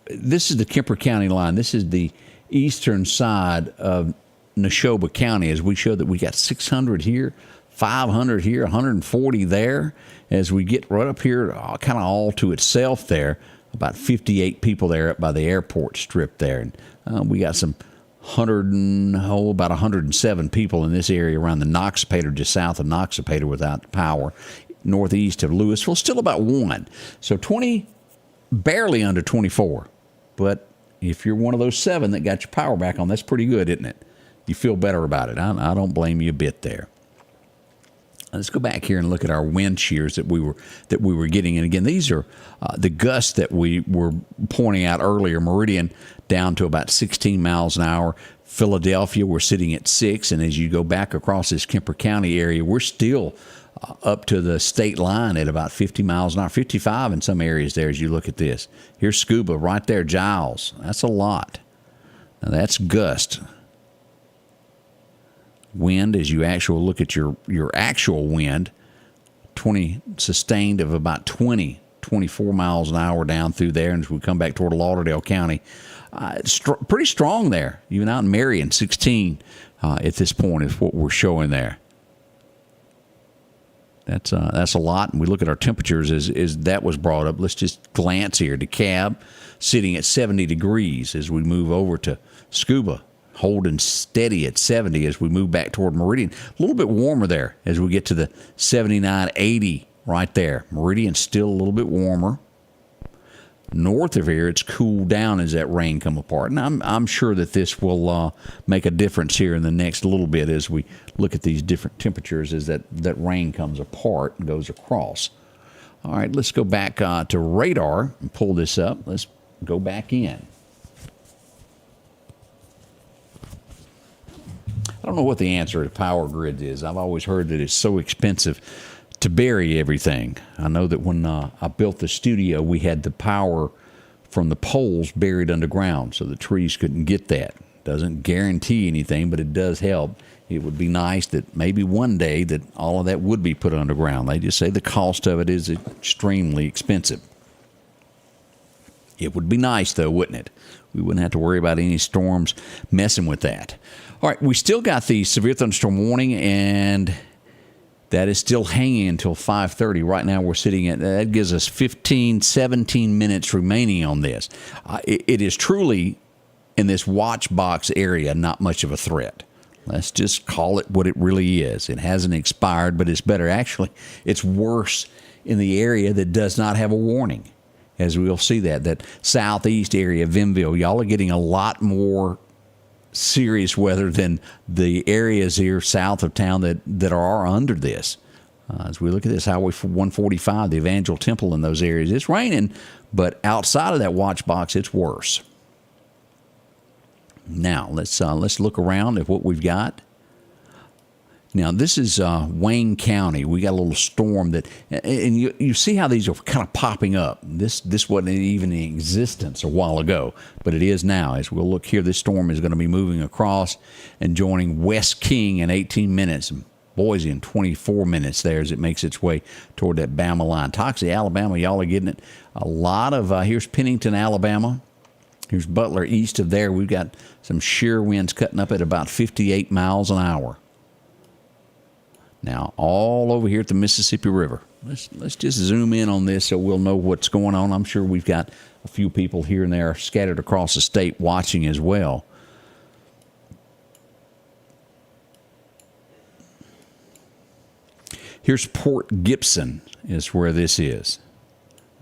This is the Kemper County line. This is the eastern side of Neshoba County, as we show that we got 600 here, 500 here, 140 there. As we get right up here, kind of all to itself there, about 58 people there up by the airport strip there. And we got some about 107 people in this area around the NOXUBEE, just south of NOXUBEE without power. Northeast of Louisville, still about 1. So 20, barely under 24. But if you're one of those 7 that got your power back on, that's pretty good, isn't it? you feel better about it. I don't blame you a bit there. Let's go back here and look at our wind shears that we were getting. And again, these are the gusts that we were pointing out earlier. Meridian down to about 16 miles an hour. Philadelphia, we're sitting at 6. And as you go back across this Kemper County area, we're still up to the state line at about 50 miles an hour, 55 in some areas there as you look at this. Here's Scuba right there, Giles. That's a lot. Now that's gust. Wind, as you actually look at your actual wind, 20 sustained of about 24 miles an hour down through there. And as we come back toward Lauderdale County, it's pretty strong there. Even out in Marion, 16 at this point is what we're showing there. That's a lot. And we look at our temperatures as that was brought up. Let's just glance here. DeKalb sitting at 70 degrees as we move over to Scuba, holding steady at 70 as we move back toward Meridian. A little bit warmer there as we get to the 79, 80 right there. Meridian still a little bit warmer. North of here, it's cooled down as that rain come apart. And I'm sure that this will make a difference here in the next little bit as we look at these different temperatures as that rain comes apart and goes across. All right, let's go back to radar and pull this up. Let's go back in. I don't know what the answer to power grids is. I've always heard that it's so expensive to bury everything. I know that when I built the studio, we had the power from the poles buried underground, so the trees couldn't get that. Doesn't guarantee anything, but it does help. It would be nice that maybe one day that all of that would be put underground. They just say the cost of it is extremely expensive. It would be nice, though, wouldn't it? We wouldn't have to worry about any storms messing with that. All right, we still got the severe thunderstorm warning, and that is still hanging until 5:30. Right now we're sitting at, that gives us 15, 17 minutes remaining on this. It is truly, in this watch box area, not much of a threat. Let's just call it what it really is. It hasn't expired, but it's better. Actually, it's worse in the area that does not have a warning. As we'll see that southeast area, Vimville, y'all are getting a lot more serious weather than the areas here south of town that are under this. As we look at this Highway 145, the Evangel Temple in those areas, it's raining, but outside of that watch box, it's worse. Now, let's look around at what we've got. Now, this is Wayne County. We got a little storm that, and you see how these are kind of popping up. This wasn't even in existence a while ago, but it is now. As we'll look here, this storm is going to be moving across and joining West King in 18 minutes. Boise in 24 minutes there as it makes its way toward that Bama line. Toxie, Alabama, y'all are getting it. A lot of, here's Pennington, Alabama. Here's Butler east of there. We've got some shear winds cutting up at about 58 miles an hour. Now, all over here at the Mississippi River. Let's just zoom in on this so we'll know what's going on. I'm sure we've got a few people here and there scattered across the state watching as well. Here's Port Gibson is where this is.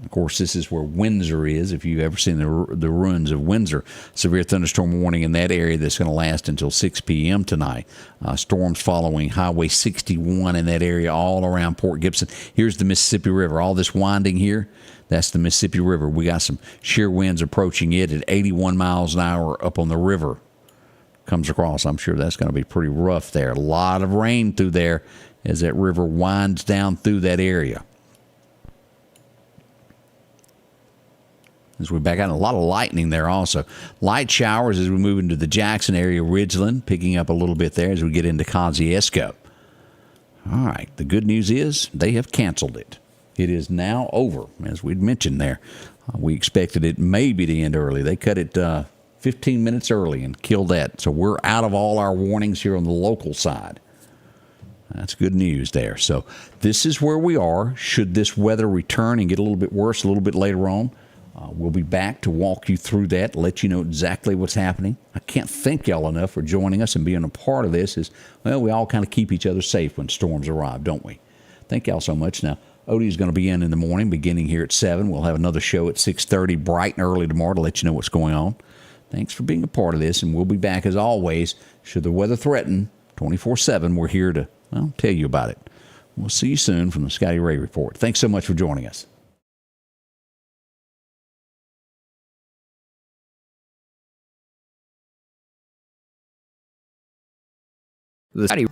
Of course, this is where Windsor is. If you've ever seen the ruins of Windsor, severe thunderstorm warning in that area that's going to last until 6 p.m. tonight. Storms following Highway 61 in that area all around Port Gibson. Here's the Mississippi River. All this winding here, that's the Mississippi River. We got some shear winds approaching it at 81 miles an hour up on the river. Comes across. I'm sure that's going to be pretty rough there. A lot of rain through there as that river winds down through that area. As we back out, a lot of lightning there also. Light showers as we move into the Jackson area, Ridgeland, picking up a little bit there as we get into Kosciuszko. All right, the good news is they have canceled it. It is now over, as we'd mentioned there. We expected it maybe to end early. They cut it 15 minutes early and killed that. So we're out of all our warnings here on the local side. That's good news there. So this is where we are. Should this weather return and get a little bit worse a little bit later on, we'll be back to walk you through that, let you know exactly what's happening. I can't thank y'all enough for joining us and being a part of this. Well, we all kind of keep each other safe when storms arrive, don't we? Thank y'all so much. Now, Odie's going to be in the morning, beginning here at 7. We'll have another show at 6:30, bright and early tomorrow to let you know what's going on. Thanks for being a part of this, and we'll be back as always. Should the weather threaten, 24/7, we're here to, well, tell you about it. We'll see you soon from the Scotty Ray Report. Thanks so much for joining us. The Scotty